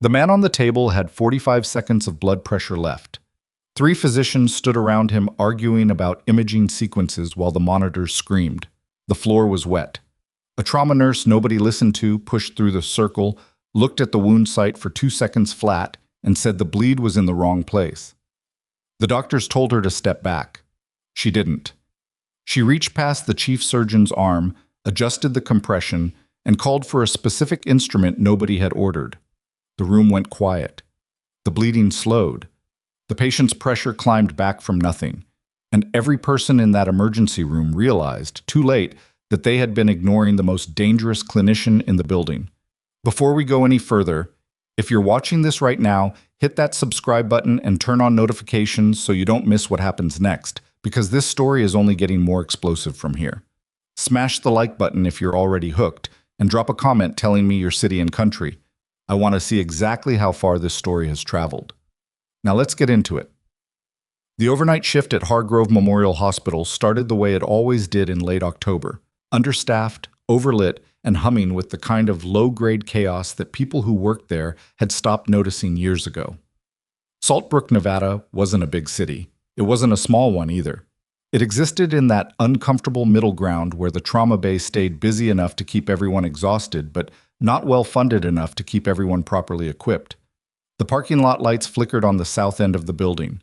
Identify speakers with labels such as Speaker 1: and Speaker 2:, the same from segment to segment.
Speaker 1: The man on the table had 45 seconds of blood pressure left. Three physicians stood around him arguing about imaging sequences while the monitors screamed. The floor was wet. A trauma nurse nobody listened to pushed through the circle, looked at the wound site for 2 seconds flat, and said the bleed was in the wrong place. The doctors told her to step back. She didn't. She reached past the chief surgeon's arm, adjusted the compression, and called for a specific instrument nobody had ordered. The room went quiet. The bleeding slowed. The patient's pressure climbed back from nothing, and every person in that emergency room realized, too late, that they had been ignoring the most dangerous clinician in the building. Before we go any further, if you're watching this right now, hit that subscribe button and turn on notifications so you don't miss what happens next, because this story is only getting more explosive from here. Smash the like button if you're already hooked, and drop a comment telling me your city and country. I want to see exactly how far this story has traveled. Now let's get into it. The overnight shift at Hargrove Memorial Hospital started the way it always did in late October, understaffed, overlit, and humming with the kind of low-grade chaos that people who worked there had stopped noticing years ago. Saltbrook, Nevada wasn't a big city. It wasn't a small one either. It existed in that uncomfortable middle ground where the trauma bay stayed busy enough to keep everyone exhausted, but not well-funded enough to keep everyone properly equipped. The parking lot lights flickered on the south end of the building.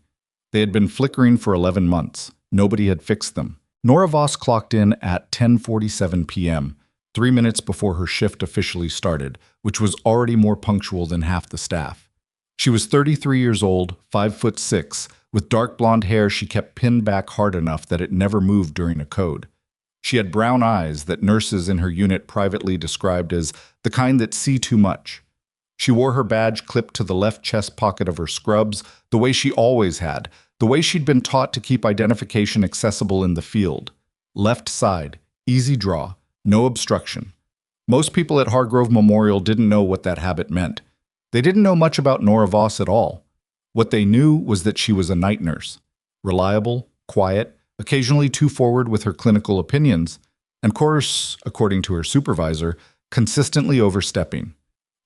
Speaker 1: They had been flickering for 11 months. Nobody had fixed them. Nora Voss clocked in at 10:47 p.m., 3 minutes before her shift officially started, which was already more punctual than half the staff. She was 33 years old, 5'6", with dark blonde hair she kept pinned back hard enough that it never moved during a code. She had brown eyes that nurses in her unit privately described as the kind that see too much. She wore her badge clipped to the left chest pocket of her scrubs, the way she always had, the way she'd been taught to keep identification accessible in the field. Left side, easy draw, no obstruction. Most people at Hargrove Memorial didn't know what that habit meant. They didn't know much about Nora Voss at all. What they knew was that she was a night nurse, reliable, quiet, occasionally too forward with her clinical opinions, and of course, according to her supervisor, consistently overstepping.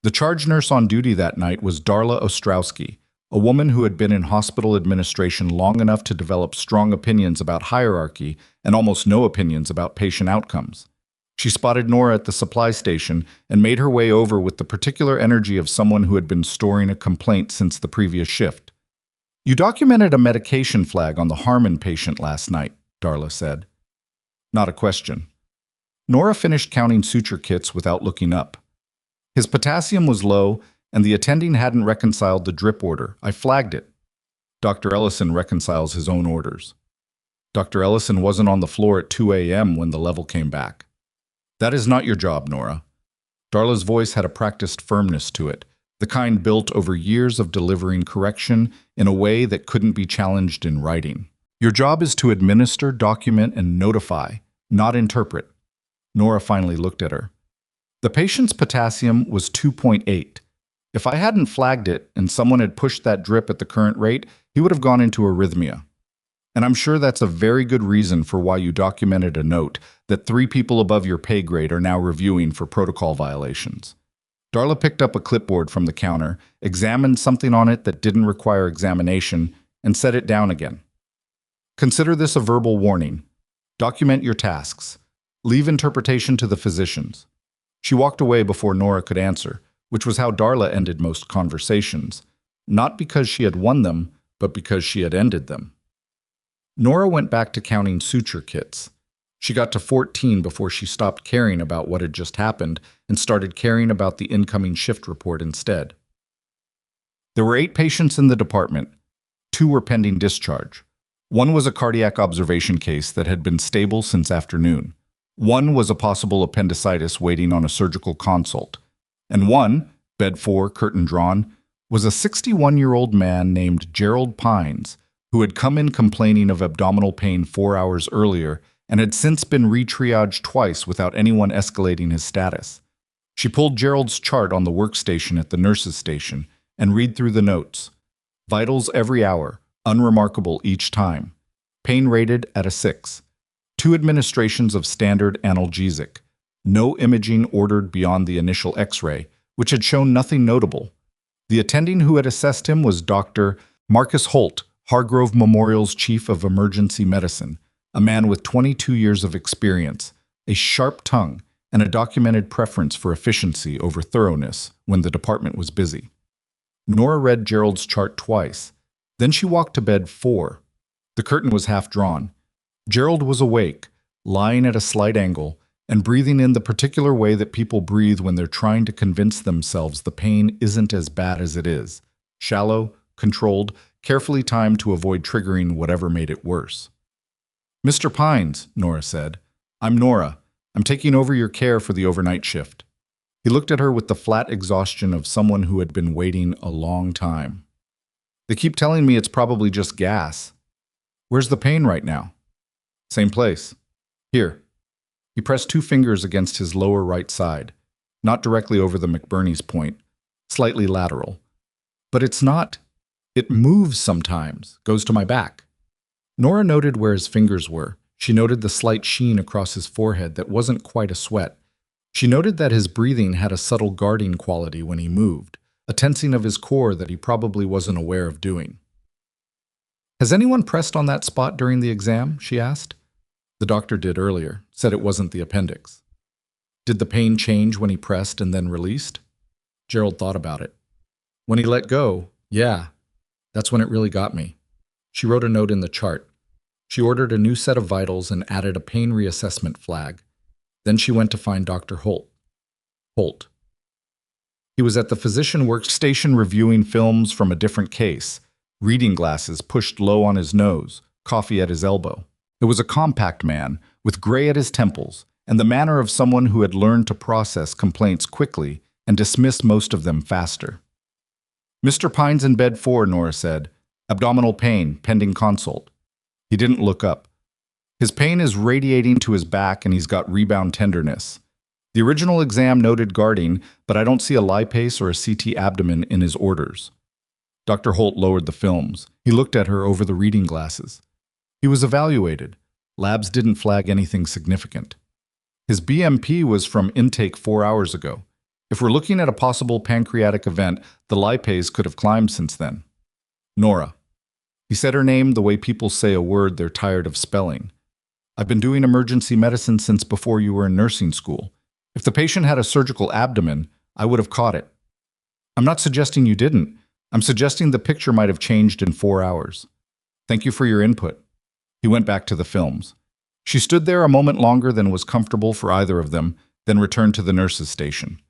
Speaker 1: The charge nurse on duty that night was Darla Ostrowski, a woman who had been in hospital administration long enough to develop strong opinions about hierarchy and almost no opinions about patient outcomes. She spotted Nora at the supply station and made her way over with the particular energy of someone who had been storing a complaint since the previous shift. "You documented a medication flag on the Harmon patient last night," Darla said. Not a question. Nora finished counting suture kits without looking up. His potassium was low, and the attending hadn't reconciled the drip order. I flagged it. Dr. Ellison reconciles his own orders. Dr. Ellison wasn't on the floor at 2 a.m. when the level came back. "That is not your job, Nora." Darla's voice had a practiced firmness to it, the kind built over years of delivering correction in a way that couldn't be challenged in writing. "Your job is to administer, document, and notify, not interpret." Nora finally looked at her. The patient's potassium was 2.8. If I hadn't flagged it and someone had pushed that drip at the current rate, he would have gone into arrhythmia. And I'm sure that's a very good reason for why you documented a note that 3 people above your pay grade are now reviewing for protocol violations. Darla picked up a clipboard from the counter, examined something on it that didn't require examination, and set it down again. "Consider this a verbal warning. Document your tasks. Leave interpretation to the physicians." She walked away before Nora could answer, which was how Darla ended most conversations, not because she had won them, but because she had ended them. Nora went back to counting suture kits. She got to 14 before she stopped caring about what had just happened and started caring about the incoming shift report instead. There were 8 patients in the department. 2 were pending discharge. 1 was a cardiac observation case that had been stable since afternoon. 1 was a possible appendicitis waiting on a surgical consult. And 1, bed 4, curtain drawn, was a 61-year-old man named Gerald Pines, who had come in complaining of abdominal pain 4 hours earlier and had since been re-triaged twice without anyone escalating his status. She pulled Gerald's chart on the workstation at the nurse's station and read through the notes. Vitals every hour, unremarkable each time. Pain rated at a 6. 2 administrations of standard analgesic. No imaging ordered beyond the initial X-ray, which had shown nothing notable. The attending who had assessed him was Dr. Marcus Holt, Hargrove Memorial's Chief of Emergency Medicine, a man with 22 years of experience, a sharp tongue, and a documented preference for efficiency over thoroughness when the department was busy. Nora read Gerald's chart twice. Then she walked to bed 4. The curtain was half drawn. Gerald was awake, lying at a slight angle, and breathing in the particular way that people breathe when they're trying to convince themselves the pain isn't as bad as it is. Shallow, controlled, carefully timed to avoid triggering whatever made it worse. "Mr. Pines," Nora said. "I'm Nora. I'm taking over your care for the overnight shift." He looked at her with the flat exhaustion of someone who had been waiting a long time. "They keep telling me it's probably just gas. Where's the pain right now?" "Same place. Here." He pressed 2 fingers against his lower right side, not directly over the McBurney's point, slightly lateral. "But it's not. It moves sometimes, goes to my back." Nora noted where his fingers were. She noted the slight sheen across his forehead that wasn't quite a sweat. She noted that his breathing had a subtle guarding quality when he moved, a tensing of his core that he probably wasn't aware of doing. "Has anyone pressed on that spot during the exam?" she asked. "The doctor did earlier, said it wasn't the appendix." "Did the pain change when he pressed and then released?" Gerald thought about it. "When he let go, yeah. That's when it really got me." She wrote a note in the chart. She ordered a new set of vitals and added a pain reassessment flag. Then she went to find Dr. Holt. He was at the physician workstation reviewing films from a different case, reading glasses pushed low on his nose, coffee at his elbow. It was a compact man, with gray at his temples, and the manner of someone who had learned to process complaints quickly and dismiss most of them faster. "Mr. Pines in bed 4, Nora said. Abdominal pain, pending consult." He didn't look up. "His pain is radiating to his back and he's got rebound tenderness. The original exam noted guarding, but I don't see a lipase or a CT abdomen in his orders." Dr. Holt lowered the films. He looked at her over the reading glasses. He was evaluated. Labs didn't flag anything significant. His BMP was from intake 4 hours ago. If we're looking at a possible pancreatic event, the lipase could have climbed since then. "Nora." He said her name the way people say a word they're tired of spelling. "I've been doing emergency medicine since before you were in nursing school. If the patient had a surgical abdomen, I would have caught it." "I'm not suggesting you didn't. I'm suggesting the picture might have changed in 4 hours. Thank you for your input." He went back to the films. She stood there a moment longer than was comfortable for either of them, then returned to the nurse's station.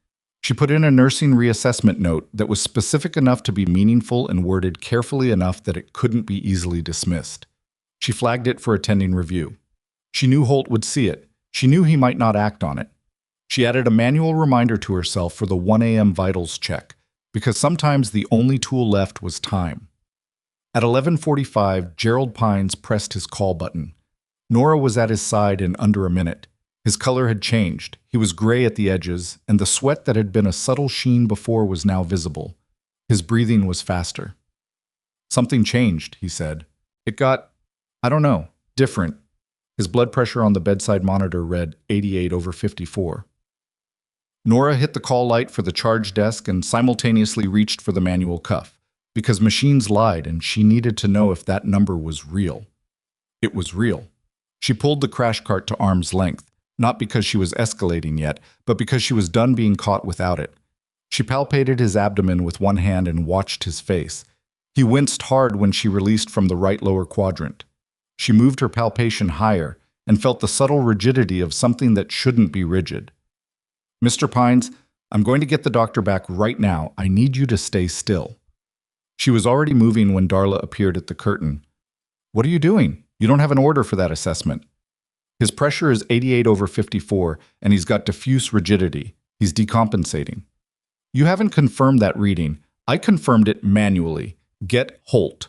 Speaker 1: She put in a nursing reassessment note that was specific enough to be meaningful and worded carefully enough that it couldn't be easily dismissed. She flagged it for attending review. She knew Holt would see it. She knew he might not act on it. She added a manual reminder to herself for the 1 a.m. vitals check, because sometimes the only tool left was time. At 11:45, Gerald Pines pressed his call button. Nora was at his side in under a minute. His color had changed. He was gray at the edges, and the sweat that had been a subtle sheen before was now visible. His breathing was faster. "Something changed," he said. "It got, I don't know, different." His blood pressure on the bedside monitor read 88/54. Nora hit the call light for the charge desk and simultaneously reached for the manual cuff, because machines lied and she needed to know if that number was real. It was real. She pulled the crash cart to arm's length, not because she was escalating yet, but because she was done being caught without it. She palpated his abdomen with one hand and watched his face. He winced hard when she released from the right lower quadrant. She moved her palpation higher and felt the subtle rigidity of something that shouldn't be rigid. "Mr. Pines, I'm going to get the doctor back right now. I need you to stay still." She was already moving when Darla appeared at the curtain. "What are you doing? You don't have an order for that assessment." "His pressure is 88/54, and he's got diffuse rigidity. He's decompensating." "You haven't confirmed that reading. I confirmed it manually. Get Holt."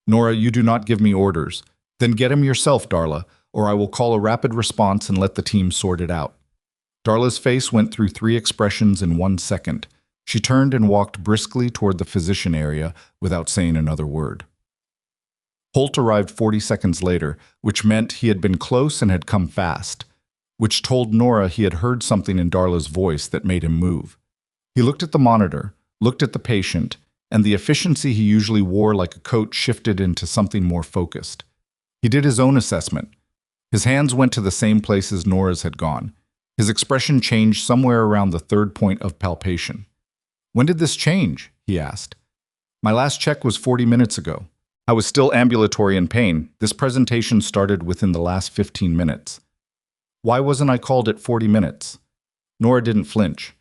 Speaker 1: "Nora, you do not give me orders. Then get him yourself, Darla, or I will call a rapid response and let the team sort it out." Darla's face went through 3 expressions in 1 second. She turned and walked briskly toward the physician area without saying another word. Holt arrived 40 seconds later, which meant he had been close and had come fast, which told Nora he had heard something in Darla's voice that made him move. He looked at the monitor, looked at the patient, and the efficiency he usually wore like a coat shifted into something more focused. He did his own assessment. His hands went to the same places Nora's had gone. His expression changed somewhere around the third point of palpation. "When did this change?" he asked. "My last check was 40 minutes ago. I was still ambulatory in pain. This presentation started within the last 15 minutes. Why wasn't I called at 40 minutes? Nora didn't flinch.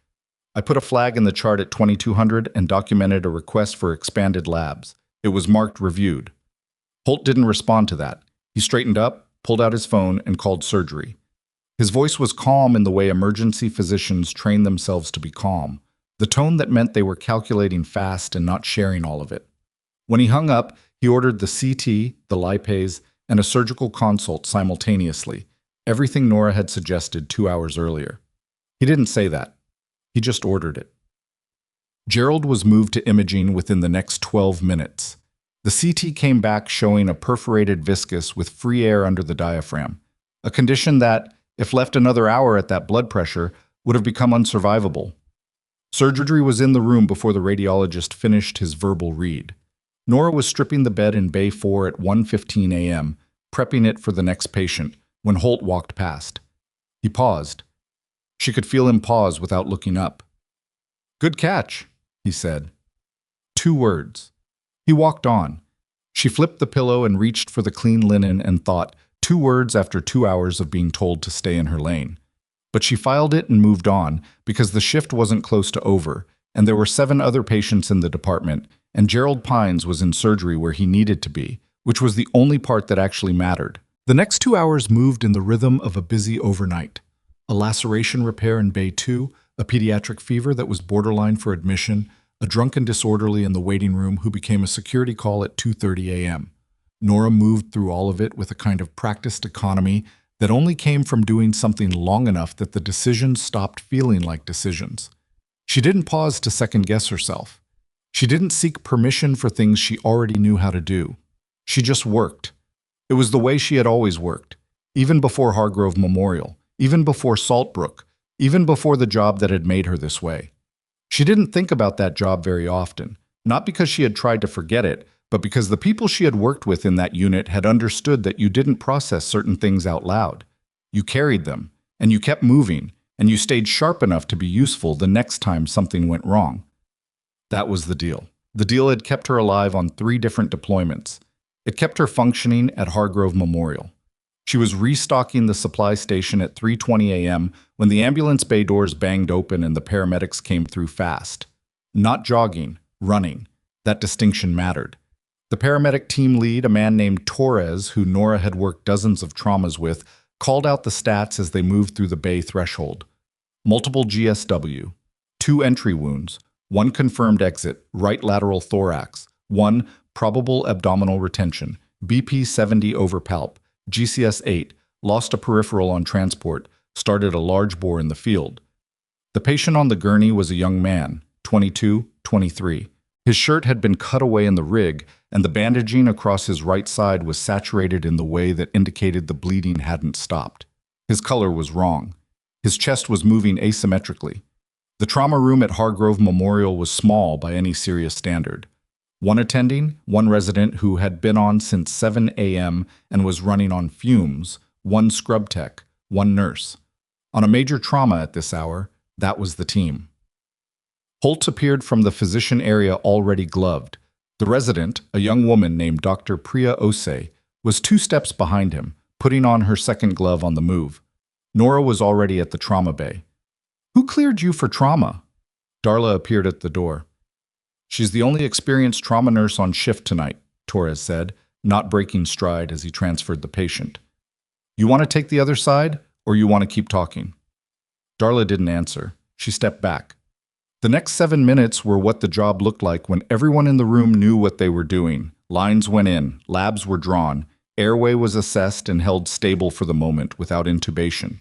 Speaker 1: I put a flag in the chart at 2200 and documented a request for expanded labs. It was marked reviewed. Holt didn't respond to that. He straightened up, pulled out his phone, and called surgery. His voice was calm in the way emergency physicians train themselves to be calm, the tone that meant they were calculating fast and not sharing all of it. When he hung up, he ordered the CT, the lipase, and a surgical consult simultaneously, everything Nora had suggested 2 hours earlier. He didn't say that. He just ordered it. Gerald was moved to imaging within the next 12 minutes. The CT came back showing a perforated viscus with free air under the diaphragm, a condition that, if left another hour at that blood pressure, would have become unsurvivable. Surgery was in the room before the radiologist finished his verbal read. Nora was stripping the bed in Bay 4 at 1:15 a.m., prepping it for the next patient, when Holt walked past. He paused. She could feel him pause without looking up. "Good catch," he said. 2 words. He walked on. She flipped the pillow and reached for the clean linen and thought, 2 words after 2 hours of being told to stay in her lane. But she filed it and moved on because the shift wasn't close to over, and there were 7 other patients in the department, and Gerald Pines was in surgery where he needed to be, which was the only part that actually mattered. The next 2 hours moved in the rhythm of a busy overnight. A laceration repair in Bay 2, a pediatric fever that was borderline for admission, a drunken disorderly in the waiting room who became a security call at 2:30 a.m. Nora moved through all of it with a kind of practiced economy that only came from doing something long enough that the decisions stopped feeling like decisions. She didn't pause to second-guess herself. She didn't seek permission for things she already knew how to do. She just worked. It was the way she had always worked, even before Hargrove Memorial, even before Saltbrook, even before the job that had made her this way. She didn't think about that job very often, not because she had tried to forget it, but because the people she had worked with in that unit had understood that you didn't process certain things out loud. You carried them, and you kept moving, and you stayed sharp enough to be useful the next time something went wrong. That was the deal. The deal had kept her alive on 3 different deployments. It kept her functioning at Hargrove Memorial. She was restocking the supply station at 3:20 a.m. when the ambulance bay doors banged open and the paramedics came through fast. Not jogging, running. That distinction mattered. The paramedic team lead, a man named Torres, who Nora had worked dozens of traumas with, called out the stats as they moved through the bay threshold. Multiple GSW, 2 entry wounds, 1 confirmed exit, right lateral thorax, 1 probable abdominal retention, BP 70 over palp, GCS 8, lost a peripheral on transport, started a large bore in the field. The patient on the gurney was a young man, 22, 23. His shirt had been cut away in the rig, and the bandaging across his right side was saturated in the way that indicated the bleeding hadn't stopped. His color was wrong. His chest was moving asymmetrically. The trauma room at Hargrove Memorial was small by any serious standard. 1 attending, 1 resident who had been on since 7 a.m. and was running on fumes, 1 scrub tech, 1 nurse. On a major trauma at this hour, that was the team. Holt appeared from the physician area already gloved. The resident, a young woman named Dr. Priya Osei, was 2 steps behind him, putting on her second glove on the move. Nora was already at the trauma bay. "Who cleared you for trauma?" Darla appeared at the door. "She's the only experienced trauma nurse on shift tonight," Torres said, not breaking stride as he transferred the patient. "You want to take the other side, or you want to keep talking?" Darla didn't answer. She stepped back. The next 7 minutes were what the job looked like when everyone in the room knew what they were doing. Lines went in, labs were drawn, airway was assessed and held stable for the moment without intubation.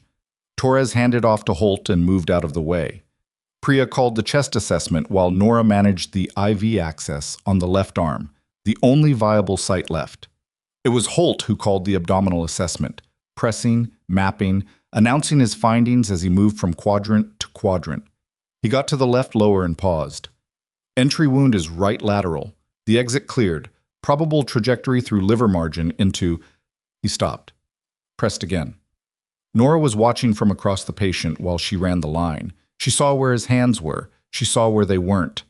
Speaker 1: Torres handed off to Holt and moved out of the way. Priya called the chest assessment while Nora managed the IV access on the left arm, the only viable site left. It was Holt who called the abdominal assessment, pressing, mapping, announcing his findings as he moved from quadrant to quadrant. He got to the left lower and paused. Entry wound is right lateral. The exit cleared. Probable trajectory through liver margin into... He stopped. Pressed again. Nora was watching from across the patient while she ran the line. She saw where his hands were. She saw where they weren't.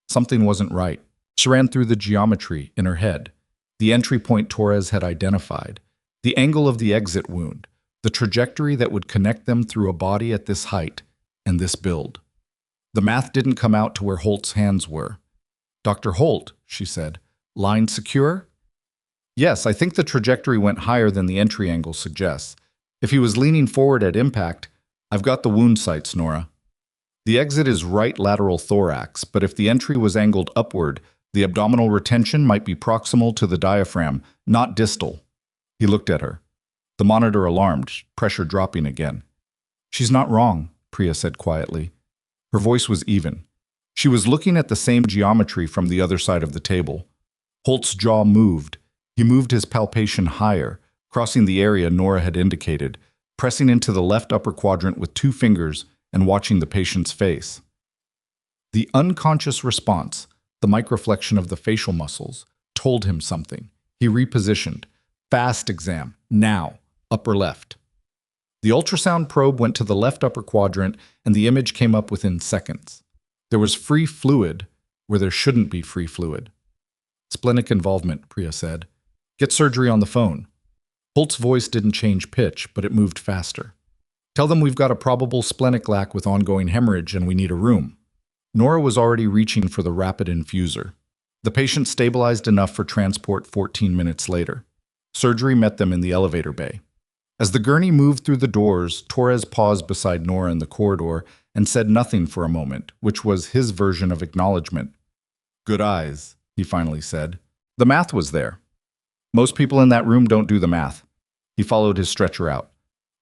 Speaker 1: Something wasn't right. She ran through the geometry in her head. The entry point Torres had identified. The angle of the exit wound. The trajectory that would connect them through a body at this height and this build. The math didn't come out to where Holt's hands were. "Dr. Holt," she said, "line secure?" "Yes, I think the trajectory went higher than the entry angle suggests. If he was leaning forward at impact, I've got the wound sites, Nora. The exit is right lateral thorax, but if the entry was angled upward, the abdominal retention might be proximal to the diaphragm, not distal." He looked at her. The monitor alarmed, pressure dropping again. "She's not wrong," Priya said quietly. Her voice was even. She was looking at the same geometry from the other side of the table. Holt's jaw moved. He moved his palpation higher, crossing the area Nora had indicated, pressing into the left upper quadrant with 2 fingers and watching the patient's face. The unconscious response, the microflexion of the facial muscles, told him something. He repositioned. "Fast exam, now, upper left." The ultrasound probe went to the left upper quadrant, and the image came up within seconds. There was free fluid where there shouldn't be free fluid. "Splenic involvement," Priya said. "Get surgery on the phone." Holt's voice didn't change pitch, but it moved faster. "Tell them we've got a probable splenic lac with ongoing hemorrhage and we need a room." Nora was already reaching for the rapid infuser. The patient stabilized enough for transport 14 minutes later. Surgery met them in the elevator bay. As the gurney moved through the doors, Torres paused beside Nora in the corridor and said nothing for a moment, which was his version of acknowledgement. "Good eyes," he finally said. "The math was there. Most people in that room don't do the math." He followed his stretcher out.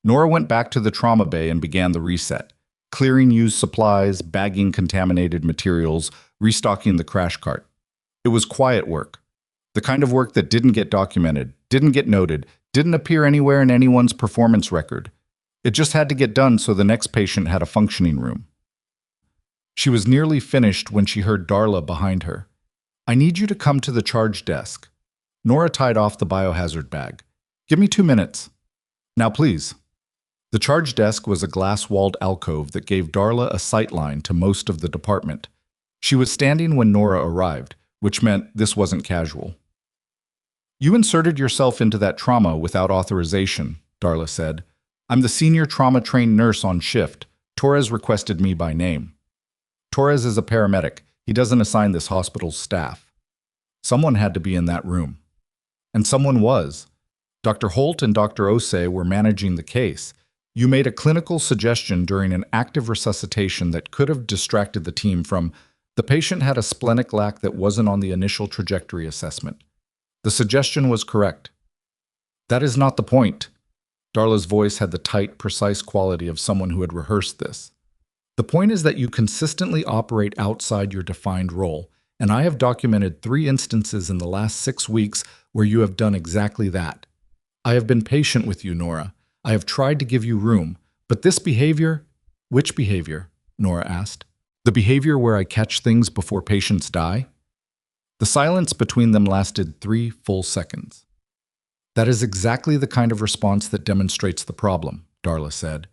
Speaker 1: Nora went back to the trauma bay and began the reset, clearing used supplies, bagging contaminated materials, restocking the crash cart. It was quiet work, the kind of work that didn't get documented, didn't get noted, didn't appear anywhere in anyone's performance record. It just had to get done so the next patient had a functioning room. She was nearly finished when she heard Darla behind her. "I need you to come to the charge desk." Nora tied off the biohazard bag. "Give me 2 minutes." "Now please." The charge desk was a glass-walled alcove that gave Darla a sightline to most of the department. She was standing when Nora arrived, which meant this wasn't casual. "You inserted yourself into that trauma without authorization," Darla said. "I'm the senior trauma-trained nurse on shift. Torres requested me by name." "Torres is a paramedic. He doesn't assign this hospital's staff." Someone had to be in that room. And someone was. Dr. Holt and Dr. Osei were managing the case. You made a clinical suggestion during an active resuscitation that could have distracted the team from the patient had a splenic lac that wasn't on the initial trajectory assessment. The suggestion was correct. "That is not the point." Darla's voice had the tight, precise quality of someone who had rehearsed this. "The point is that you consistently operate outside your defined role, and I have documented 3 instances in the last 6 weeks where you have done exactly that. I have been patient with you, Nora. I have tried to give you room, but this behavior—" "Which behavior?" Nora asked. "The behavior where I catch things before patients die?" The silence between them lasted 3 full seconds. "That is exactly the kind of response that demonstrates the problem," Darla said.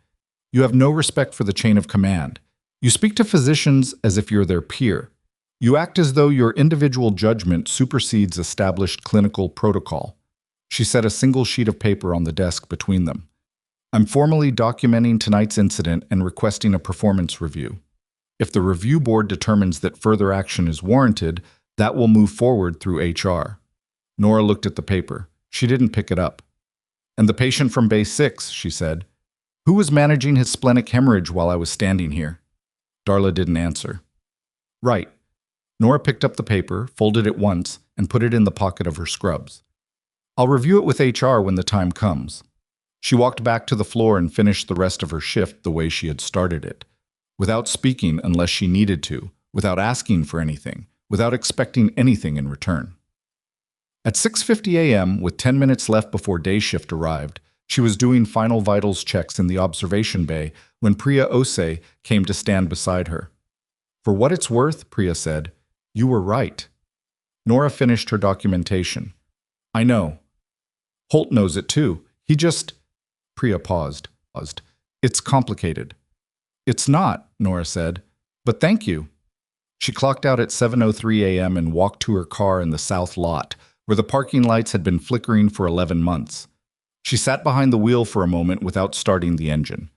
Speaker 1: "You have no respect for the chain of command. You speak to physicians as if you're their peer. You act as though your individual judgment supersedes established clinical protocol." She set a single sheet of paper on the desk between them. "I'm formally documenting tonight's incident and requesting a performance review. If the review board determines that further action is warranted, that will move forward through HR." Nora looked at the paper. She didn't pick it up. "And the patient from Bay 6, she said. "Who was managing his splenic hemorrhage while I was standing here?" Darla didn't answer. "Right." Nora picked up the paper, folded it once, and put it in the pocket of her scrubs. "I'll review it with HR when the time comes." She walked back to the floor and finished the rest of her shift the way she had started it, without speaking unless she needed to, without asking for anything, without expecting anything in return. At 6:50 a.m., with 10 minutes left before day shift arrived, she was doing final vitals checks in the observation bay when Priya Osei came to stand beside her. "For what it's worth," Priya said, You were right. Nora finished her documentation. I know. Holt knows it too. He just... Priya paused. It's complicated. It's not, Nora said. But thank you. She clocked out at 7:03 a.m. and walked to her car in the south lot, where the parking lights had been flickering for 11 months. She sat behind the wheel for a moment without starting the engine.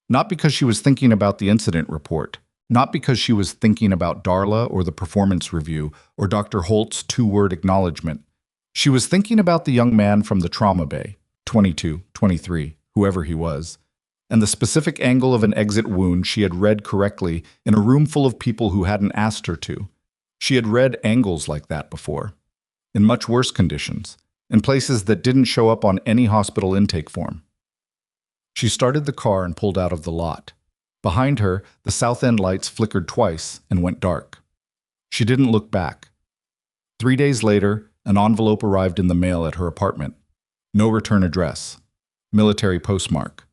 Speaker 1: Not because she was thinking about the incident report. Not because she was thinking about Darla or the performance review or Dr. Holt's two-word acknowledgement. She was thinking about the young man from the trauma bay, 22, 23, whoever he was, and the specific angle of an exit wound she had read correctly in a room full of people who hadn't asked her to. She had read angles like that before, in much worse conditions, in places that didn't show up on any hospital intake form. She started the car and pulled out of the lot. Behind her, the south end lights flickered twice and went dark. She didn't look back. 3 days later, an envelope arrived in the mail at her apartment. No return address. Military postmark.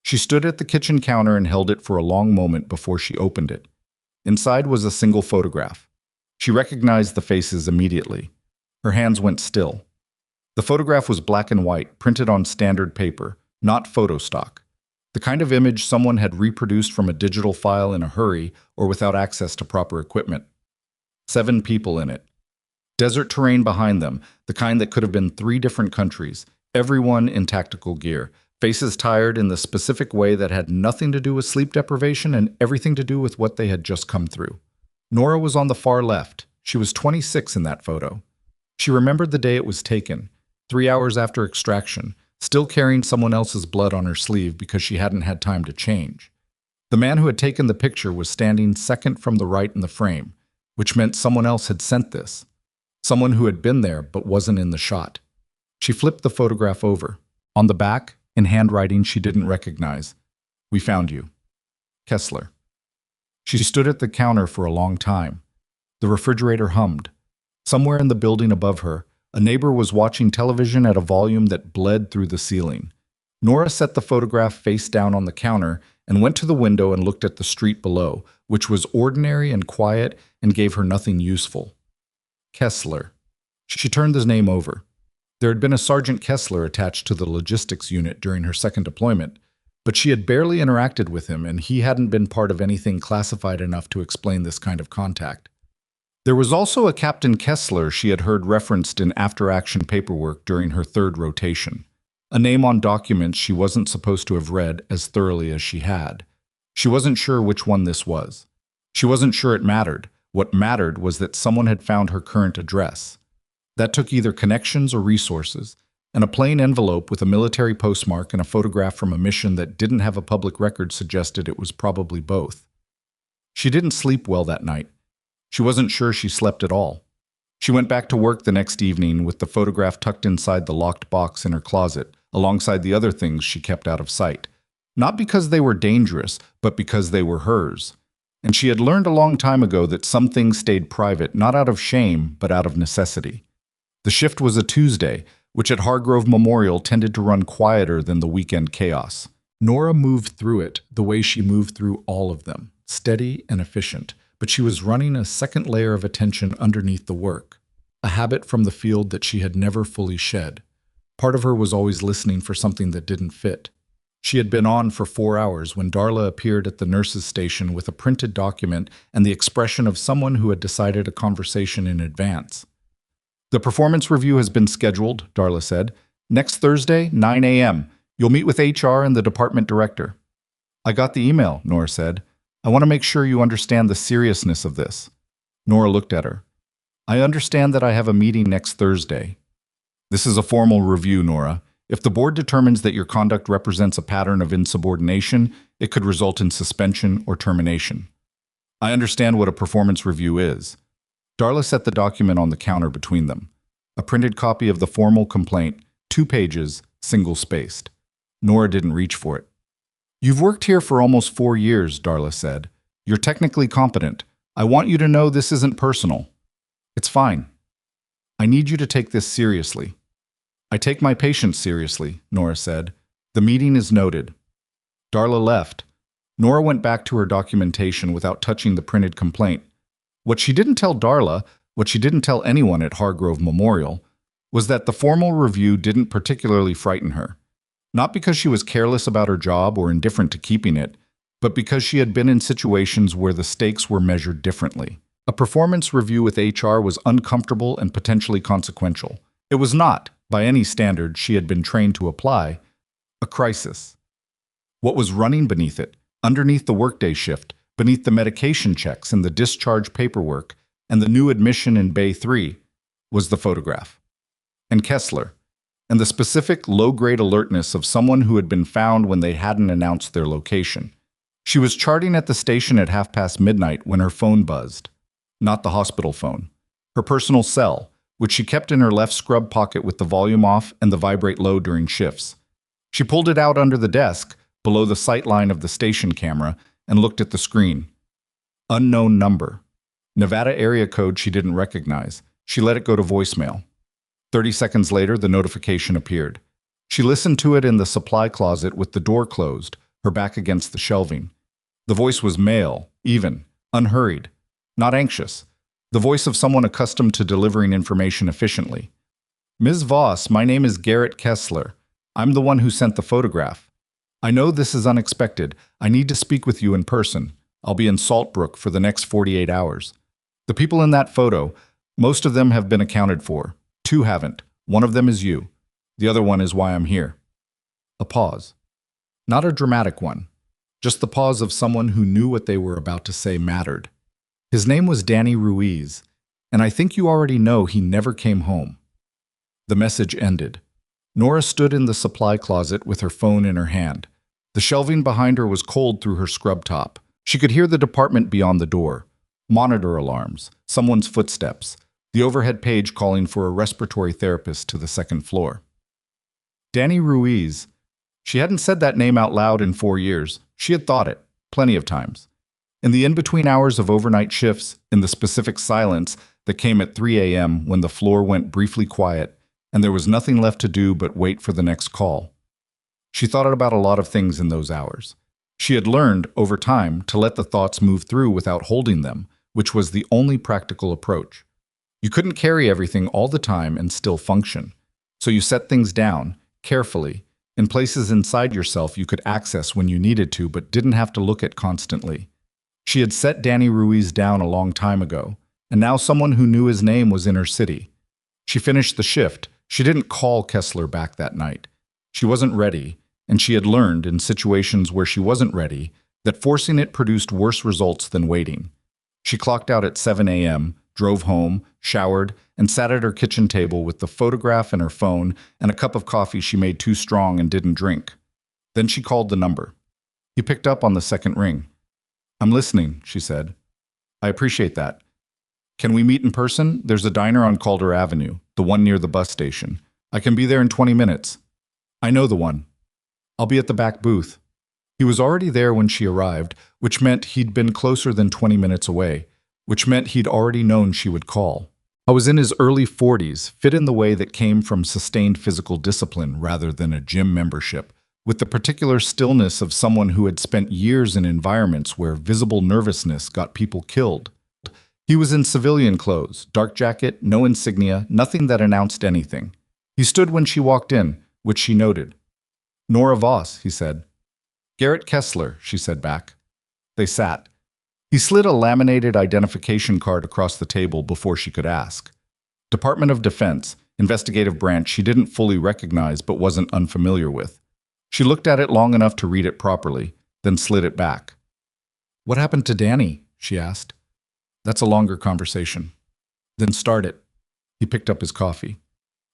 Speaker 1: She stood at the kitchen counter and held it for a long moment before she opened it. Inside was a single photograph. She recognized the faces immediately. Her hands went still. The photograph was black and white, printed on standard paper, not photo stock. The kind of image someone had reproduced from a digital file in a hurry or without access to proper equipment. 7 people in it. Desert terrain behind them, the kind that could have been 3 different countries, everyone in tactical gear, faces tired in the specific way that had nothing to do with sleep deprivation and everything to do with what they had just come through. Nora was on the far left. She was 26 in that photo. She remembered the day it was taken, 3 hours after extraction, still carrying someone else's blood on her sleeve because she hadn't had time to change. The man who had taken the picture was standing second from the right in the frame, which meant someone else had sent this. Someone who had been there but wasn't in the shot. She flipped the photograph over. On the back, in handwriting she didn't recognize, "We found you. Kessler." She stood at the counter for a long time. The refrigerator hummed. Somewhere in the building above her, a neighbor was watching television at a volume that bled through the ceiling. Nora set the photograph face down on the counter and went to the window and looked at the street below, which was ordinary and quiet and gave her nothing useful. Kessler. She turned his name over. There had been a Sergeant Kessler attached to the logistics unit during her second deployment, but she had barely interacted with him and he hadn't been part of anything classified enough to explain this kind of contact. There was also a Captain Kessler she had heard referenced in after-action paperwork during her third rotation, a name on documents she wasn't supposed to have read as thoroughly as she had. She wasn't sure which one this was. She wasn't sure it mattered. What mattered was that someone had found her current address. That took either connections or resources, and a plain envelope with a military postmark and a photograph from a mission that didn't have a public record suggested it was probably both. She didn't sleep well that night. She wasn't sure she slept at all. She went back to work the next evening with the photograph tucked inside the locked box in her closet, alongside the other things she kept out of sight. Not because they were dangerous, but because they were hers. And she had learned a long time ago that some things stayed private, not out of shame, but out of necessity. The shift was a Tuesday, which at Hargrove Memorial tended to run quieter than the weekend chaos. Nora moved through it the way she moved through all of them, steady and efficient, but she was running a second layer of attention underneath the work, a habit from the field that she had never fully shed. Part of her was always listening for something that didn't fit. She had been on for 4 hours when Darla appeared at the nurse's station with a printed document and the expression of someone who had decided a conversation in advance. "The performance review has been scheduled," Darla said. "Next Thursday, 9 a.m. You'll meet with HR and the department director." "I got the email," Nora said. "I want to make sure you understand the seriousness of this." Nora looked at her. "I understand that I have a meeting next Thursday." "This is a formal review, Nora. If the board determines that your conduct represents a pattern of insubordination, it could result in suspension or termination." "I understand what a performance review is." Darla set the document on the counter between them. A printed copy of the formal complaint, 2 pages, single-spaced. Nora didn't reach for it. "You've worked here for almost 4 years, Darla said. "You're technically competent. I want you to know this isn't personal." "It's fine. I need you to take this seriously." "I take my patients seriously," Nora said. "The meeting is noted." Darla left. Nora went back to her documentation without touching the printed complaint. What she didn't tell Darla, what she didn't tell anyone at Hargrove Memorial, was that the formal review didn't particularly frighten her. Not because she was careless about her job or indifferent to keeping it, but because she had been in situations where the stakes were measured differently. A performance review with HR was uncomfortable and potentially consequential. It was not, by any standard she had been trained to apply, a crisis. What was running beneath it, underneath the workday shift, beneath the medication checks and the discharge paperwork and the new admission in Bay 3, was the photograph. And Kessler, and the specific low-grade alertness of someone who had been found when they hadn't announced their location. She was charting at the station at midnight when her phone buzzed. Not the hospital phone. Her personal cell, which she kept in her left scrub pocket with the volume off and the vibrate low during shifts. She pulled it out under the desk, below the sight line of the station camera, and looked at the screen. Unknown number. Nevada area code she didn't recognize. She let it go to voicemail. 30 seconds later, the notification appeared. She listened to it in the supply closet with the door closed, her back against the shelving. The voice was male, even, unhurried, not anxious. The voice of someone accustomed to delivering information efficiently. Ms. Voss, my name is Garrett Kessler. I'm the one who sent the photograph. I know this is unexpected. I need to speak with you in person. I'll be in Saltbrook for the next 48 hours. The people in that photo, most of them have been accounted for. 2 haven't. One of them is you. The other one is why I'm here. A pause. Not a dramatic one. Just the pause of someone who knew what they were about to say mattered. His name was Danny Ruiz, and I think you already know he never came home. The message ended. Nora stood in the supply closet with her phone in her hand. The shelving behind her was cold through her scrub top. She could hear the department beyond the door. Monitor alarms, someone's footsteps, the overhead page calling for a respiratory therapist to the 2nd floor. Danny Ruiz. She hadn't said that name out loud in 4 years. She had thought it, plenty of times. In the in-between hours of overnight shifts, in the specific silence that came at 3 a.m. when the floor went briefly quiet and there was nothing left to do but wait for the next call. She thought about a lot of things in those hours. She had learned, over time, to let the thoughts move through without holding them, which was the only practical approach. You couldn't carry everything all the time and still function. So you set things down, carefully, in places inside yourself you could access when you needed to but didn't have to look at constantly. She had set Danny Ruiz down a long time ago, and now someone who knew his name was in her city. She finished the shift. She didn't call Kessler back that night. She wasn't ready, and she had learned, in situations where she wasn't ready, that forcing it produced worse results than waiting. She clocked out at 7 a.m., drove home, showered, and sat at her kitchen table with the photograph and her phone and a cup of coffee she made too strong and didn't drink. Then she called the number. He picked up on the 2nd ring. I'm listening, she said. I appreciate that. Can we meet in person? There's a diner on Calder Avenue, the one near the bus station. I can be there in 20 minutes. I know the one. I'll be at the back booth. He was already there when she arrived, which meant he'd been closer than 20 minutes away, which meant he'd already known she would call. I was in his early 40s, fit in the way that came from sustained physical discipline rather than a gym membership, with the particular stillness of someone who had spent years in environments where visible nervousness got people killed. He was in civilian clothes, dark jacket, no insignia, nothing that announced anything. He stood when she walked in, which she noted. Nora Voss, he said. Garrett Kessler, she said back. They sat. He slid a laminated identification card across the table before she could ask. Department of Defense, investigative branch she didn't fully recognize but wasn't unfamiliar with. She looked at it long enough to read it properly, then slid it back. What happened to Danny? She asked. That's a longer conversation. Then start it. He picked up his coffee.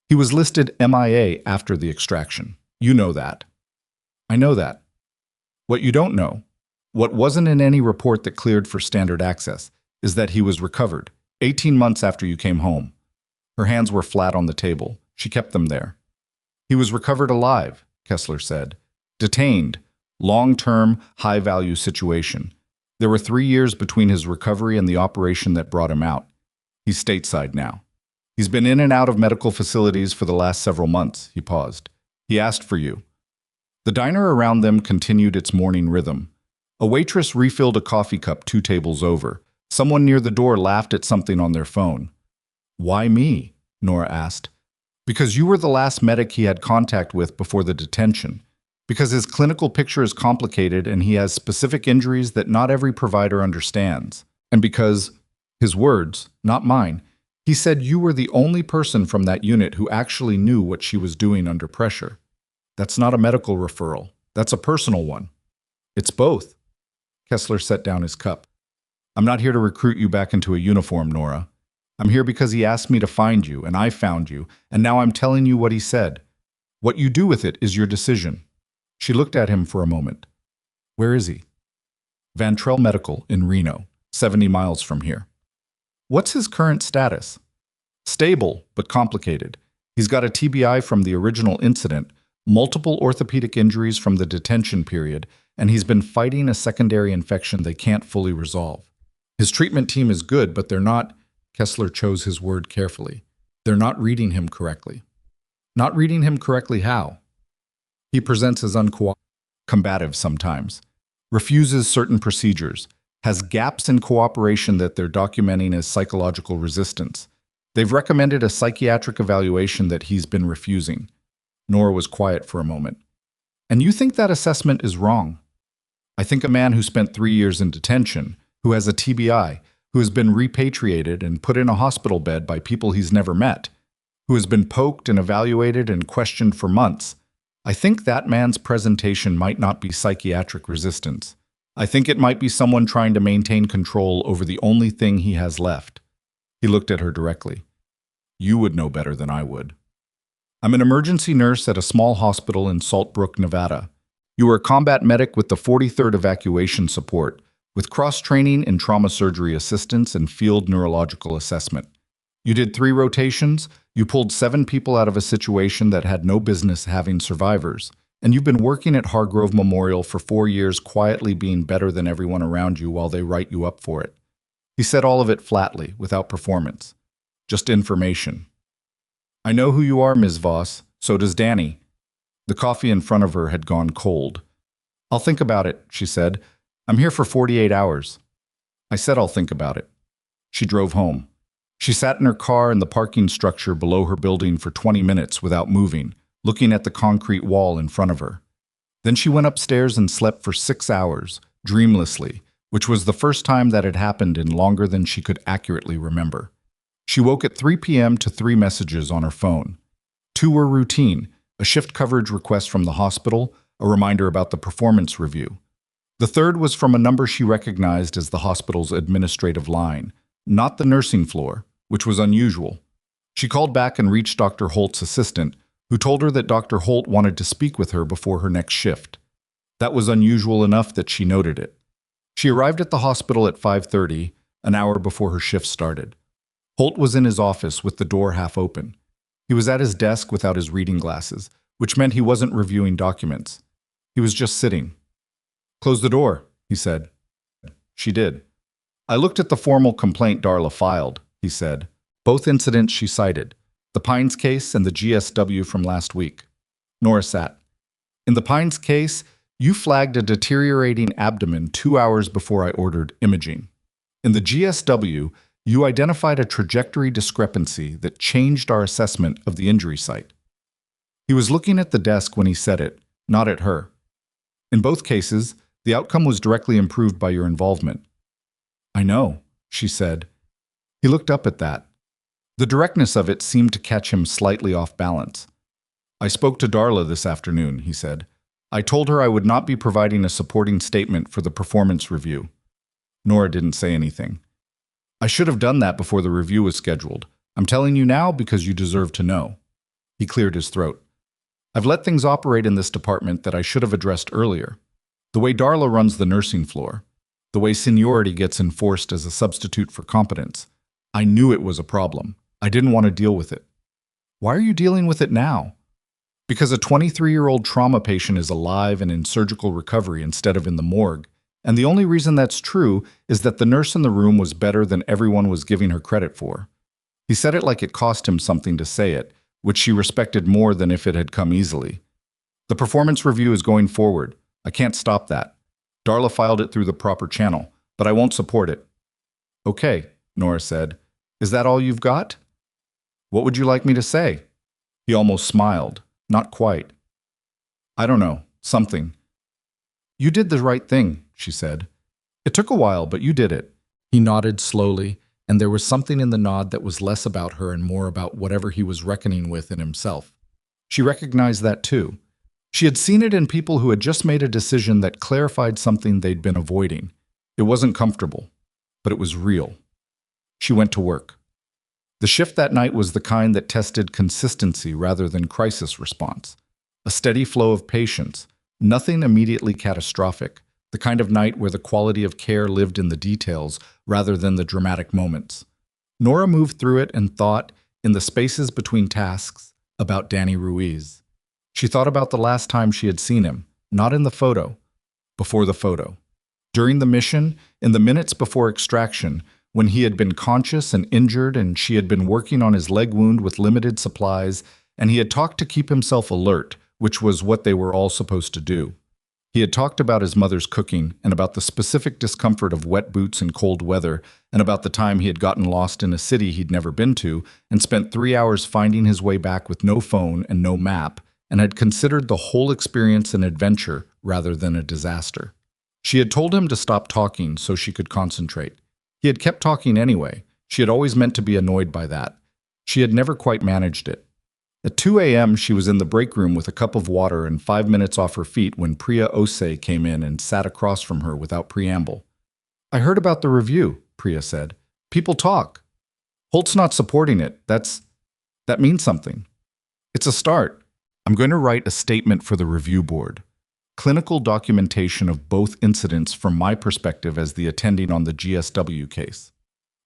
Speaker 1: He was listed MIA after the extraction. You know that. I know that. What you don't know, what wasn't in any report that cleared for standard access, is that he was recovered, 18 months after you came home. Her hands were flat on the table. She kept them there. He was recovered alive, Kessler said. Detained, long-term, high-value situation. There were 3 years between his recovery and the operation that brought him out. He's stateside now. He's been in and out of medical facilities for the last several months, he paused. He asked for you. The diner around them continued its morning rhythm. A waitress refilled a coffee cup 2 tables over, Someone near the door laughed at something on their phone. Why me? Nora asked. Because you were the last medic he had contact with before the detention. Because his clinical picture is complicated and he has specific injuries that not every provider understands. And because, his words, not mine, he said you were the only person from that unit who actually knew what she was doing under pressure. That's not a medical referral. That's a personal one. It's both. Kessler set down his cup. I'm not here to recruit you back into a uniform, Nora. I'm here because he asked me to find you, and I found you, and now I'm telling you what he said. What you do with it is your decision. She looked at him for a moment. Where is he? Vantrell Medical in Reno, 70 miles from here. What's his current status? Stable, but complicated. He's got a TBI from the original incident, multiple orthopedic injuries from the detention period, and he's been fighting a secondary infection they can't fully resolve. His treatment team is good, but they're not, Kessler chose his word carefully, they're not reading him correctly. Not reading him correctly how? He presents as combative sometimes, refuses certain procedures, has gaps in cooperation that they're documenting as psychological resistance. They've recommended a psychiatric evaluation that he's been refusing. Nora was quiet for a moment. And you think that assessment is wrong? I think a man who spent 3 years in detention, who has a TBI, who has been repatriated and put in a hospital bed by people he's never met, who has been poked and evaluated and questioned for months, I think that man's presentation might not be psychiatric resistance. I think it might be someone trying to maintain control over the only thing he has left. He looked at her directly. You would know better than I would. I'm an emergency nurse at a small hospital in Salt Brook, Nevada. You were a combat medic with the 43rd Evacuation Support, with cross-training in trauma surgery assistance and field neurological assessment. You did 3 rotations, you pulled 7 people out of a situation that had no business having survivors, and you've been working at Hargrove Memorial for 4 years quietly being better than everyone around you while they write you up for it. He said all of it flatly, without performance. Just information. I know who you are, Ms. Voss. So does Danny. The coffee in front of her had gone cold. I'll think about it, she said. I'm here for 48 hours. I said I'll think about it. She drove home. She sat in her car in the parking structure below her building for 20 minutes without moving, looking at the concrete wall in front of her. Then she went upstairs and slept for 6 hours, dreamlessly, which was the first time that had happened in longer than she could accurately remember. She woke at 3 p.m. to 3 messages on her phone. 2 were routine, a shift coverage request from the hospital, a reminder about the performance review. The third was from a number she recognized as the hospital's administrative line, not the nursing floor, which was unusual. She called back and reached Dr. Holt's assistant, who told her that Dr. Holt wanted to speak with her before her next shift. That was unusual enough that she noted it. She arrived at the hospital at 5:30, an hour before her shift started. Holt was in his office with the door half open. He was at his desk without his reading glasses, which meant he wasn't reviewing documents. He was just sitting. Close the door, he said. She did. I looked at the formal complaint Darla filed, he said. Both incidents she cited, the Pines case and the GSW from last week. Nora sat. In the Pines case, you flagged a deteriorating abdomen 2 hours before I ordered imaging. In the GSW, you identified a trajectory discrepancy that changed our assessment of the injury site. He was looking at the desk when he said it, not at her. In both cases, the outcome was directly improved by your involvement. I know, she said. He looked up at that. The directness of it seemed to catch him slightly off balance. I spoke to Darla this afternoon, he said. I told her I would not be providing a supporting statement for the performance review. Nora didn't say anything. I should have done that before the review was scheduled. I'm telling you now because you deserve to know. He cleared his throat. I've let things operate in this department that I should have addressed earlier. The way Darla runs the nursing floor, the way seniority gets enforced as a substitute for competence. I knew it was a problem. I didn't want to deal with it. Why are you dealing with it now? Because a 23-year-old trauma patient is alive and in surgical recovery instead of in the morgue. And the only reason that's true is that the nurse in the room was better than everyone was giving her credit for. He said it like it cost him something to say it, which she respected more than if it had come easily. The performance review is going forward. I can't stop that. Darla filed it through the proper channel, but I won't support it. Okay, Nora said. Is that all you've got? What would you like me to say? He almost smiled. Not quite. I don't know. Something. You did the right thing, she said. It took a while, but you did it. He nodded slowly, and there was something in the nod that was less about her and more about whatever he was reckoning with in himself. She recognized that too. She had seen it in people who had just made a decision that clarified something they'd been avoiding. It wasn't comfortable, but it was real. She went to work. The shift that night was the kind that tested consistency rather than crisis response. A steady flow of patients, nothing immediately catastrophic, the kind of night where the quality of care lived in the details rather than the dramatic moments. Nora moved through it and thought, in the spaces between tasks, about Danny Ruiz. She thought about the last time she had seen him, not in the photo, before the photo. During the mission, in the minutes before extraction, when he had been conscious and injured and she had been working on his leg wound with limited supplies, and he had talked to keep himself alert, which was what they were all supposed to do. He had talked about his mother's cooking and about the specific discomfort of wet boots in cold weather and about the time he had gotten lost in a city he'd never been to and spent 3 hours finding his way back with no phone and no map and had considered the whole experience an adventure rather than a disaster. She had told him to stop talking so she could concentrate. He had kept talking anyway. She had always meant to be annoyed by that. She had never quite managed it. At 2 a.m., she was in the break room with a cup of water and 5 minutes off her feet when Priya Ose came in and sat across from her without preamble. I heard about the review, Priya said. People talk. Holt's not supporting it. That means something. It's a start. I'm going to write a statement for the review board. Clinical documentation of both incidents from my perspective as the attending on the GSW case.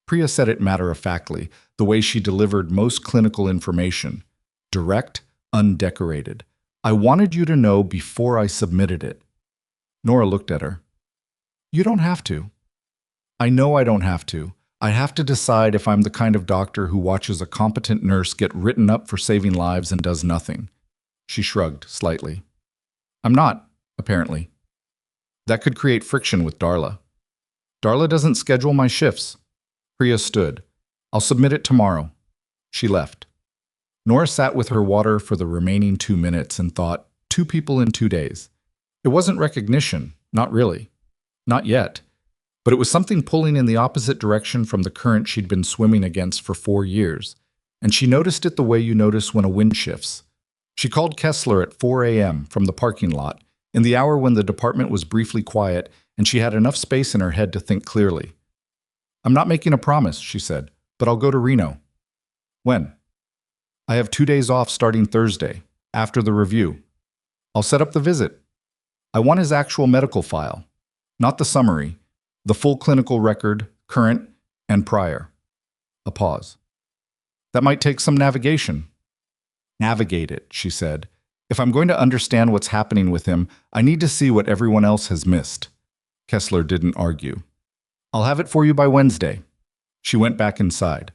Speaker 1: Priya said it matter-of-factly, the way she delivered most clinical information. Direct, undecorated. I wanted you to know before I submitted it. Nora looked at her. You don't have to. I know I don't have to. I have to decide if I'm the kind of doctor who watches a competent nurse get written up for saving lives and does nothing. She shrugged slightly. I'm not, apparently. That could create friction with Darla. Darla doesn't schedule my shifts. Priya stood. I'll submit it tomorrow. She left. Nora sat with her water for the remaining 2 minutes and thought, 2 people in 2 days. It wasn't recognition, not really. Not yet. But it was something pulling in the opposite direction from the current she'd been swimming against for 4 years. And she noticed it the way you notice when a wind shifts. She called Kessler at 4 a.m. from the parking lot, in the hour when the department was briefly quiet and she had enough space in her head to think clearly. I'm not making a promise, she said, but I'll go to Reno. When? I have 2 days off starting Thursday, after the review. I'll set up the visit. I want his actual medical file, not the summary, the full clinical record, current and prior. A pause. That might take some navigation. Navigate it, she said. If I'm going to understand what's happening with him, I need to see what everyone else has missed. Kessler didn't argue. I'll have it for you by Wednesday. She went back inside.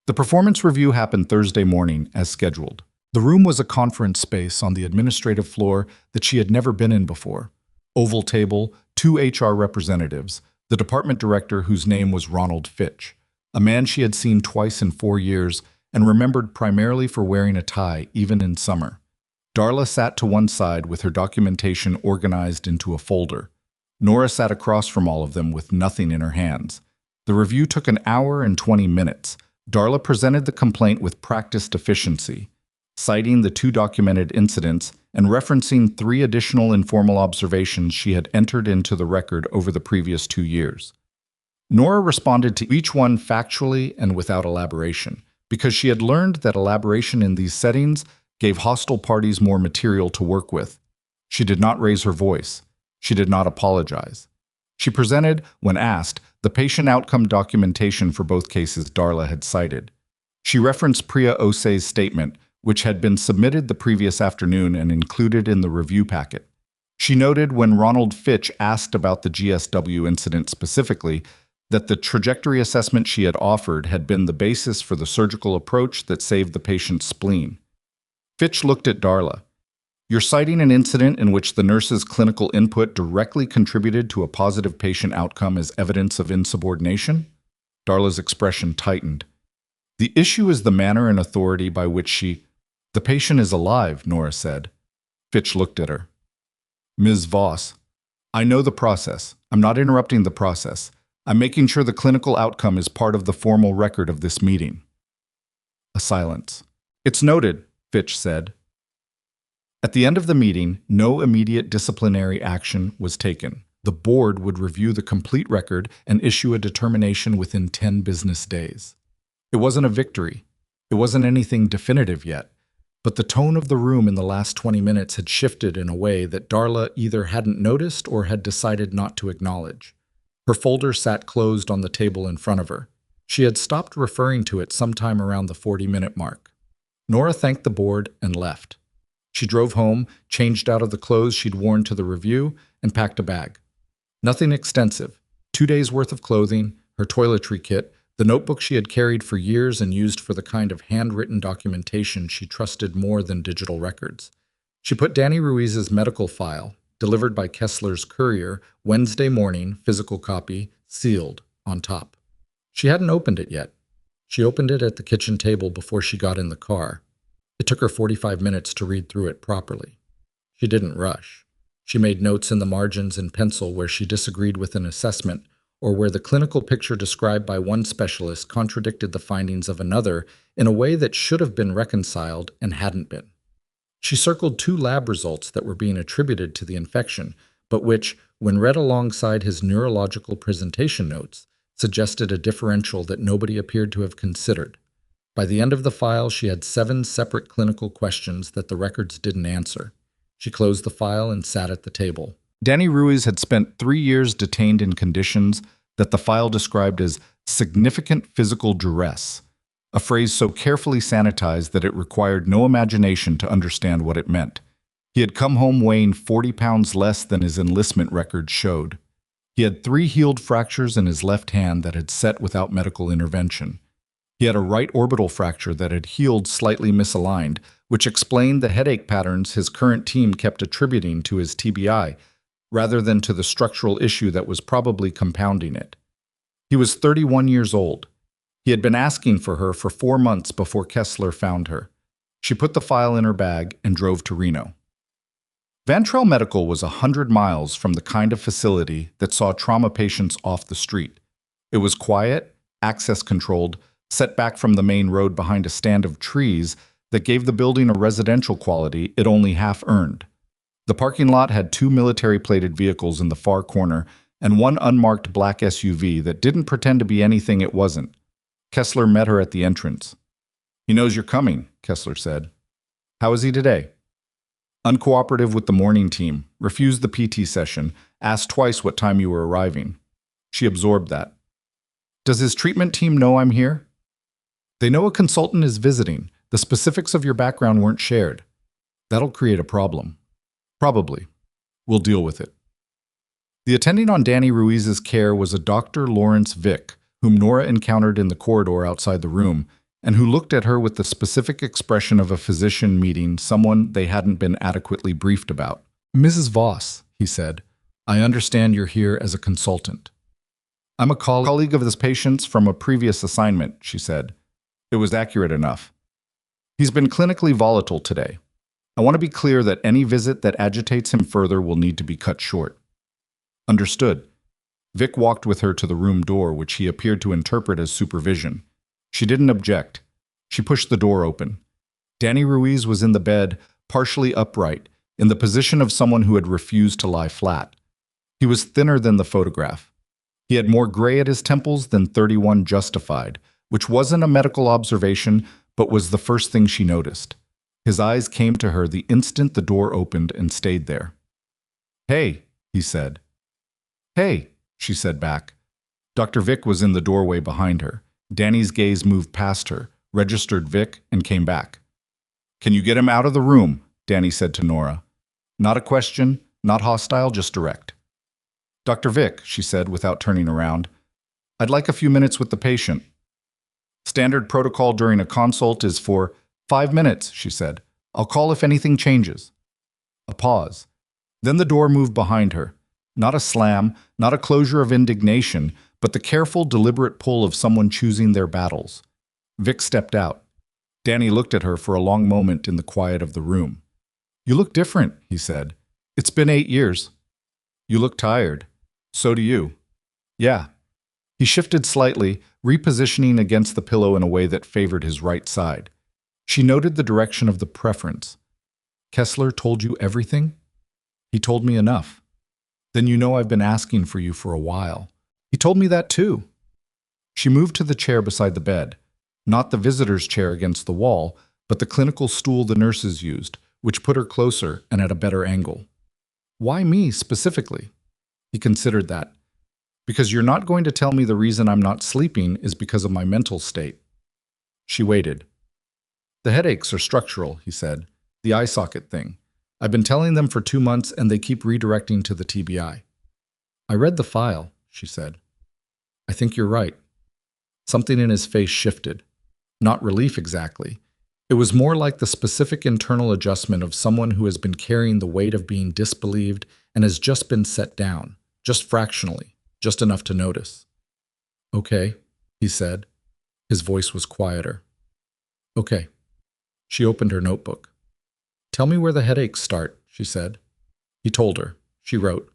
Speaker 1: The performance review happened Thursday morning, as scheduled. The room was a conference space on the administrative floor that she had never been in before. Oval table, 2 HR representatives, the department director whose name was Ronald Fitch, a man she had seen twice in 4 years and remembered primarily for wearing a tie, even in summer. Darla sat to one side with her documentation organized into a folder. Nora sat across from all of them with nothing in her hands. The review took an hour and 20 minutes. Darla presented the complaint with practiced efficiency, citing the 2 documented incidents and referencing 3 additional informal observations she had entered into the record over the previous 2 years. Nora responded to each one factually and without elaboration, because she had learned that elaboration in these settings gave hostile parties more material to work with. She did not raise her voice. She did not apologize. She presented, when asked, the patient outcome documentation for both cases Darla had cited. She referenced Priya Ose's statement, which had been submitted the previous afternoon and included in the review packet. She noted when Ronald Fitch asked about the GSW incident specifically, that the trajectory assessment she had offered had been the basis for the surgical approach that saved the patient's spleen. Fitch looked at Darla. You're citing an incident in which the nurse's clinical input directly contributed to a positive patient outcome as evidence of insubordination? Darla's expression tightened. The issue is the manner and authority by which she— The patient is alive, Nora said. Fitch looked at her. Ms. Voss, I know the process. I'm not interrupting the process. I'm making sure the clinical outcome is part of the formal record of this meeting. A silence. It's noted, Fitch said. At the end of the meeting, no immediate disciplinary action was taken. The board would review the complete record and issue a determination within 10 business days. It wasn't a victory. It wasn't anything definitive yet. But the tone of the room in the last 20 minutes had shifted in a way that Darla either hadn't noticed or had decided not to acknowledge. Her folder sat closed on the table in front of her. She had stopped referring to it sometime around the 40-minute mark. Nora thanked the board and left. She drove home, changed out of the clothes she'd worn to the review, and packed a bag. Nothing extensive. 2 days' worth of clothing, her toiletry kit, the notebook she had carried for years and used for the kind of handwritten documentation she trusted more than digital records. She put Danny Ruiz's medical file, delivered by Kessler's courier, Wednesday morning, physical copy, sealed, on top. She hadn't opened it yet. She opened it at the kitchen table before she got in the car. It took her 45 minutes to read through it properly. She didn't rush. She made notes in the margins in pencil where she disagreed with an assessment or where the clinical picture described by one specialist contradicted the findings of another in a way that should have been reconciled and hadn't been. She circled 2 lab results that were being attributed to the infection, but which, when read alongside his neurological presentation notes, suggested a differential that nobody appeared to have considered. By the end of the file, she had 7 separate clinical questions that the records didn't answer. She closed the file and sat at the table. Danny Ruiz had spent 3 years detained in conditions that the file described as significant physical duress, a phrase so carefully sanitized that it required no imagination to understand what it meant. He had come home weighing 40 pounds less than his enlistment record showed. He had 3 healed fractures in his left hand that had set without medical intervention. He had a right orbital fracture that had healed slightly misaligned, which explained the headache patterns his current team kept attributing to his TBI, rather than to the structural issue that was probably compounding it. He was 31 years old. He had been asking for her for 4 months before Kessler found her. She put the file in her bag and drove to Reno. Vantrell Medical was 100 miles from the kind of facility that saw trauma patients off the street. It was quiet, access-controlled, set back from the main road behind a stand of trees that gave the building a residential quality it only half earned. The parking lot had 2 military-plated vehicles in the far corner and 1 unmarked black SUV that didn't pretend to be anything it wasn't. Kessler met her at the entrance. "He knows you're coming," Kessler said. "How is he today?" "Uncooperative with the morning team, refused the PT session, asked twice what time you were arriving." She absorbed that. "Does his treatment team know I'm here?" "They know a consultant is visiting. The specifics of your background weren't shared." "That'll create a problem." "Probably. We'll deal with it." The attending on Danny Ruiz's care was a Dr. Lawrence Vick, whom Nora encountered in the corridor outside the room, and who looked at her with the specific expression of a physician meeting someone they hadn't been adequately briefed about. "Mrs. Voss," he said, "I understand you're here as a consultant." "I'm a colleague of this patient's from a previous assignment," she said. It was accurate enough. "He's been clinically volatile today. I want to be clear that any visit that agitates him further will need to be cut short." "Understood." Vic walked with her to the room door, which he appeared to interpret as supervision. She didn't object. She pushed the door open. Danny Ruiz was in the bed, partially upright, in the position of someone who had refused to lie flat. He was thinner than the photograph. He had more gray at his temples than 31 justified, which wasn't a medical observation, but was the first thing she noticed. His eyes came to her the instant the door opened and stayed there. "Hey," he said. "Hey," she said back. Dr. Vick was in the doorway behind her. Danny's gaze moved past her, registered Vick, and came back. "Can you get him out of the room?" Danny said to Nora. Not a question, not hostile, just direct. "Dr. Vick," she said without turning around, "I'd like a few minutes with the patient." "Standard protocol during a consult is for 5 minutes, she said. "I'll call if anything changes." A pause. Then the door moved behind her. Not a slam, not a closure of indignation, but the careful, deliberate pull of someone choosing their battles. Vic stepped out. Danny looked at her for a long moment in the quiet of the room. "You look different," he said. "It's been 8 years." "You look tired." "So do you." "Yeah." He shifted slightly, repositioning against the pillow in a way that favored his right side. She noted the direction of the preference. "Kessler told you everything?" "He told me enough." "Then you know I've been asking for you for a while." "He told me that too." She moved to the chair beside the bed, not the visitor's chair against the wall, but the clinical stool the nurses used, which put her closer and at a better angle. "Why me specifically?" He considered that. "Because you're not going to tell me the reason I'm not sleeping is because of my mental state." She waited. "The headaches are structural," he said. "The eye socket thing. I've been telling them for 2 months and they keep redirecting to the TBI." "I read the file," she said. "I think you're right." Something in his face shifted. Not relief exactly. It was more like the specific internal adjustment of someone who has been carrying the weight of being disbelieved and has just been set down, just fractionally, just enough to notice. "Okay," he said. His voice was quieter. "Okay." She opened her notebook. "Tell me where the headaches start," she said. He told her. She wrote.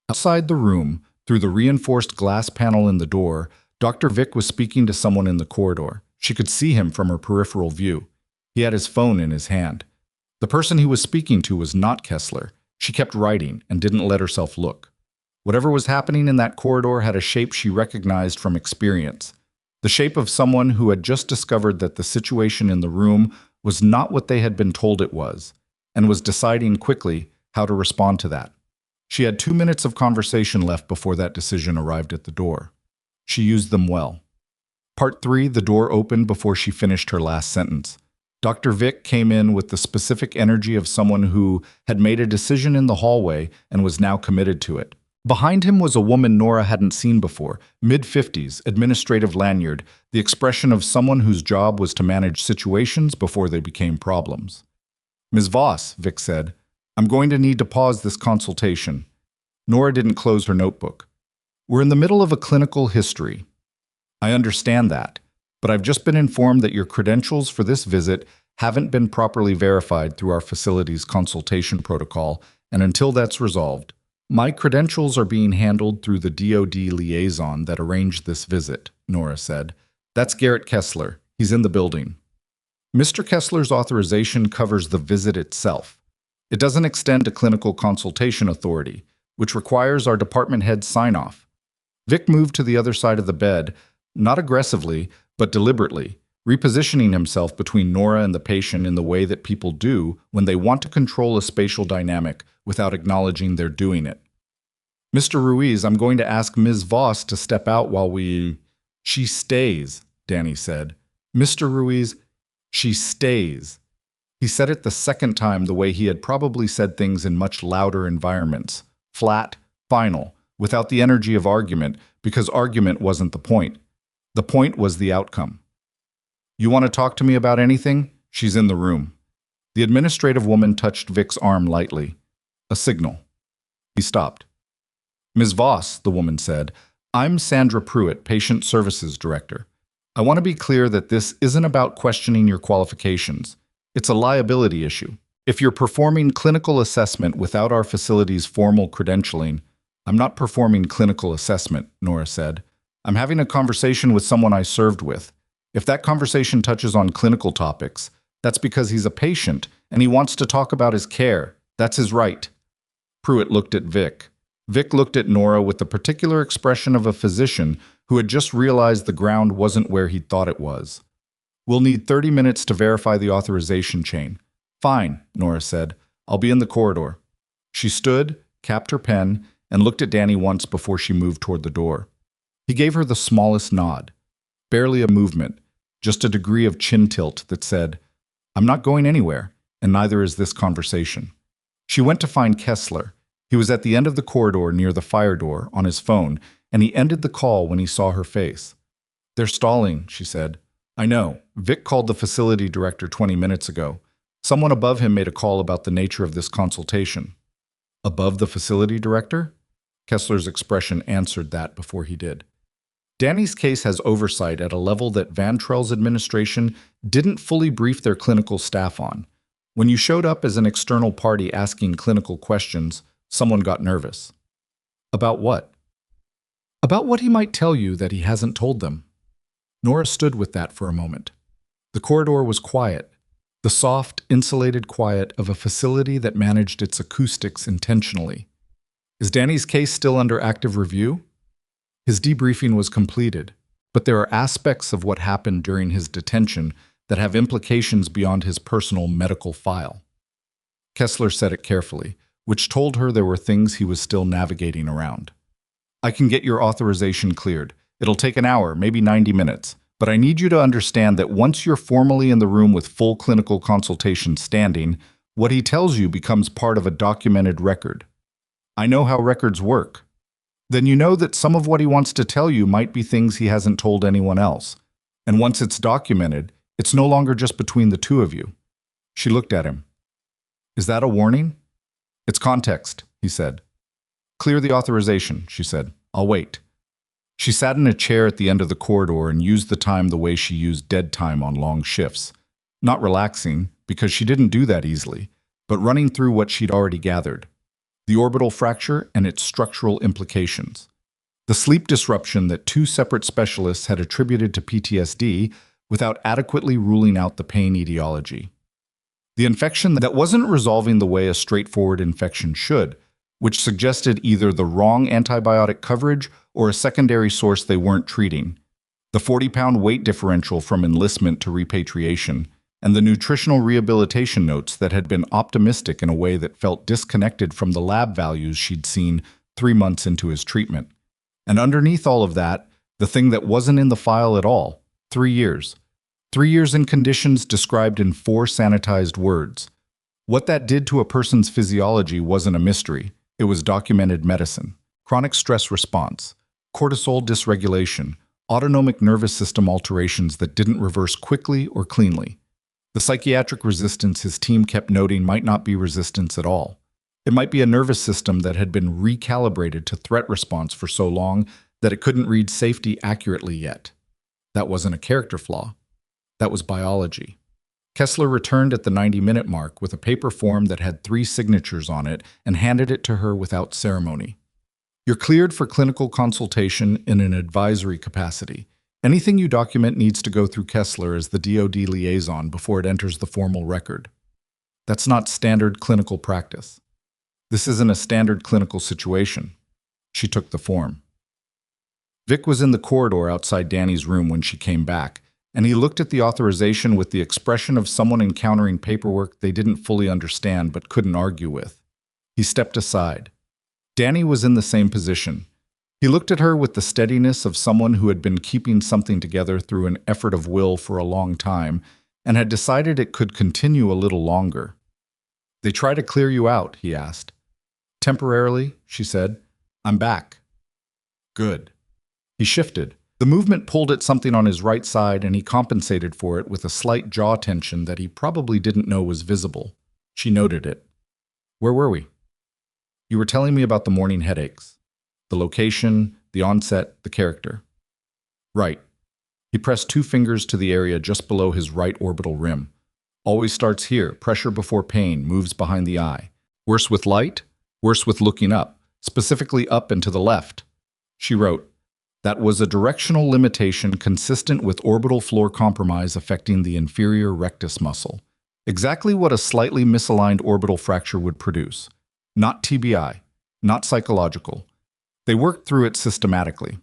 Speaker 1: Outside the room, through the reinforced glass panel in the door, Dr. Vic was speaking to someone in the corridor. She could see him from her peripheral view. He had his phone in his hand. The person he was speaking to was not Kessler. She kept writing and didn't let herself look. Whatever was happening in that corridor had a shape she recognized from experience. The shape of someone who had just discovered that the situation in the room was not what they had been told it was, and was deciding quickly how to respond to that. She had 2 minutes of conversation left before that decision arrived at the door. She used them well. Part 3, the door opened before she finished her last sentence. Dr. Vic came in with the specific energy of someone who had made a decision in the hallway and was now committed to it. Behind him was a woman Nora hadn't seen before, mid-50s, administrative lanyard, the expression of someone whose job was to manage situations before they became problems. "Ms. Voss," Vic said, "I'm going to need to pause this consultation." Nora didn't close her notebook. "We're in the middle of a clinical history." "I understand that, but I've just been informed that your credentials for this visit haven't been properly verified through our facility's consultation protocol, and until that's resolved, my credentials are being handled through the DoD liaison that arranged this visit," Nora said. "That's Garrett Kessler. He's in the building." Mr. Kessler's authorization covers the visit itself. It doesn't extend to clinical consultation authority, which requires our department head's sign-off. Vic moved to the other side of the bed, not aggressively, but deliberately, repositioning himself between Nora and the patient in the way that people do when they want to control a spatial dynamic without acknowledging they're doing it. "Mr. Ruiz, I'm going to ask Ms. Voss to step out while we—" "She stays," Danny said. "Mr. Ruiz, she stays." He said it the second time the way he had probably said things in much louder environments. Flat, final, without the energy of argument, because argument wasn't the point. The point was the outcome. "You want to talk to me about anything? She's in the room." The administrative woman touched Vic's arm lightly. A signal. He stopped. "Ms. Voss," the woman said, "I'm Sandra Pruitt, Patient Services Director. I want to be clear that this isn't about questioning your qualifications. It's a liability issue. If you're performing clinical assessment without our facility's formal credentialing—" "I'm not performing clinical assessment," Nora said. "I'm having a conversation with someone I served with. If that conversation touches on clinical topics, that's because he's a patient and he wants to talk about his care. That's his right." Pruitt looked at Vic. Vic looked at Nora with the particular expression of a physician who had just realized the ground wasn't where he'd thought it was. "We'll need 30 minutes to verify the authorization chain." "Fine," Nora said. "I'll be in the corridor." She stood, capped her pen, and looked at Danny once before she moved toward the door. He gave her the smallest nod. Barely a movement, just a degree of chin tilt that said, "I'm not going anywhere, and neither is this conversation." She went to find Kessler. He was at the end of the corridor near the fire door on his phone, and he ended the call when he saw her face. "They're stalling," she said. "I know. Vic called the facility director 20 minutes ago. Someone above him made a call about the nature of this consultation." "Above the facility director?" Kessler's expression answered that before he did. Danny's case has oversight at a level that Van Trell's administration didn't fully brief their clinical staff on. When you showed up as an external party asking clinical questions, someone got nervous. About what? About what he might tell you that he hasn't told them. Nora stood with that for a moment. The corridor was quiet, the soft, insulated quiet of a facility that managed its acoustics intentionally. Is Danny's case still under active review? His debriefing was completed, but there are aspects of what happened during his detention that have implications beyond his personal medical file. Kessler said it carefully, which told her there were things he was still navigating around. I can get your authorization cleared. It'll take an hour, maybe 90 minutes. But I need you to understand that once you're formally in the room with full clinical consultation standing, what he tells you becomes part of a documented record. I know how records work. Then you know that some of what he wants to tell you might be things he hasn't told anyone else. And once it's documented, it's no longer just between the two of you. She looked at him. Is that a warning? It's context, he said. Clear the authorization, she said. I'll wait. She sat in a chair at the end of the corridor and used the time the way she used dead time on long shifts. Not relaxing, because she didn't do that easily, but running through what she'd already gathered. The orbital fracture and its structural implications. The sleep disruption that two separate specialists had attributed to PTSD without adequately ruling out the pain etiology. The infection that wasn't resolving the way a straightforward infection should, which suggested either the wrong antibiotic coverage or a secondary source they weren't treating. The 40-pound weight differential from enlistment to repatriation, and the nutritional rehabilitation notes that had been optimistic in a way that felt disconnected from the lab values she'd seen 3 months into his treatment. And underneath all of that, the thing that wasn't in the file at all, 3 years. 3 years in conditions described in 4 sanitized words. What that did to a person's physiology wasn't a mystery. It was documented medicine. Chronic stress response, cortisol dysregulation, autonomic nervous system alterations that didn't reverse quickly or cleanly. The psychiatric resistance his team kept noting might not be resistance at all. It might be a nervous system that had been recalibrated to threat response for so long that it couldn't read safety accurately yet. That wasn't a character flaw. That was biology. Kessler returned at the 90-minute mark with a paper form that had 3 signatures on it and handed it to her without ceremony. You're cleared for clinical consultation in an advisory capacity. Anything you document needs to go through Kessler as the DoD liaison before it enters the formal record. That's not standard clinical practice. This isn't a standard clinical situation. She took the form. Vic was in the corridor outside Danny's room when she came back, and he looked at the authorization with the expression of someone encountering paperwork they didn't fully understand but couldn't argue with. He stepped aside. Danny was in the same position. He looked at her with the steadiness of someone who had been keeping something together through an effort of will for a long time and had decided it could continue a little longer. They try to clear you out, he asked. Temporarily, she said. I'm back. Good. He shifted. The movement pulled at something on his right side, and he compensated for it with a slight jaw tension that he probably didn't know was visible. She noted it. Where were we? You were telling me about the morning headaches. The location, the onset, the character. Right. He pressed 2 fingers to the area just below his right orbital rim. Always starts here, pressure before pain, moves behind the eye. Worse with light, worse with looking up, specifically up and to the left. She wrote, that was a directional limitation consistent with orbital floor compromise affecting the inferior rectus muscle. Exactly what a slightly misaligned orbital fracture would produce. Not TBI, not psychological. They worked through it systematically.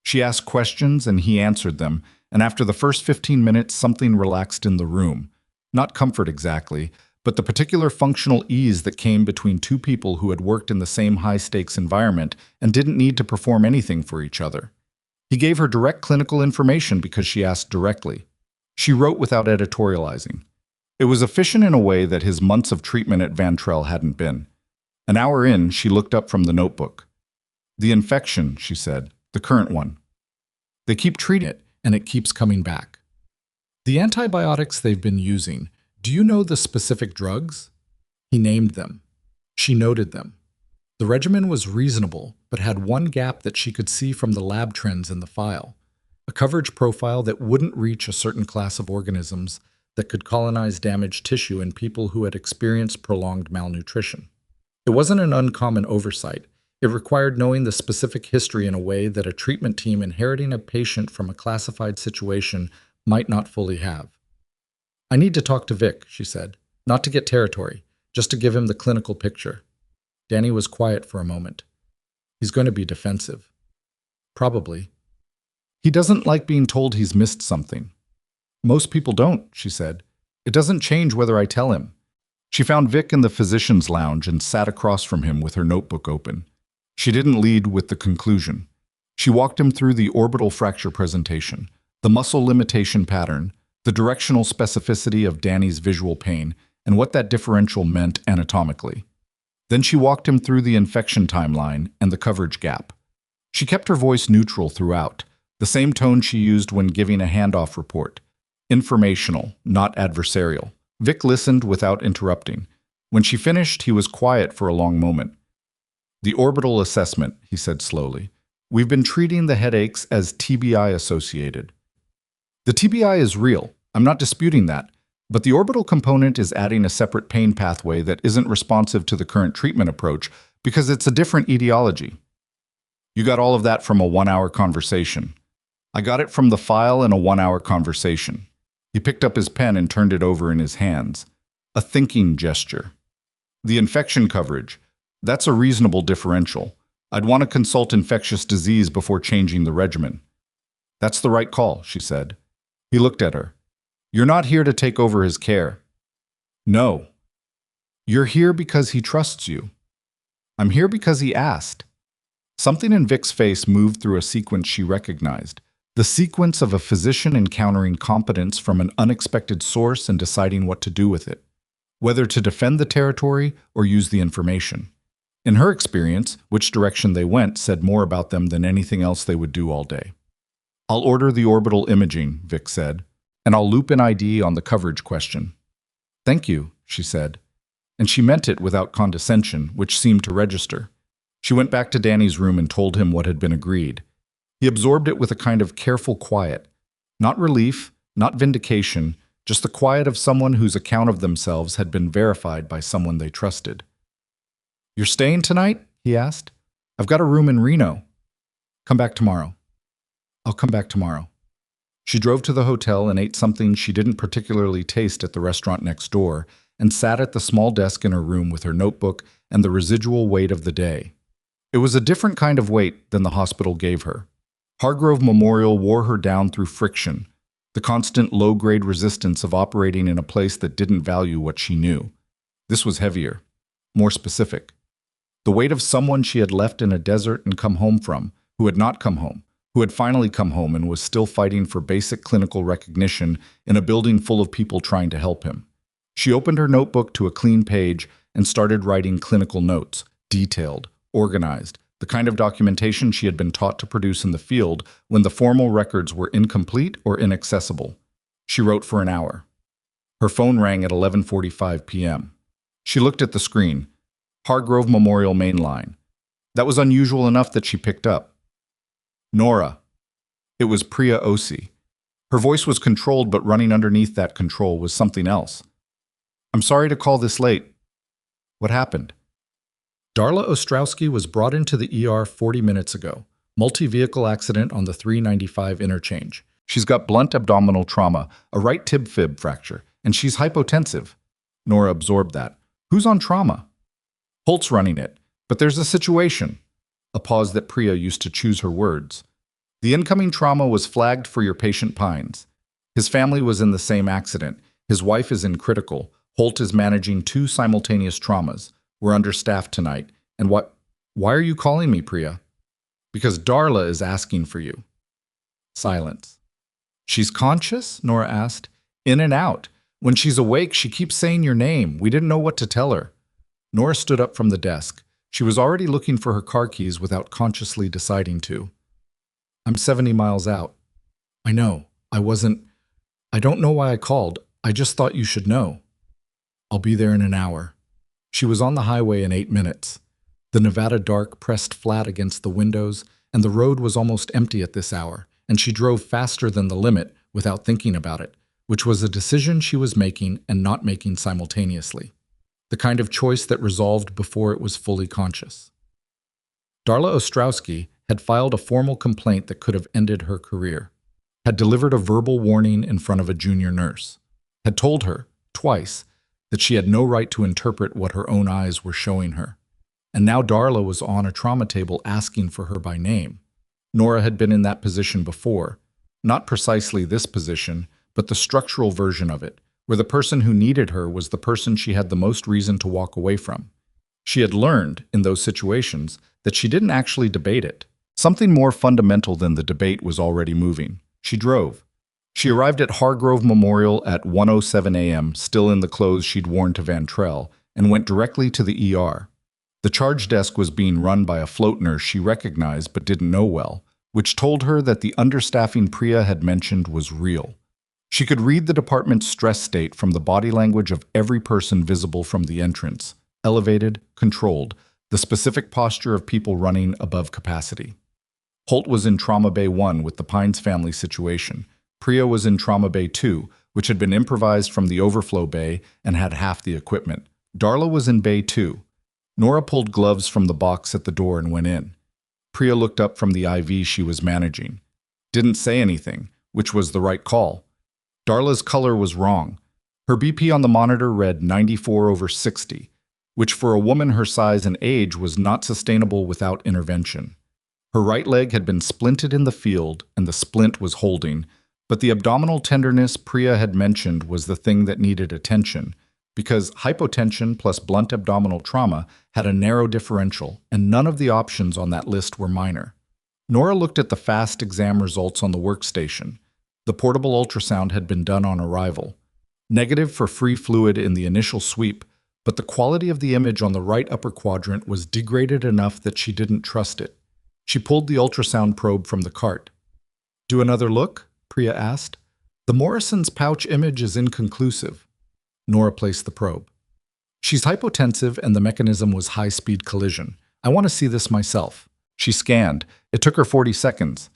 Speaker 1: She asked questions and he answered them, and after the first 15 minutes, something relaxed in the room. Not comfort exactly, but the particular functional ease that came between 2 people who had worked in the same high-stakes environment and didn't need to perform anything for each other. He gave her direct clinical information because she asked directly. She wrote without editorializing. It was efficient in a way that his months of treatment at Van Trell hadn't been. An hour in, she looked up from the notebook. The infection, she said, the current one. They keep treating it, and it keeps coming back. The antibiotics they've been using, do you know the specific drugs? He named them. She noted them. The regimen was reasonable, but had one gap that she could see from the lab trends in the file. a coverage profile that wouldn't reach a certain class of organisms that could colonize damaged tissue in people who had experienced prolonged malnutrition. It wasn't an uncommon oversight. It required knowing the specific history in a way that a treatment team inheriting a patient from a classified situation might not fully have. "I need to talk to Vic," she said, "not to get territory, just to give him the clinical picture." Danny was quiet for a moment. "He's going to be defensive." "Probably. He doesn't like being told he's missed something." "Most people don't," she said. "It doesn't change whether I tell him." She found Vic in the physician's lounge and sat across from him with her notebook open. She didn't lead with the conclusion. She walked him through the orbital fracture presentation, the muscle limitation pattern, the directional specificity of Danny's visual pain, and what that differential meant anatomically. Then she walked him through the infection timeline and the coverage gap. She kept her voice neutral throughout, the same tone she used when giving a handoff report. Informational, not adversarial. Vic listened without interrupting. When she finished, he was quiet for a long moment. "The orbital assessment," he said slowly. "We've been treating the headaches as TBI associated." "The TBI is real. I'm not disputing that. But the orbital component is adding a separate pain pathway that isn't responsive to the current treatment approach because it's a different etiology." "You got all of that from a 1-hour conversation." "I got it from the file in a 1-hour conversation." He picked up his pen and turned it over in his hands. A thinking gesture. "The infection coverage. That's a reasonable differential. I'd want to consult infectious disease before changing the regimen." "That's the right call," she said. He looked at her. "You're not here to take over his care." "No. You're here because he trusts you." "I'm here because he asked." Something in Vic's face moved through a sequence she recognized. The sequence of a physician encountering competence from an unexpected source and deciding what to do with it, whether to defend the territory or use the information. In her experience, which direction they went said more about them than anything else they would do all day. "I'll order the orbital imaging," Vic said, "and I'll loop in ID on the coverage question." "Thank you," she said. And she meant it without condescension, which seemed to register. She went back to Danny's room and told him what had been agreed. He absorbed it with a kind of careful quiet. Not relief, not vindication, just the quiet of someone whose account of themselves had been verified by someone they trusted. "You're staying tonight?" he asked. "I've got a room in Reno." "Come back tomorrow." "I'll come back tomorrow." She drove to the hotel and ate something she didn't particularly taste at the restaurant next door, and sat at the small desk in her room with her notebook and the residual weight of the day. It was a different kind of weight than the hospital gave her. Hargrove Memorial wore her down through friction, the constant low-grade resistance of operating in a place that didn't value what she knew. This was heavier, more specific. The weight of someone she had left in a desert and come home from, who had not come home, who had finally come home and was still fighting for basic clinical recognition in a building full of people trying to help him. She opened her notebook to a clean page and started writing clinical notes, detailed, organized, the kind of documentation she had been taught to produce in the field when the formal records were incomplete or inaccessible. She wrote for an hour. Her phone rang at 11:45 p.m. She looked at the screen. Hargrove Memorial main line. That was unusual enough that she picked up. "Nora." It was Priya Osi. Her voice was controlled, but running underneath that control was something else. "I'm sorry to call this late." "What happened?" "Darla Ostrowski was brought into the ER 40 minutes ago. Multi-vehicle accident on the 395 interchange. She's got blunt abdominal trauma, a right tib-fib fracture, and she's hypotensive." Nora absorbed that. "Who's on trauma?" "Holt's running it, but there's a situation." A pause that Priya used to choose her words. "The incoming trauma was flagged for your patient Pines. His family was in the same accident. His wife is in critical. Holt is managing 2 simultaneous traumas. We're understaffed tonight. And why are you calling me, Priya?" "Because Darla is asking for you." Silence. "She's conscious?" Nora asked. "In and out. When she's awake, she keeps saying your name. We didn't know what to tell her." Nora stood up from the desk. She was already looking for her car keys without consciously deciding to. "I'm 70 miles out." "I know. I don't know why I called. I just thought you should know." "I'll be there in an hour." She was on the highway in 8 minutes. The Nevada dark pressed flat against the windows, and the road was almost empty at this hour. and she drove faster than the limit without thinking about it, which was a decision she was making and not making simultaneously. The kind of choice that resolved before it was fully conscious. Darla Ostrowski had filed a formal complaint that could have ended her career, had delivered a verbal warning in front of a junior nurse, had told her, twice, that she had no right to interpret what her own eyes were showing her. And now Darla was on a trauma table asking for her by name. Nora had been in that position before, not precisely this position, but the structural version of it, where the person who needed her was the person she had the most reason to walk away from. She had learned, in those situations, that she didn't actually debate it. Something more fundamental than the debate was already moving. She drove. She arrived at Hargrove Memorial at 1:07 a.m., still in the clothes she'd worn to Van Trell, and went directly to the ER. The charge desk was being run by a float nurse she recognized but didn't know well, which told her that the understaffing Priya had mentioned was real. She could read the department's stress state from the body language of every person visible from the entrance, elevated, controlled, the specific posture of people running above capacity. Holt was in Trauma Bay 1 with the Pines family situation. Priya was in Trauma Bay 2, which had been improvised from the overflow bay and had half the equipment. Darla was in Bay 2. Nora pulled gloves from the box at the door and went in. Priya looked up from the IV she was managing. Didn't say anything, which was the right call. Darla's color was wrong. Her BP on the monitor read 94/60, which for a woman her size and age was not sustainable without intervention. Her right leg had been splinted in the field, and the splint was holding, but the abdominal tenderness Priya had mentioned was the thing that needed attention, because hypotension plus blunt abdominal trauma had a narrow differential, and none of the options on that list were minor. Nora looked at the fast exam results on the workstation. The portable ultrasound had been done on arrival. Negative for free fluid in the initial sweep, but the quality of the image on the right upper quadrant was degraded enough that she didn't trust it. She pulled the ultrasound probe from the cart. "Do another look?" Priya asked. "The Morrison's pouch image is inconclusive." Nora placed the probe. "She's hypotensive and the mechanism was high-speed collision. I want to see this myself." She scanned. It took her 40 seconds.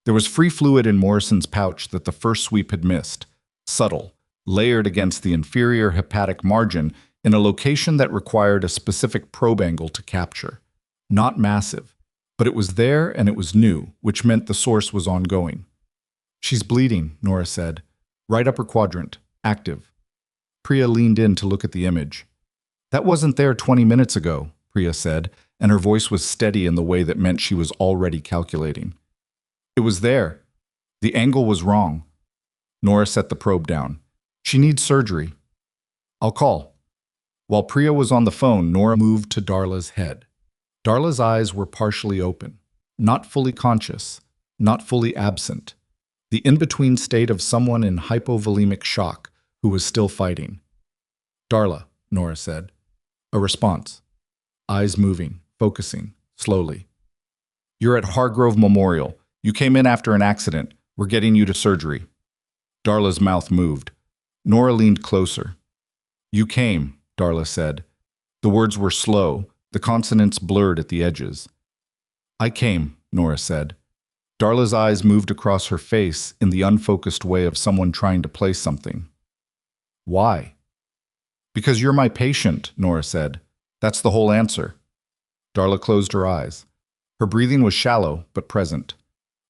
Speaker 1: There was free fluid in Morrison's pouch that the first sweep had missed. Subtle, layered against the inferior hepatic margin in a location that required a specific probe angle to capture. Not massive, but it was there and it was new, which meant the source was ongoing. "She's bleeding," Nora said. "Right upper quadrant, active." Priya leaned in to look at the image. "That wasn't there 20 minutes ago," Priya said, and her voice was steady in the way that meant she was already calculating. "It was there. The angle was wrong." Nora set the probe down. "She needs surgery." "I'll call." While Priya was on the phone, Nora moved to Darla's head. Darla's eyes were partially open, not fully conscious, not fully absent. The in-between state of someone in hypovolemic shock who was still fighting. "Darla," Nora said. A response. Eyes moving, focusing, slowly. "You're at Hargrove Memorial. You came in after an accident. We're getting you to surgery." Darla's mouth moved. Nora leaned closer. "You came," Darla said. The words were slow, the consonants blurred at the edges. "I came," Nora said. Darla's eyes moved across her face in the unfocused way of someone trying to place something. "Why?" "Because you're my patient," Nora said. "That's the whole answer." Darla closed her eyes. Her breathing was shallow, but present.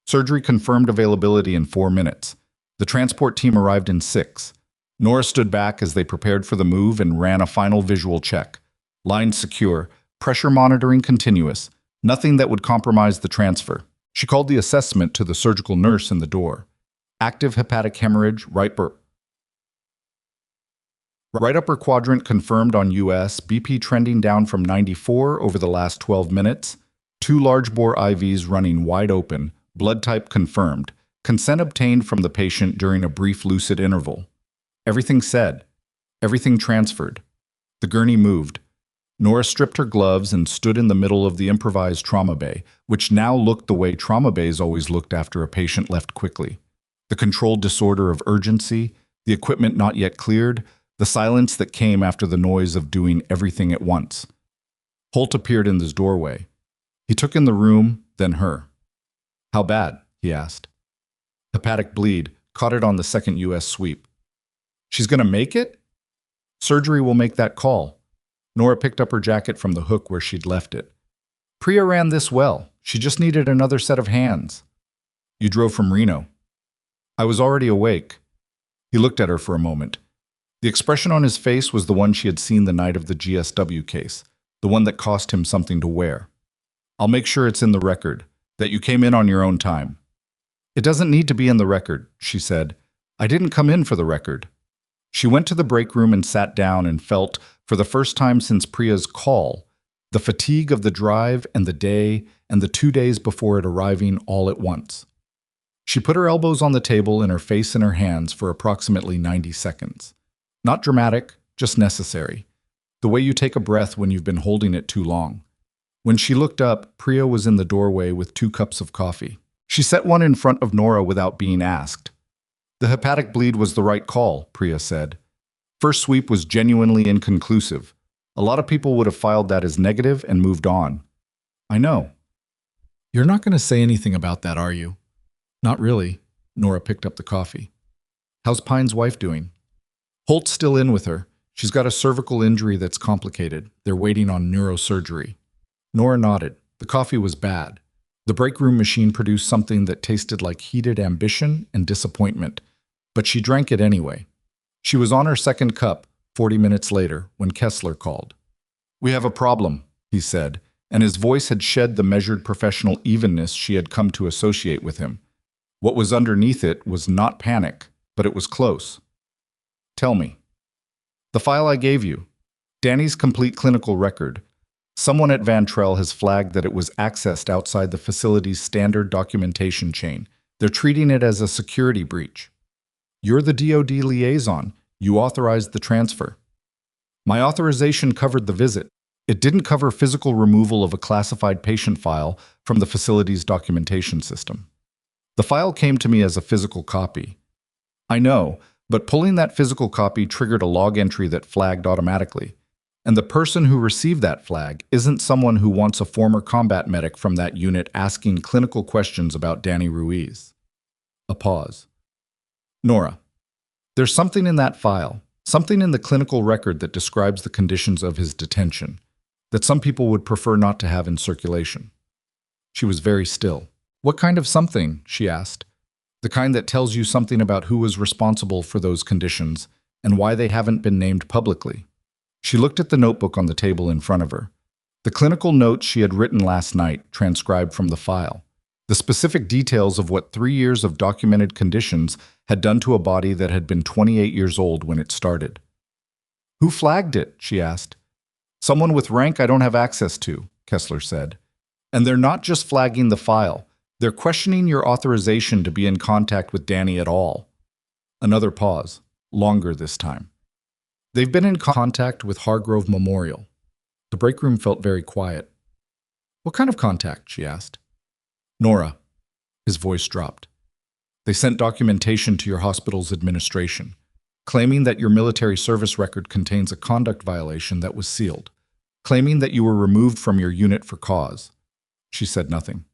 Speaker 1: Surgery confirmed availability in 4 minutes. The transport team arrived in 6. Nora stood back as they prepared for the move and ran a final visual check. Line secure, pressure monitoring continuous, nothing that would compromise the transfer. She called the assessment to the surgical nurse in the door. Active hepatic hemorrhage, right upper quadrant confirmed on US, BP trending down from 94 over the last 12 minutes. 2 large bore IVs running wide open, blood type confirmed. Consent obtained from the patient during a brief lucid interval. Everything said. Everything transferred. The gurney moved. Nora stripped her gloves and stood in the middle of the improvised trauma bay, which now looked the way trauma bays always looked after a patient left quickly. The controlled disorder of urgency, the equipment not yet cleared, the silence that came after the noise of doing everything at once. Holt appeared in this doorway. He took in the room, then her. "How bad?" he asked. Hepatic bleed, caught it on the second U.S. sweep. She's going to make it? Surgery will make that call. Nora picked up her jacket from the hook where she'd left it. Priya ran this well. She just needed another set of hands. You drove from Reno. I was already awake. He looked at her for a moment. The expression on his face was the one she had seen the night of the GSW case, the one that cost him something to wear. I'll make sure it's in the record, that you came in on your own time. It doesn't need to be in the record, she said. I didn't come in for the record. She went to the break room and sat down and felt, for the first time since Priya's call, the fatigue of the drive and the day and the 2 days before it arriving all at once. She put her elbows on the table and her face in her hands for approximately 90 seconds. Not dramatic, just necessary. The way you take a breath when you've been holding it too long. When she looked up, Priya was in the doorway with 2 cups of coffee. She set one in front of Nora without being asked. The hepatic bleed was the right call, Priya said. First sweep was genuinely inconclusive. A lot of people would have filed that as negative and moved on. I know. You're not going to say anything about that, are you? Not really. Nora picked up the coffee. How's Pine's wife doing? Holt's still in with her. She's got a cervical injury that's complicated. They're waiting on neurosurgery. Nora nodded. The coffee was bad. The break room machine produced something that tasted like heated ambition and disappointment, but she drank it anyway. She was on her second cup, 40 minutes later, when Kessler called. We have a problem, he said, and his voice had shed the measured professional evenness she had come to associate with him. What was underneath it was not panic, but it was close. Tell me. The file I gave you. Danny's complete clinical record. Someone at Van Trell has flagged that it was accessed outside the facility's standard documentation chain. They're treating it as a security breach. You're the DoD liaison. You authorized the transfer. My authorization covered the visit. It didn't cover physical removal of a classified patient file from the facility's documentation system. The file came to me as a physical copy. I know, but pulling that physical copy triggered a log entry that flagged automatically. And the person who received that flag isn't someone who wants a former combat medic from that unit asking clinical questions about Danny Ruiz. A pause. Nora, there's something in that file, something in the clinical record that describes the conditions of his detention, that some people would prefer not to have in circulation. She was very still. What kind of something? She asked. The kind that tells you something about who was responsible for those conditions and why they haven't been named publicly. She looked at the notebook on the table in front of her. The clinical notes she had written last night, transcribed from the file. The specific details of what 3 years of documented conditions had done to a body that had been 28 years old when it started. Who flagged it? She asked. Someone with rank I don't have access to, Kessler said. And they're not just flagging the file. They're questioning your authorization to be in contact with Danny at all. Another pause, longer this time. They've been in contact with Hargrove Memorial. The break room felt very quiet. What kind of contact? She asked. Nora. His voice dropped. They sent documentation to your hospital's administration, claiming that your military service record contains a conduct violation that was sealed, claiming that you were removed from your unit for cause. She said nothing.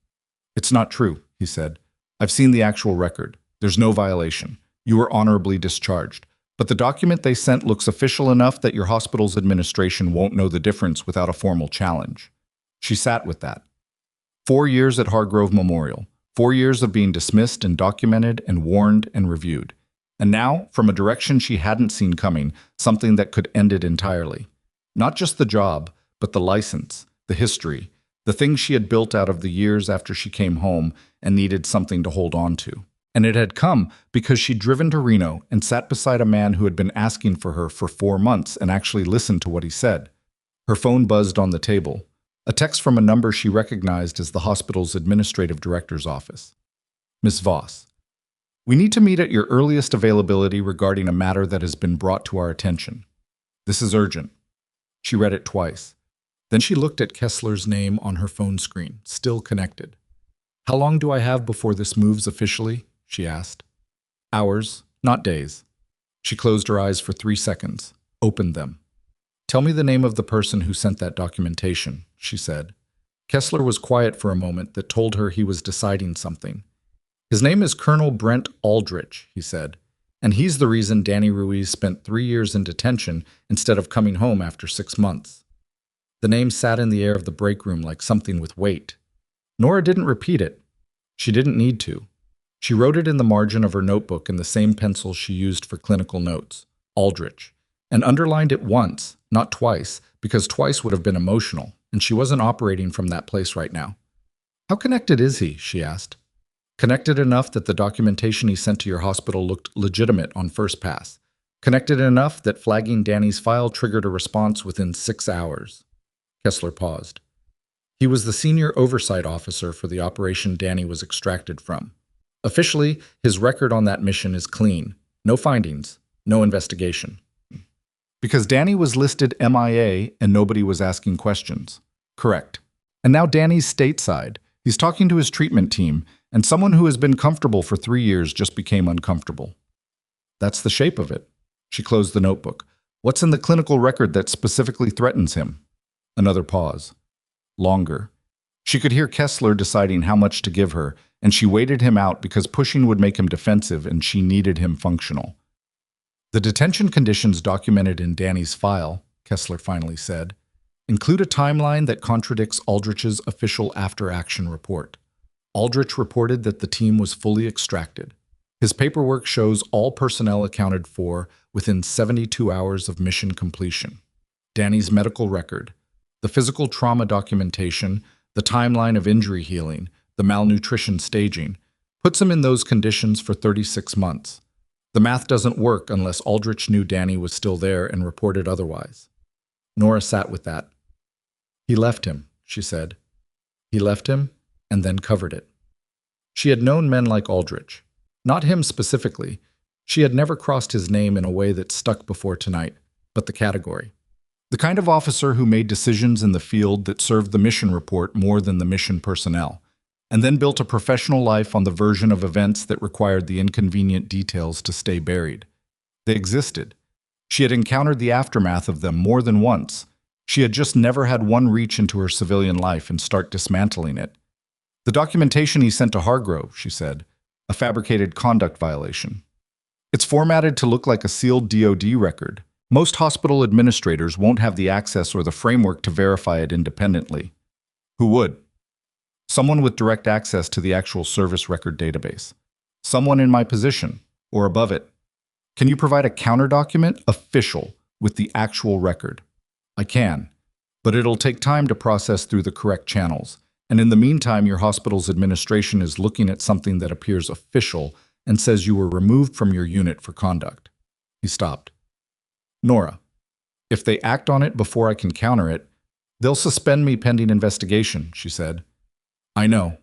Speaker 1: It's not true, he said. I've seen the actual record. There's no violation. You were honorably discharged. But the document they sent looks official enough that your hospital's administration won't know the difference without a formal challenge. She sat with that. 4 years at Hargrove Memorial. 4 years of being dismissed and documented and warned and reviewed. And now, from a direction she hadn't seen coming, something that could end it entirely. Not just the job, but the license, the history, the things she had built out of the years after she came home and needed something to hold on to. And it had come because she'd driven to Reno and sat beside a man who had been asking for her for 4 months and actually listened to what he said. Her phone buzzed on the table. A text from a number she recognized as the hospital's administrative director's office. Miss Voss. We need to meet at your earliest availability regarding a matter that has been brought to our attention. This is urgent. She read it twice. Then she looked at Kessler's name on her phone screen, still connected. How long do I have before this moves officially? She asked. Hours, not days. She closed her eyes for 3 seconds, opened them. Tell me the name of the person who sent that documentation, she said. Kessler was quiet for a moment that told her he was deciding something. His name is Colonel Brent Aldrich, he said, and he's the reason Danny Ruiz spent 3 years in detention instead of coming home after 6 months. The name sat in the air of the break room like something with weight. Nora didn't repeat it. She didn't need to. She wrote it in the margin of her notebook in the same pencil she used for clinical notes, Aldrich, and underlined it once, not twice, because twice would have been emotional, and she wasn't operating from that place right now. How connected is he? She asked. Connected enough that the documentation he sent to your hospital looked legitimate on first pass. Connected enough that flagging Danny's file triggered a response within 6 hours. Kessler paused. He was the senior oversight officer for the operation Danny was extracted from. Officially, his record on that mission is clean. No findings, no investigation. Because Danny was listed MIA and nobody was asking questions. Correct. And now Danny's stateside. He's talking to his treatment team, and someone who has been comfortable for 3 years just became uncomfortable. That's the shape of it. She closed the notebook. What's in the clinical record that specifically threatens him? Another pause. Longer. She could hear Kessler deciding how much to give her, and she waited him out because pushing would make him defensive and she needed him functional. The detention conditions documented in Danny's file, Kessler finally said, include a timeline that contradicts Aldrich's official after-action report. Aldrich reported that the team was fully extracted. His paperwork shows all personnel accounted for within 72 hours of mission completion. Danny's medical record, the physical trauma documentation, the timeline of injury healing, the malnutrition staging, puts him in those conditions for 36 months. The math doesn't work unless Aldrich knew Danny was still there and reported otherwise. Nora sat with that. He left him, she said. He left him and then covered it. She had known men like Aldrich. Not him specifically. She had never crossed his name in a way that stuck before tonight, but the category. The kind of officer who made decisions in the field that served the mission report more than the mission personnel, and then built a professional life on the version of events that required the inconvenient details to stay buried. They existed. She had encountered the aftermath of them more than once. She had just never had one reach into her civilian life and start dismantling it. The documentation he sent to Hargrove, she said, a fabricated conduct violation. It's formatted to look like a sealed DoD record. Most hospital administrators won't have the access or the framework to verify it independently. Who would? Someone with direct access to the actual service record database. Someone in my position, or above it. Can you provide a counter document, official, with the actual record? I can, but it'll take time to process through the correct channels. And in the meantime, your hospital's administration is looking at something that appears official and says you were removed from your unit for conduct. He stopped. Nora, if they act on it before I can counter it, they'll suspend me pending investigation, she said. I know.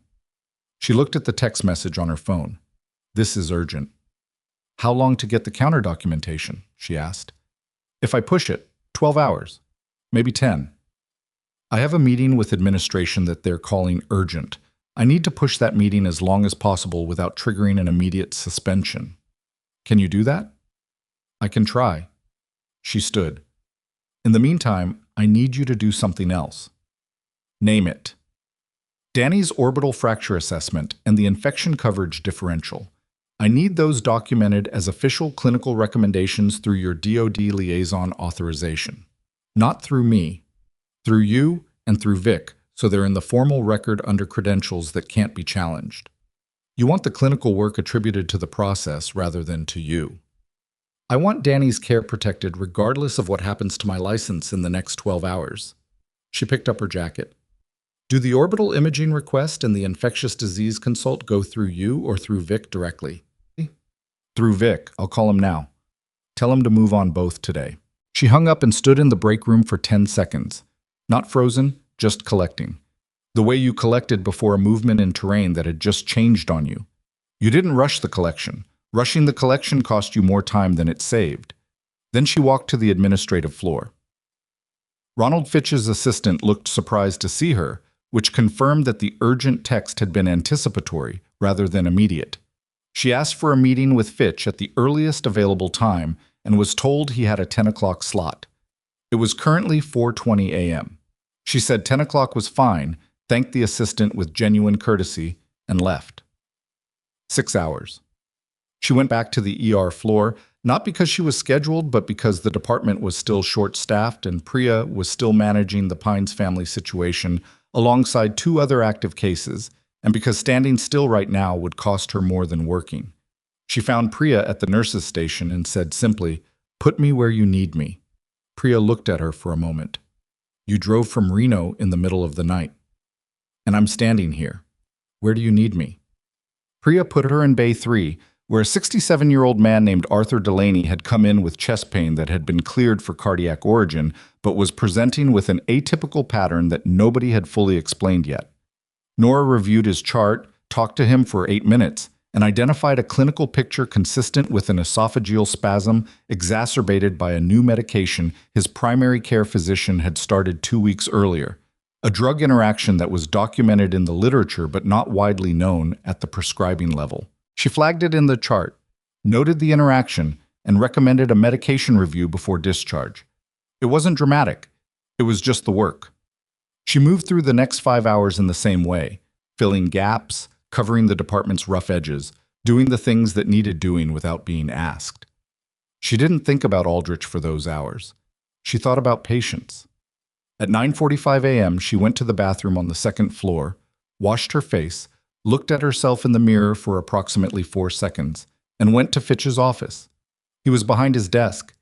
Speaker 1: She looked at the text message on her phone. This is urgent. How long to get the counter documentation? She asked. If I push it, 12 hours, maybe 10. I have a meeting with administration that they're calling urgent. I need to push that meeting as long as possible without triggering an immediate suspension. Can you do that? I can try. She stood. In the meantime, I need you to do something else. Name it. Danny's orbital fracture assessment and the infection coverage differential. I need those documented as official clinical recommendations through your DoD liaison authorization. Not through me. Through you and through Vic, so they're in the formal record under credentials that can't be challenged. You want the clinical work attributed to the process rather than to you. I want Danny's care protected regardless of what happens to my license in the next 12 hours. She picked up her jacket. Do the orbital imaging request and the infectious disease consult go through you or through Vic directly? Through Vic. I'll call him now. Tell him to move on both today. She hung up and stood in the break room for 10 seconds. Not frozen, just collecting. The way you collected before a movement in terrain that had just changed on you. You didn't rush the collection. Rushing the collection cost you more time than it saved. Then she walked to the administrative floor. Ronald Fitch's assistant looked surprised to see her, which confirmed that the urgent text had been anticipatory rather than immediate. She asked for a meeting with Fitch at the earliest available time and was told he had a 10 o'clock slot. It was currently 4:20 a.m. She said 10 o'clock was fine, thanked the assistant with genuine courtesy, and left. 6 hours. She went back to the ER floor, not because she was scheduled, but because the department was still short-staffed and Priya was still managing the Pines family situation alongside 2 other active cases, and because standing still right now would cost her more than working. She found Priya at the nurse's station and said simply, "Put me where you need me." Priya looked at her for a moment. "You drove from Reno in the middle of the night. And I'm standing here. Where do you need me?" Priya put her in Bay 3, where a 67-year-old man named Arthur Delaney had come in with chest pain that had been cleared for cardiac origin, but was presenting with an atypical pattern that nobody had fully explained yet. Nora reviewed his chart, talked to him for 8 minutes, and identified a clinical picture consistent with an esophageal spasm exacerbated by a new medication his primary care physician had started 2 weeks earlier, a drug interaction that was documented in the literature but not widely known at the prescribing level. She flagged it in the chart, noted the interaction, and recommended a medication review before discharge. It wasn't dramatic. It was just the work. She moved through the next 5 hours in the same way, filling gaps, covering the department's rough edges, doing the things that needed doing without being asked. She didn't think about Aldrich for those hours. She thought about patients. At 9:45 a.m., she went to the bathroom on the 2nd floor, washed her face, looked at herself in the mirror for approximately 4 seconds, and went to Fitch's office. He was behind his desk.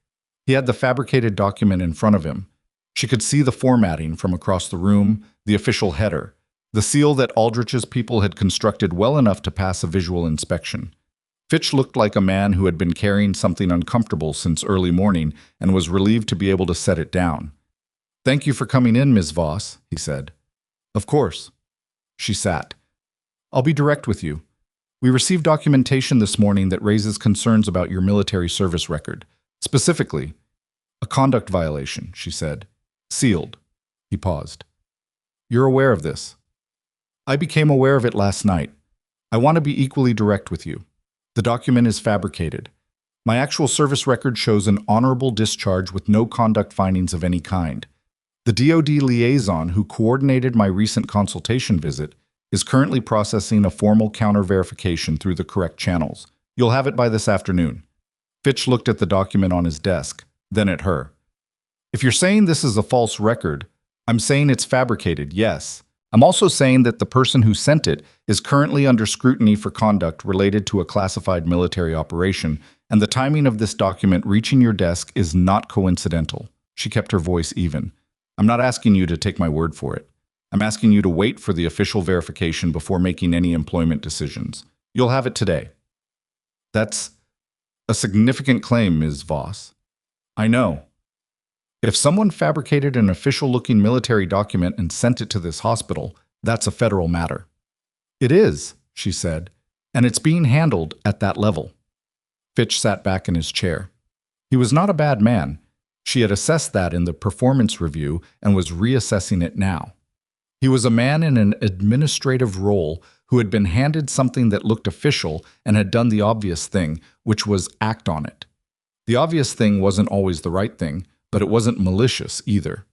Speaker 1: He had the fabricated document in front of him. She could see the formatting from across the room, the official header, the seal that Aldrich's people had constructed well enough to pass a visual inspection. Fitch looked like a man who had been carrying something uncomfortable since early morning and was relieved to be able to set it down. "Thank you for coming in, Ms. Voss," he said. "Of course." She sat. "I'll be direct with you. We received documentation this morning that raises concerns about your military service record. Specifically, a conduct violation," she said. "Sealed." He paused. "You're aware of this?" "I became aware of it last night. I want to be equally direct with you. The document is fabricated. My actual service record shows an honorable discharge with no conduct findings of any kind. The DoD liaison who coordinated my recent consultation visit is currently processing a formal counter-verification through the correct channels. You'll have it by this afternoon." Fitch looked at the document on his desk, then at her. "If you're saying this is a false record, I'm saying it's fabricated, yes. I'm also saying that the person who sent it is currently under scrutiny for conduct related to a classified military operation, and the timing of this document reaching your desk is not coincidental." She kept her voice even. "I'm not asking you to take my word for it. I'm asking you to wait for the official verification before making any employment decisions. You'll have it today." "That's a significant claim, Ms. Voss." "I know. If someone fabricated an official-looking military document and sent it to this hospital, that's a federal matter." "It is," she said, "and it's being handled at that level." Fitch sat back in his chair. He was not a bad man. She had assessed that in the performance review and was reassessing it now. He was a man in an administrative role who had been handed something that looked official and had done the obvious thing, which was act on it. The obvious thing wasn't always the right thing, but it wasn't malicious either.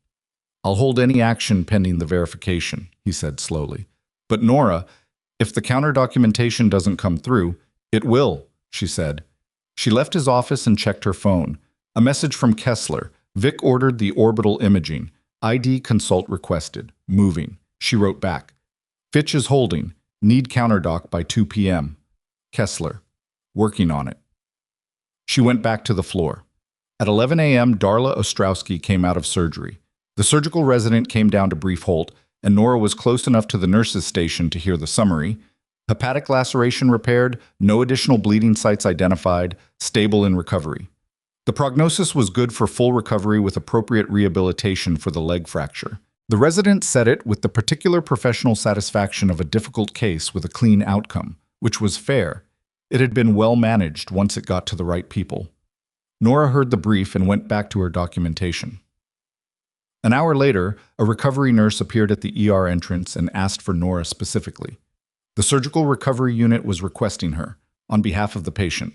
Speaker 1: "I'll hold any action pending the verification," he said slowly. "But Nora, if the counter-documentation doesn't come through, it will," she said. She left his office and checked her phone. A message from Kessler. "Vic ordered the orbital imaging. ID consult requested. Moving." She wrote back. "Fitch is holding. Need counterdoc by 2 p.m. Kessler. Working on it." She went back to the floor. At 11 a.m., Darla Ostrowski came out of surgery. The surgical resident came down to brief Holt, and Nora was close enough to the nurse's station to hear the summary. Hepatic laceration repaired, no additional bleeding sites identified, stable in recovery. The prognosis was good for full recovery with appropriate rehabilitation for the leg fracture. The resident said it with the particular professional satisfaction of a difficult case with a clean outcome, which was fair. It had been well managed once it got to the right people. Nora heard the brief and went back to her documentation. An hour later, a recovery nurse appeared at the ER entrance and asked for Nora specifically. The surgical recovery unit was requesting her, on behalf of the patient.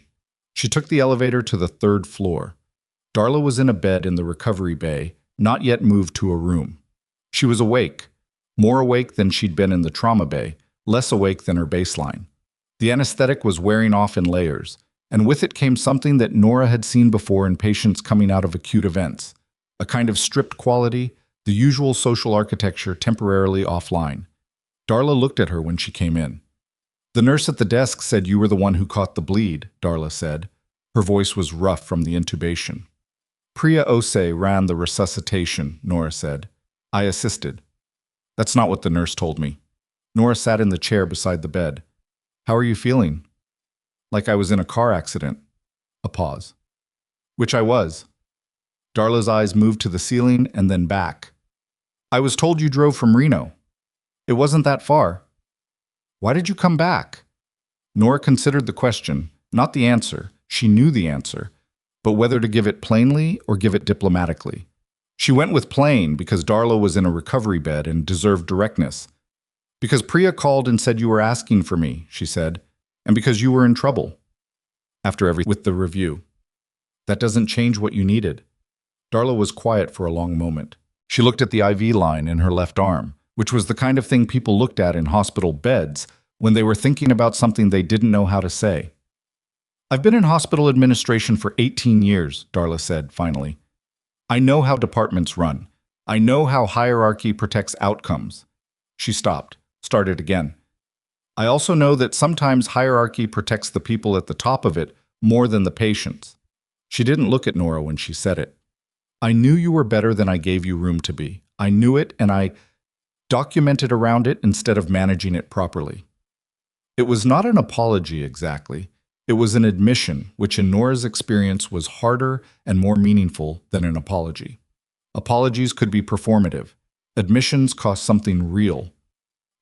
Speaker 1: She took the elevator to the 3rd floor. Darla was in a bed in the recovery bay, not yet moved to a room. She was awake, more awake than she'd been in the trauma bay, less awake than her baseline. The anesthetic was wearing off in layers, and with it came something that Nora had seen before in patients coming out of acute events, a kind of stripped quality, the usual social architecture temporarily offline. Darla looked at her when she came in. "The nurse at the desk said you were the one who caught the bleed," Darla said. Her voice was rough from the intubation. "Priya Ose ran the resuscitation," Nora said. "I assisted." "That's not what the nurse told me." Nora sat in the chair beside the bed. "How are you feeling?" "Like I was in a car accident." A pause. "Which I was." Darla's eyes moved to the ceiling and then back. "I was told you drove from Reno." "It wasn't that far." "Why did you come back?" Nora considered the question, not the answer. She knew the answer, but whether to give it plainly or give it diplomatically. She went with plain because Darla was in a recovery bed and deserved directness. "Because Priya called and said you were asking for me," she said, "and because you were in trouble." With the review. "That doesn't change what you needed." Darla was quiet for a long moment. She looked at the IV line in her left arm, which was the kind of thing people looked at in hospital beds when they were thinking about something they didn't know how to say. "I've been in hospital administration for 18 years, Darla said, finally. "I know how departments run. I know how hierarchy protects outcomes." She stopped, started again. "I also know that sometimes hierarchy protects the people at the top of it more than the patients." She didn't look at Nora when she said it. "I knew you were better than I gave you room to be. I knew it, and I documented around it instead of managing it properly." It was not an apology exactly. It was an admission, which in Nora's experience was harder and more meaningful than an apology. Apologies could be performative. Admissions cost something real.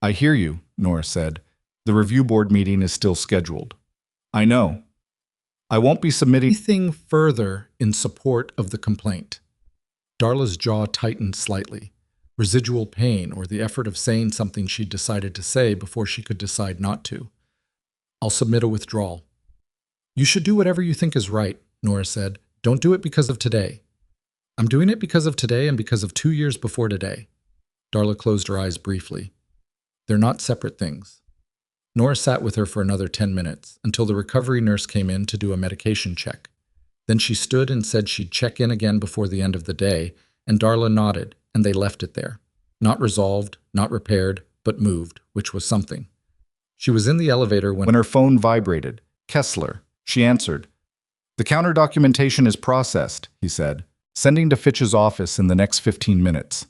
Speaker 1: "I hear you," Nora said. "The review board meeting is still scheduled." "I know. I won't be submitting anything further in support of the complaint." Darla's jaw tightened slightly. Residual pain or the effort of saying something she'd decided to say before she could decide not to. "I'll submit a withdrawal." "You should do whatever you think is right," Nora said. "Don't do it because of today." "I'm doing it because of today and because of 2 years before today." Darla closed her eyes briefly. "They're not separate things." Nora sat with her for another 10 minutes, until the recovery nurse came in to do a medication check. Then she stood and said she'd check in again before the end of the day, and Darla nodded, and they left it there. Not resolved, not repaired, but moved, which was something. She was in the elevator when her phone vibrated. "Kessler." She answered. "The counter documentation is processed," he said, "sending to Fitch's office in the next 15 minutes.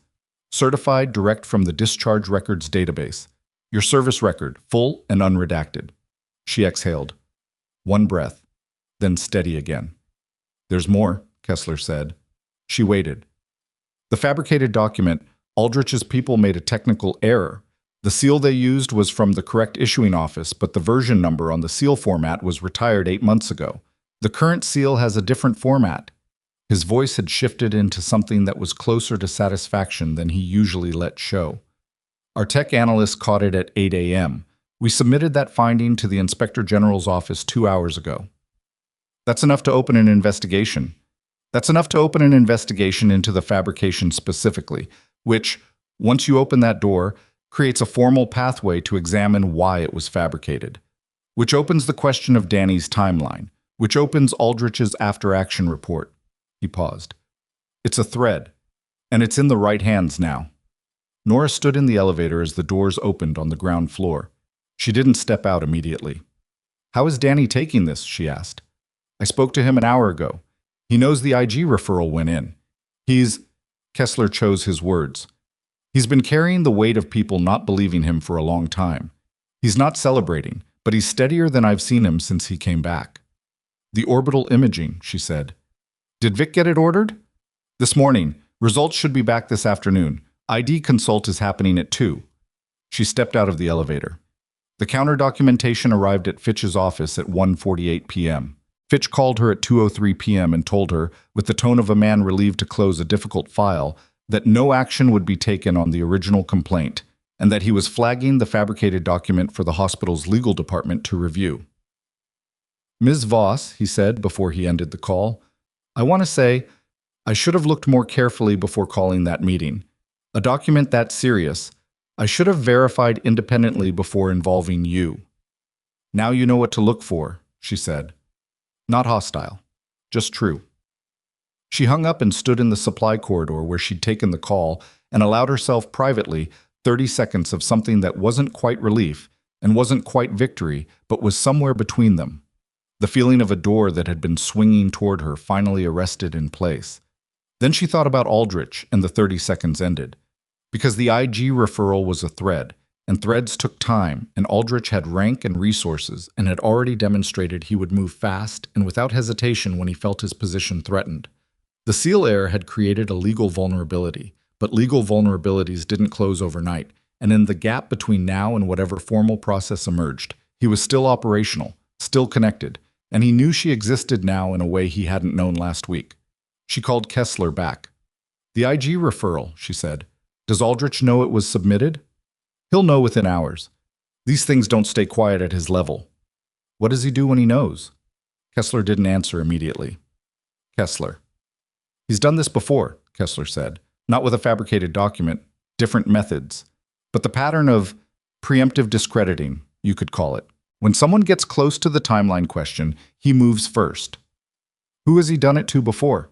Speaker 1: Certified direct from the discharge records database. Your service record, full and unredacted." She exhaled. One breath, then steady again. "There's more," Kessler said. She waited. "The fabricated document, Aldrich's people made a technical error. The seal they used was from the correct issuing office, but the version number on the seal format was retired 8 months ago. The current seal has a different format." His voice had shifted into something that was closer to satisfaction than he usually let show. "Our tech analyst caught it at 8 a.m. We submitted that finding to the Inspector General's office 2 hours ago." "That's enough to open an investigation." "That's enough to open an investigation into the fabrication specifically, which, once you open that door, creates a formal pathway to examine why it was fabricated. Which opens the question of Danny's timeline, which opens Aldrich's after-action report." He paused. "It's a thread, and it's in the right hands now." Nora stood in the elevator as the doors opened on the ground floor. She didn't step out immediately. "How is Danny taking this?" she asked. "I spoke to him an hour ago. He knows the IG referral went in. He's..." Kessler chose his words. "He's been carrying the weight of people not believing him for a long time. He's not celebrating, but he's steadier than I've seen him since he came back." "The orbital imaging," she said. "Did Vic get it ordered?" "This morning. Results should be back this afternoon. ID consult is happening at 2. She stepped out of the elevator. The counter documentation arrived at Fitch's office at 1:48 p.m. Fitch called her at 2:03 p.m. and told her, with the tone of a man relieved to close a difficult file, that no action would be taken on the original complaint, and that he was flagging the fabricated document for the hospital's legal department to review. "Ms. Voss," he said before he ended the call, "I want to say, I should have looked more carefully before calling that meeting. A document that serious, I should have verified independently before involving you." Now you know what to look for, she said. Not hostile, just true. She hung up and stood in the supply corridor where she'd taken the call and allowed herself privately 30 seconds of something that wasn't quite relief and wasn't quite victory, but was somewhere between them. The feeling of a door that had been swinging toward her finally arrested in place. Then she thought about Aldrich, and the 30 seconds ended. Because the IG referral was a thread, and threads took time, and Aldrich had rank and resources and had already demonstrated he would move fast and without hesitation when he felt his position threatened. The SEAL error had created a legal vulnerability, but legal vulnerabilities didn't close overnight, and in the gap between now and whatever formal process emerged, he was still operational, still connected, and he knew she existed now in a way he hadn't known last week. She called Kessler back. The IG referral, she said. Does Aldrich know it was submitted? He'll know within hours. These things don't stay quiet at his level. What does he do when he knows? Kessler didn't answer immediately. Kessler. He's done this before, Kessler said. Not with a fabricated document, different methods. But the pattern of preemptive discrediting, you could call it. When someone gets close to the timeline question, he moves first. Who has he done it to before?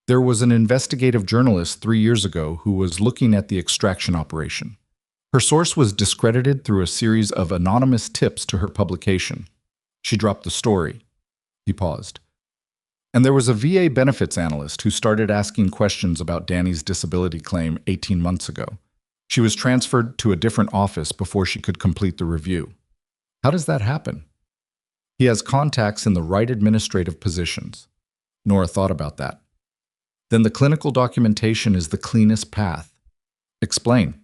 Speaker 1: There was an investigative journalist 3 years ago who was looking at the extraction operation. Her source was discredited through a series of anonymous tips to her publication. She dropped the story. He paused. And there was a VA benefits analyst who started asking questions about Danny's disability claim 18 months ago. She was transferred to a different office before she could complete the review. How does that happen? He has contacts in the right administrative positions. Nora thought about that. Then the clinical documentation is the cleanest path. Explain.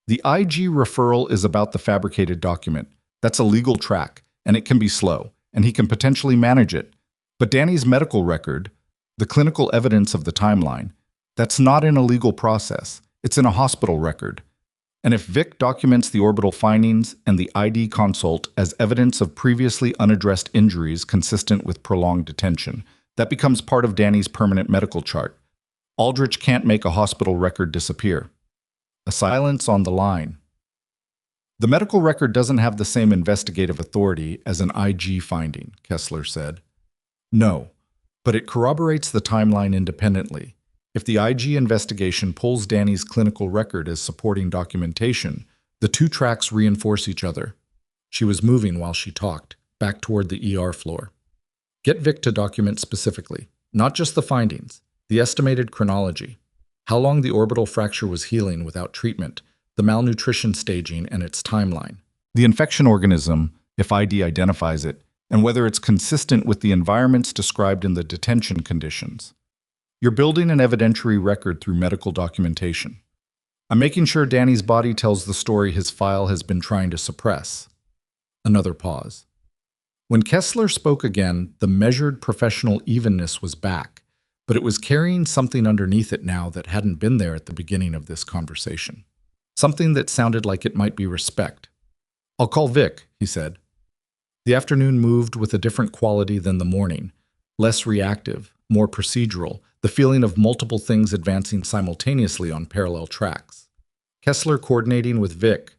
Speaker 1: The IG referral is about the fabricated document. That's a legal track, and it can be slow, and he can potentially manage it. But Danny's medical record, the clinical evidence of the timeline, that's not in a legal process. It's in a hospital record. And if Vic documents the orbital findings and the ID consult as evidence of previously unaddressed injuries consistent with prolonged detention, that becomes part of Danny's permanent medical chart. Aldrich can't make a hospital record disappear. A silence on the line. The medical record doesn't have the same investigative authority as an IG finding, Kessler said. No, but it corroborates the timeline independently. If the IG investigation pulls Danny's clinical record as supporting documentation, the two tracks reinforce each other. She was moving while she talked, back toward the ER floor. Get Vic to document specifically, not just the findings, the estimated chronology, how long the orbital fracture was healing without treatment, the malnutrition staging and its timeline, the infection organism, if ID identifies it, and whether it's consistent with the environments described in the detention conditions. You're building an evidentiary record through medical documentation. I'm making sure Danny's body tells the story his file has been trying to suppress. Another pause. When Kessler spoke again, the measured professional evenness was back, but it was carrying something underneath it now that hadn't been there at the beginning of this conversation. Something that sounded like it might be respect. I'll call Vic, he said. The afternoon moved with a different quality than the morning, less reactive, more procedural, the feeling of multiple things advancing simultaneously on parallel tracks. Kessler coordinating with Vic,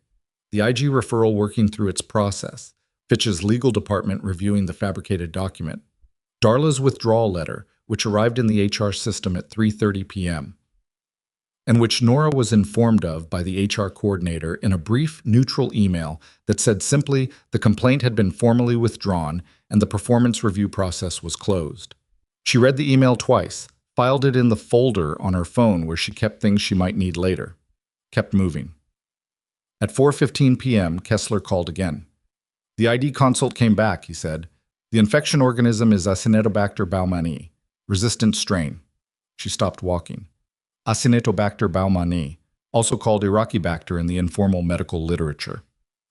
Speaker 1: the IG referral working through its process, Fitch's legal department reviewing the fabricated document, Darla's withdrawal letter, which arrived in the HR system at 3:30 p.m., and which Nora was informed of by the HR coordinator in a brief, neutral email that said simply the complaint had been formally withdrawn and the performance review process was closed. She read the email twice, filed it in the folder on her phone where she kept things she might need later, kept moving. At 4:15 p.m., Kessler called again. The ID consult came back, he said. The infection organism is Acinetobacter baumannii, resistant strain. She stopped walking. Acinetobacter baumannii, also called Iraqibacter in the informal medical literature.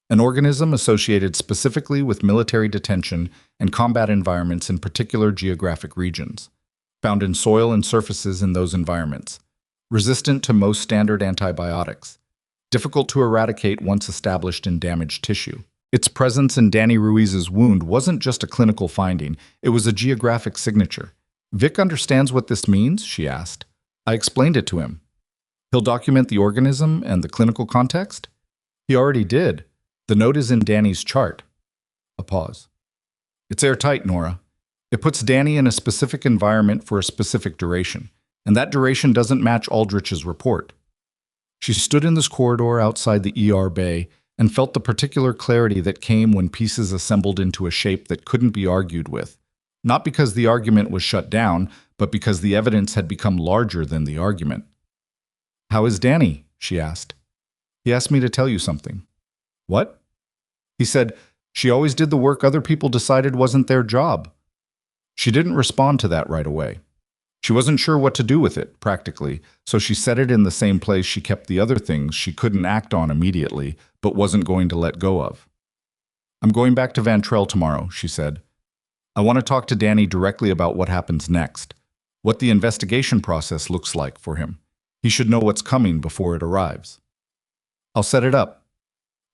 Speaker 1: An organism associated specifically with military detention and combat environments in particular geographic regions, found in soil and surfaces in those environments, resistant to most standard antibiotics, difficult to eradicate once established in damaged tissue. Its presence in Danny Ruiz's wound wasn't just a clinical finding, it was a geographic signature. Vic understands what this means, she asked. I explained it to him. He'll document the organism and the clinical context? He already did. The note is in Danny's chart. A pause. It's airtight, Nora. It puts Danny in a specific environment for a specific duration, and that duration doesn't match Aldrich's report. She stood in this corridor outside the ER bay and felt the particular clarity that came when pieces assembled into a shape that couldn't be argued with, not because the argument was shut down, but because the evidence had become larger than the argument. "How is Danny?" she asked. "He asked me to tell you something." "What?" He said, "She always did the work other people decided wasn't their job." She didn't respond to that right away. She wasn't sure what to do with it, practically, so she set it in the same place she kept the other things she couldn't act on immediately, but wasn't going to let go of. "I'm going back to Vantrell tomorrow," she said. "I want to talk to Danny directly about what happens next, what the investigation process looks like for him. He should know what's coming before it arrives." "I'll set it up."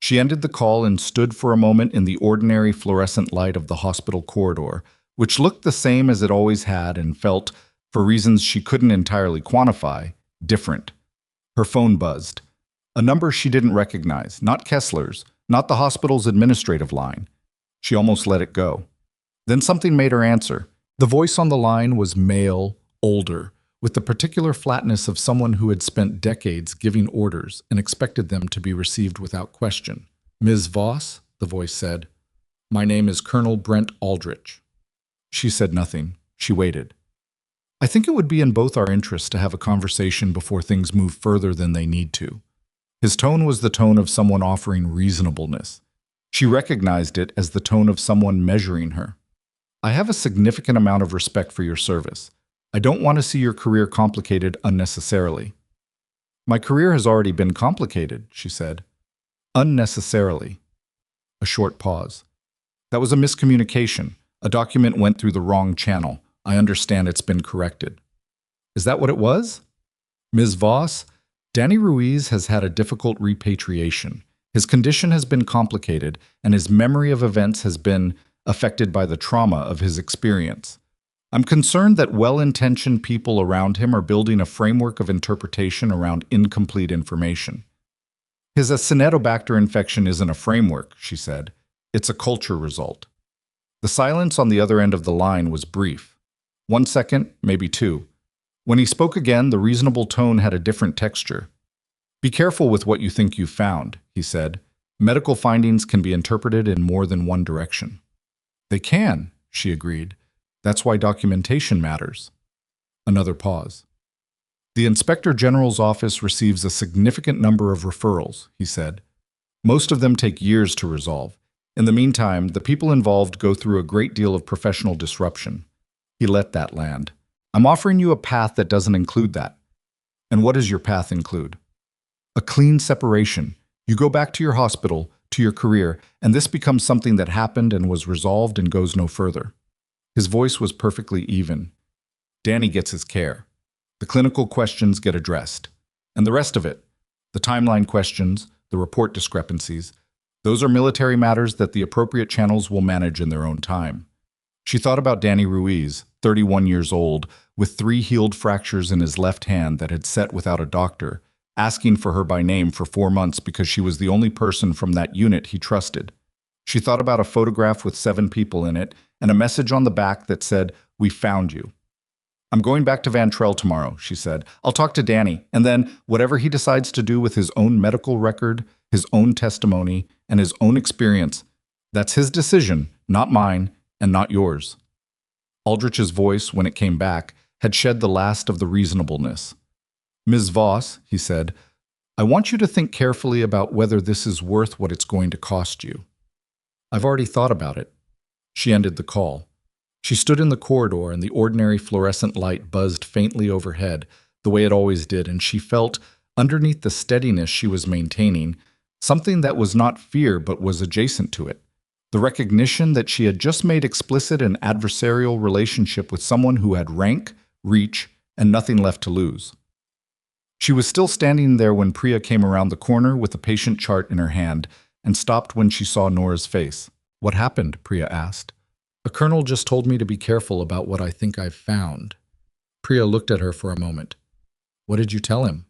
Speaker 1: She ended the call and stood for a moment in the ordinary fluorescent light of the hospital corridor, which looked the same as it always had and felt, for reasons she couldn't entirely quantify, different. Her phone buzzed. A number she didn't recognize, not Kessler's, not the hospital's administrative line. She almost let it go. Then something made her answer. The voice on the line was male, older, with the particular flatness of someone who had spent decades giving orders and expected them to be received without question. "Ms. Voss," the voice said, "my name is Colonel Brent Aldrich." She said nothing. She waited. "I think it would be in both our interests to have a conversation before things move further than they need to." His tone was the tone of someone offering reasonableness. She recognized it as the tone of someone measuring her. "I have a significant amount of respect for your service. I don't want to see your career complicated unnecessarily." "My career has already been complicated," she said. "Unnecessarily." A short pause. "That was a miscommunication. A document went through the wrong channel. I understand it's been corrected." "Is that what it was?" "Ms. Voss, Danny Ruiz has had a difficult repatriation. His condition has been complicated, and his memory of events has been affected by the trauma of his experience. I'm concerned that well-intentioned people around him are building a framework of interpretation around incomplete information." "His Acinetobacter infection isn't a framework," she said. "It's a culture result." The silence on the other end of the line was brief. 1 second, maybe 2. When he spoke again, the reasonable tone had a different texture. "Be careful with what you think you've found," he said. "Medical findings can be interpreted in more than one direction." "They can," she agreed. "That's why documentation matters." Another pause. "The Inspector General's office receives a significant number of referrals," he said. "Most of them take years to resolve. In the meantime, the people involved go through a great deal of professional disruption." He let that land. "I'm offering you a path that doesn't include that." "And what does your path include?" "A clean separation. You go back to your hospital, to your career, and this becomes something that happened and was resolved and goes no further." His voice was perfectly even. "Danny gets his care. The clinical questions get addressed. And the rest of it, the timeline questions, the report discrepancies, those are military matters that the appropriate channels will manage in their own time." She thought about Danny Ruiz, 31 years old, with 3 healed fractures in his left hand that had set without a doctor, asking for her by name for 4 months because she was the only person from that unit he trusted. She thought about a photograph with 7 people in it and a message on the back that said, "We found you." "I'm going back to Vantrell tomorrow," she said. "I'll talk to Danny, and then whatever he decides to do with his own medical record, his own testimony, and his own experience, that's his decision, not mine, and not yours." Aldrich's voice, when it came back, had shed the last of the reasonableness. "Ms. Voss," he said, "I want you to think carefully about whether this is worth what it's going to cost you." "I've already thought about it." She ended the call. She stood in the corridor and the ordinary fluorescent light buzzed faintly overhead, the way it always did, and she felt, underneath the steadiness she was maintaining, something that was not fear but was adjacent to it. The recognition that she had just made explicit an adversarial relationship with someone who had rank, reach, and nothing left to lose. She was still standing there when Priya came around the corner with the patient chart in her hand and stopped when she saw Nora's face. "What happened?" Priya asked. "A colonel just told me to be careful about what I think I've found." Priya looked at her for a moment. "What did you tell him?"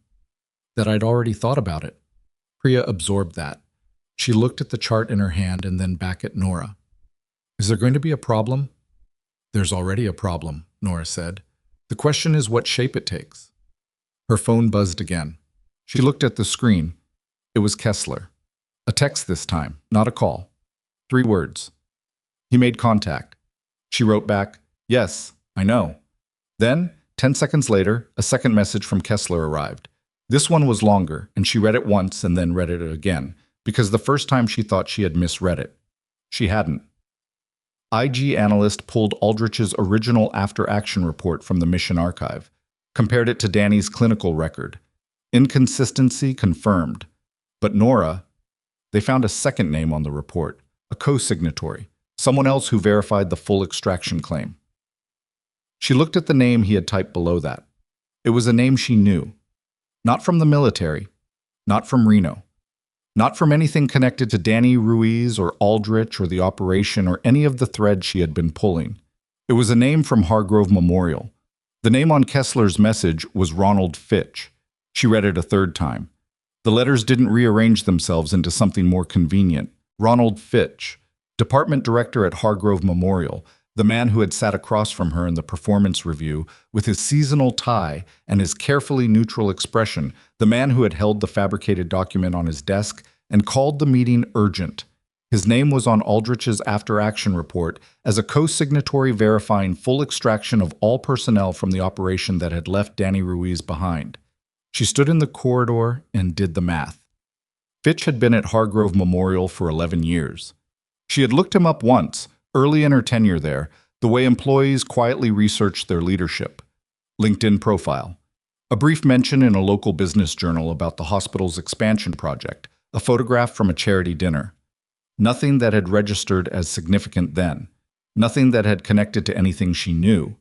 Speaker 1: "That I'd already thought about it." Priya absorbed that. She looked at the chart in her hand and then back at Nora. Is there going to be a problem? There's already a problem, Nora said. The question is what shape it takes. Her phone buzzed again. She looked at the screen. It was Kessler. A text this time, not a call. 3 words. He made contact. She wrote back, "Yes, I know." Then, 10 seconds later, a second message from Kessler arrived. This one was longer, and she read it once and then read it again, because the first time she thought she had misread it. She hadn't. IG analyst pulled Aldrich's original after-action report from the mission archive, compared it to Danny's clinical record. Inconsistency confirmed. But Nora, they found a second name on the report, a co-signatory, someone else who verified the full extraction claim. She looked at the name he had typed below that. It was a name she knew. Not from the military, not from Reno, not from anything connected to Danny Ruiz or Aldrich or the operation or any of the threads she had been pulling. It was a name from Hargrove Memorial. The name on Kessler's message was Ronald Fitch. She read it a third time. The letters didn't rearrange themselves into something more convenient. Ronald Fitch, department director at Hargrove Memorial, the man who had sat across from her in the performance review with his seasonal tie and his carefully neutral expression, the man who had held the fabricated document on his desk and called the meeting urgent. His name was on Aldrich's after-action report as a co-signatory verifying full extraction of all personnel from the operation that had left Danny Ruiz behind. She stood in the corridor and did the math. Fitch had been at Hargrove Memorial for 11 years. She had looked him up once, early in her tenure there, the way employees quietly researched their leadership. LinkedIn profile. A brief mention in a local business journal about the hospital's expansion project, a photograph from a charity dinner. Nothing that had registered as significant then. Nothing that had connected to anything she knew.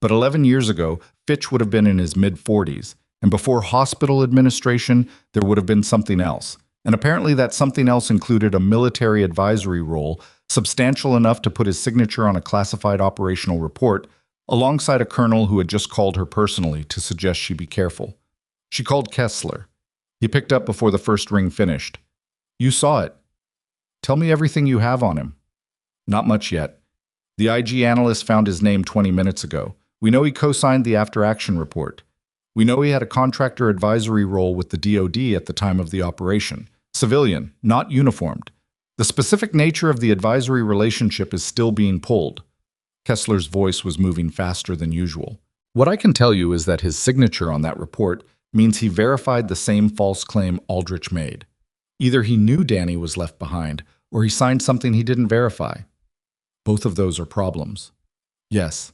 Speaker 1: But 11 years ago, Fitch would have been in his mid-40s, and before hospital administration, there would have been something else. And apparently that something else included a military advisory role substantial enough to put his signature on a classified operational report, alongside a colonel who had just called her personally to suggest she be careful. She called Kessler. He picked up before the first ring finished. "You saw it. Tell me everything you have on him." "Not much yet. The IG analyst found his name 20 minutes ago. We know he co-signed the after-action report. We know he had a contractor advisory role with the DoD at the time of the operation. Civilian, not uniformed. The specific nature of the advisory relationship is still being pulled." Kessler's voice was moving faster than usual. "What I can tell you is that his signature on that report means he verified the same false claim Aldrich made. Either he knew Danny was left behind, or he signed something he didn't verify. Both of those are problems." "Yes."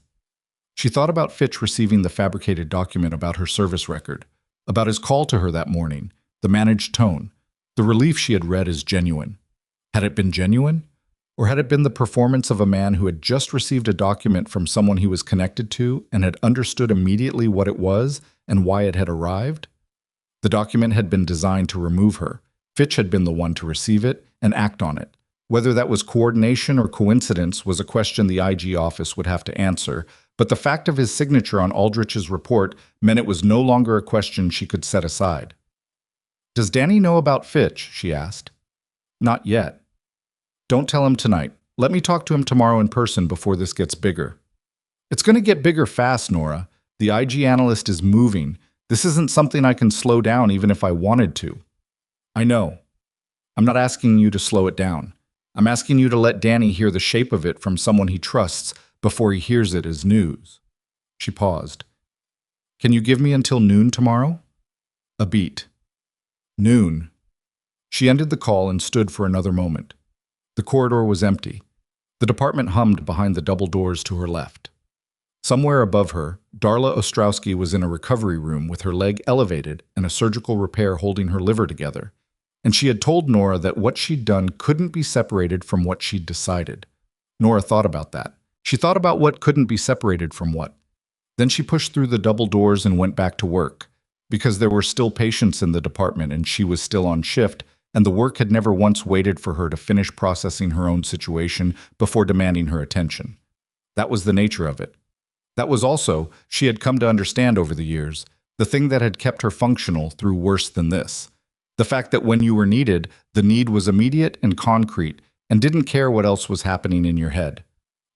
Speaker 1: She thought about Fitch receiving the fabricated document about her service record, about his call to her that morning, the managed tone, the relief she had read as genuine. Had it been genuine? Or had it been the performance of a man who had just received a document from someone he was connected to and had understood immediately what it was and why it had arrived? The document had been designed to remove her. Fitch had been the one to receive it and act on it. Whether that was coordination or coincidence was a question the IG office would have to answer, but the fact of his signature on Aldrich's report meant it was no longer a question she could set aside. "Does Danny know about Fitch?" she asked. "Not yet." "Don't tell him tonight. Let me talk to him tomorrow in person before this gets bigger." "It's going to get bigger fast, Nora. The IG analyst is moving. This isn't something I can slow down even if I wanted to." "I know. I'm not asking you to slow it down. I'm asking you to let Danny hear the shape of it from someone he trusts before he hears it as news." She paused. "Can you give me until noon tomorrow?" A beat. Noon. She ended the call and stood for another moment. The corridor was empty. The department hummed behind the double doors to her left. Somewhere above her, Darla Ostrowski was in a recovery room with her leg elevated and a surgical repair holding her liver together. And she had told Nora that what she'd done couldn't be separated from what she'd decided. Nora thought about that. She thought about what couldn't be separated from what. Then she pushed through the double doors and went back to work. Because there were still patients in the department and she was still on shift, and the work had never once waited for her to finish processing her own situation before demanding her attention. That was the nature of it. That was also, she had come to understand over the years, the thing that had kept her functional through worse than this. The fact that when you were needed, the need was immediate and concrete and didn't care what else was happening in your head.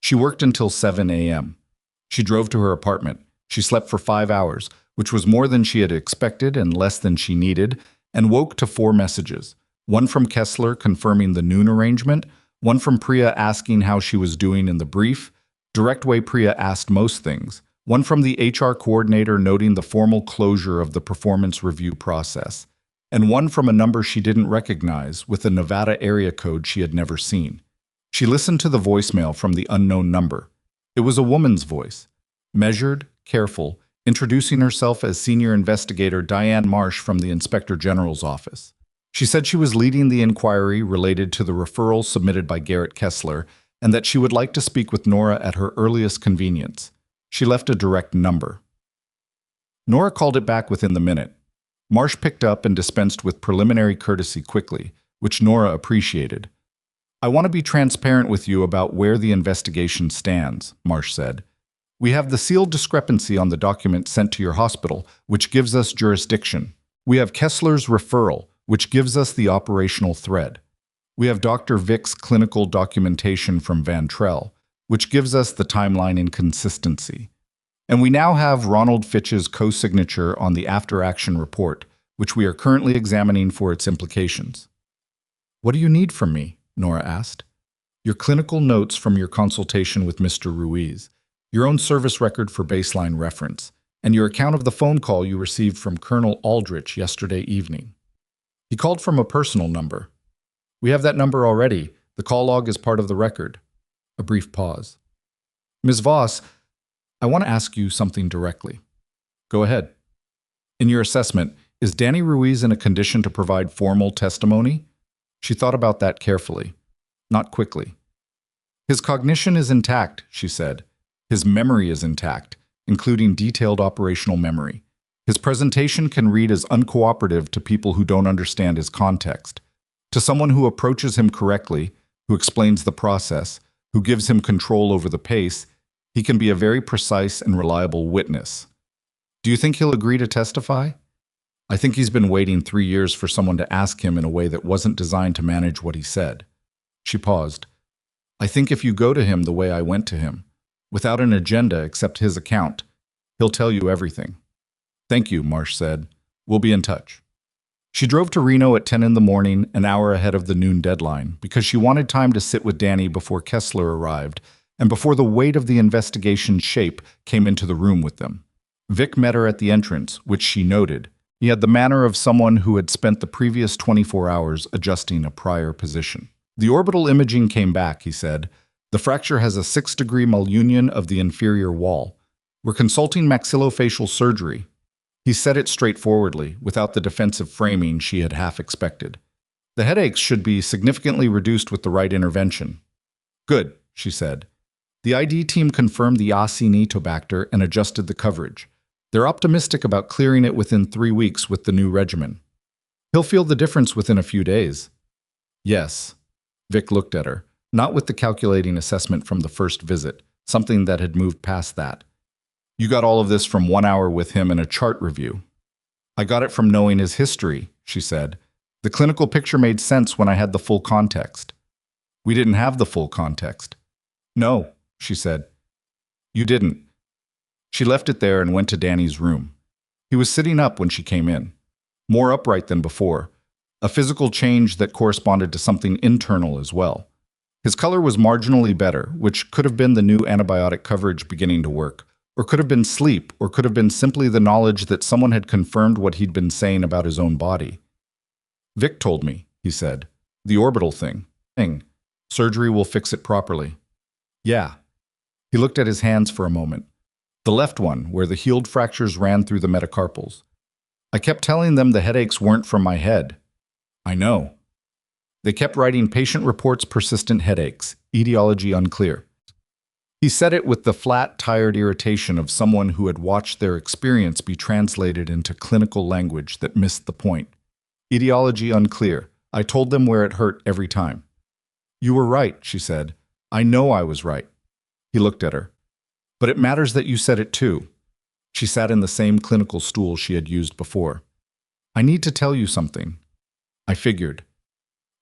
Speaker 1: She worked until 7 a.m. She drove to her apartment. She slept for 5 hours, which was more than she had expected and less than she needed, and woke to 4 messages. One from Kessler confirming the noon arrangement, one from Priya asking how she was doing in the brief, direct way Priya asked most things, one from the HR coordinator noting the formal closure of the performance review process, and one from a number she didn't recognize with a Nevada area code she had never seen. She listened to the voicemail from the unknown number. It was a woman's voice, measured, careful, introducing herself as Senior Investigator Diane Marsh from the Inspector General's office. She said she was leading the inquiry related to the referral submitted by Garrett Kessler and that she would like to speak with Nora at her earliest convenience. She left a direct number. Nora called it back within the minute. Marsh picked up and dispensed with preliminary courtesy quickly, which Nora appreciated. "I want to be transparent with you about where the investigation stands," Marsh said. "We have the sealed discrepancy on the document sent to your hospital, which gives us jurisdiction. We have Kessler's referral, which gives us the operational thread. We have Dr. Vick's clinical documentation from Van Trell, which gives us the timeline inconsistency. And we now have Ronald Fitch's co-signature on the after-action report, which we are currently examining for its implications." "What do you need from me?" Nora asked. "Your clinical notes from your consultation with Mr. Ruiz, your own service record for baseline reference, and your account of the phone call you received from Colonel Aldrich yesterday evening." "He called from a personal number." "We have that number already. The call log is part of the record." A brief pause. "Ms. Voss, I want to ask you something directly." "Go ahead." "In your assessment, is Danny Ruiz in a condition to provide formal testimony?" She thought about that carefully, not quickly. "His cognition is intact," she said. "His memory is intact, including detailed operational memory. His presentation can read as uncooperative to people who don't understand his context. To someone who approaches him correctly, who explains the process, who gives him control over the pace, he can be a very precise and reliable witness. Do you think he'll agree to testify?" "I think he's been waiting 3 years for someone to ask him in a way that wasn't designed to manage what he said." She paused. "I think if you go to him the way I went to him, without an agenda except his account, he'll tell you everything." "Thank you," Marsh said. "We'll be in touch." She drove to Reno at 10 in the morning, an hour ahead of the noon deadline, because she wanted time to sit with Danny before Kessler arrived and before the weight of the investigation's shape came into the room with them. Vic met her at the entrance, which she noted. He had the manner of someone who had spent the previous 24 hours adjusting a prior position. "The orbital imaging came back," he said. "The fracture has a 6-degree malunion of the inferior wall. We're consulting maxillofacial surgery." He said it straightforwardly, without the defensive framing she had half expected. "The headaches should be significantly reduced with the right intervention." "Good," she said. The ID team confirmed the Acinetobacter and adjusted the coverage. They're optimistic about clearing it within 3 weeks with the new regimen. "He'll feel the difference within a few days." "Yes." Vic looked at her, not with the calculating assessment from the first visit, something that had moved past that. "You got all of this from 1 hour with him and a chart review." "I got it from knowing his history," she said. "The clinical picture made sense when I had the full context." "We didn't have the full context." "No," she said. "You didn't." She left it there and went to Danny's room. He was sitting up when she came in, more upright than before, a physical change that corresponded to something internal as well. His color was marginally better, which could have been the new antibiotic coverage beginning to work, or could have been sleep, or could have been simply the knowledge that someone had confirmed what he'd been saying about his own body. "Vic told me," he said. "The orbital thing. Surgery will fix it properly." "Yeah." He looked at his hands for a moment. "The left one, where the healed fractures ran through the metacarpals. I kept telling them the headaches weren't from my head." "I know." "They kept writing patient reports persistent headaches, etiology unclear." He said it with the flat, tired irritation of someone who had watched their experience be translated into clinical language that missed the point. "Etiology unclear. I told them where it hurt every time." "You were right," she said. "I know I was right." He looked at her. "But it matters that you said it too." She sat in the same clinical stool she had used before. "I need to tell you something." "I figured."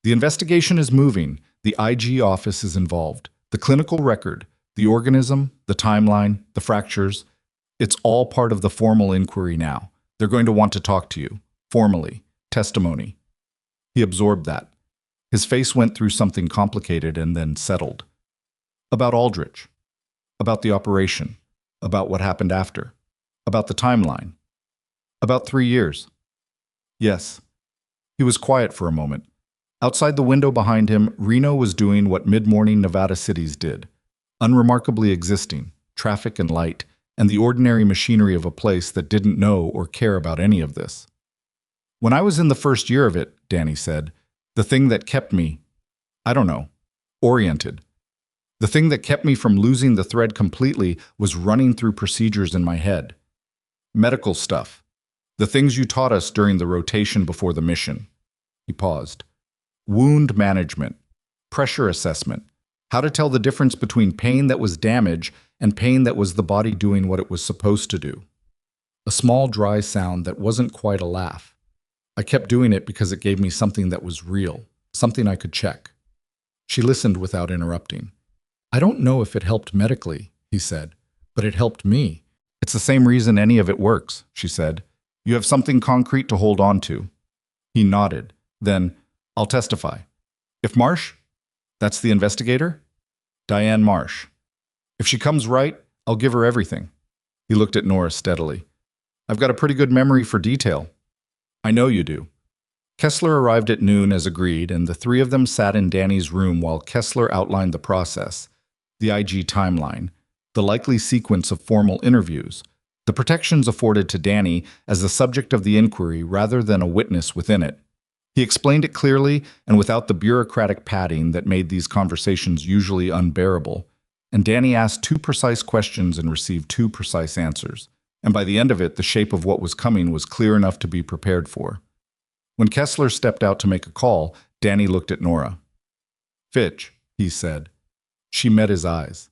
Speaker 1: "The investigation is moving. The IG office is involved. The clinical record, The organism, the timeline, the fractures, it's all part of the formal inquiry now. They're going to want to talk to you, formally, testimony. He absorbed that. His face went through something complicated and then settled. About Aldrich, about the operation, about what happened after, about the timeline, about 3 years. Yes. He was quiet for a moment. Outside the window behind him, Reno was doing what mid-morning Nevada cities did, unremarkably existing, traffic and light, and the ordinary machinery of a place that didn't know or care about any of this. When I was in the first year of it, Danny said, the thing that kept me, I don't know, oriented. The thing that kept me from losing the thread completely was running through procedures in my head. Medical stuff. The things you taught us during the rotation before the mission. He paused. Wound management, pressure assessment, how to tell the difference between pain that was damage and pain that was the body doing what it was supposed to do. A small, dry sound that wasn't quite a laugh. I kept doing it because it gave me something that was real, something I could check. She listened without interrupting. I don't know if it helped medically, he said, but it helped me. It's the same reason any of it works, she said. You have something concrete to hold on to. He nodded. Then, I'll testify. If Marsh? That's the investigator? Diane Marsh. If she comes right, I'll give her everything. He looked at Nora steadily. I've got a pretty good memory for detail. I know you do. Kessler arrived at noon as agreed, and the three of them sat in Danny's room while Kessler outlined the process, the IG timeline, the likely sequence of formal interviews, the protections afforded to Danny as the subject of the inquiry rather than a witness within it. He explained it clearly and without the bureaucratic padding that made these conversations usually unbearable, and Danny asked 2 precise questions and received 2 precise answers, and by the end of it, the shape of what was coming was clear enough to be prepared for. When Kessler stepped out to make a call, Danny looked at Nora. Fitch, he said. She met his eyes.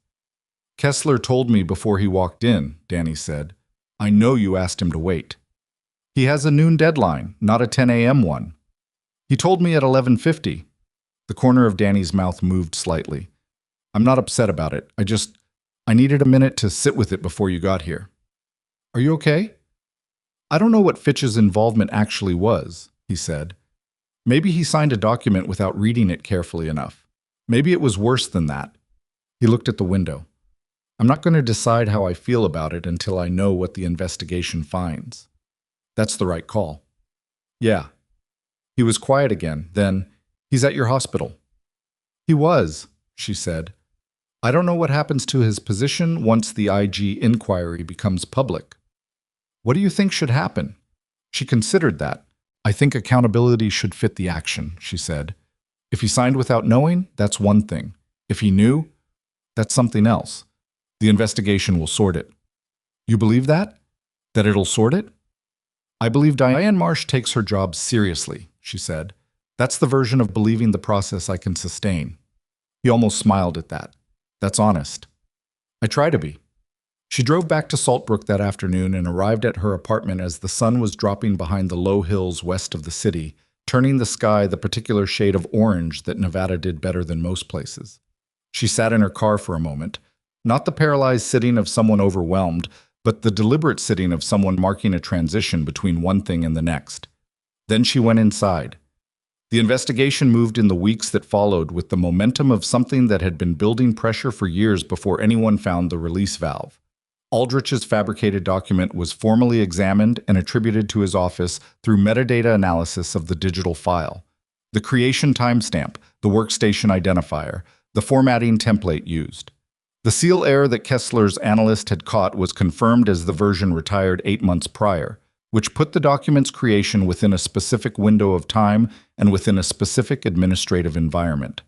Speaker 1: Kessler told me before he walked in, Danny said. I know you asked him to wait. He has a noon deadline, not a 10 a.m. one. He told me at 11:50. The corner of Danny's mouth moved slightly. I'm not upset about it. I needed a minute to sit with it before you got here. Are you okay? I don't know what Fitch's involvement actually was, he said. Maybe he signed a document without reading it carefully enough. Maybe it was worse than that. He looked at the window. I'm not going to decide how I feel about it until I know what the investigation finds. That's the right call. Yeah. He was quiet again. Then, he's at your hospital. He was, she said. I don't know what happens to his position once the IG inquiry becomes public. What do you think should happen? She considered that. I think accountability should fit the action, she said. If he signed without knowing, that's one thing. If he knew, that's something else. The investigation will sort it. You believe that? That it'll sort it? I believe Diane Marsh takes her job seriously, she said. That's the version of believing the process I can sustain. He almost smiled at that. That's honest. I try to be. She drove back to Saltbrook that afternoon and arrived at her apartment as the sun was dropping behind the low hills west of the city, turning the sky the particular shade of orange that Nevada did better than most places. She sat in her car for a moment, not the paralyzed sitting of someone overwhelmed, but the deliberate sitting of someone marking a transition between one thing and the next. Then she went inside. The investigation moved in the weeks that followed with the momentum of something that had been building pressure for years before anyone found the release valve. Aldrich's fabricated document was formally examined and attributed to his office through metadata analysis of the digital file. The creation timestamp, the workstation identifier, the formatting template used. The seal error that Kessler's analyst had caught was confirmed as the version retired 8 months prior, which put the document's creation within a specific window of time and within a specific administrative environment.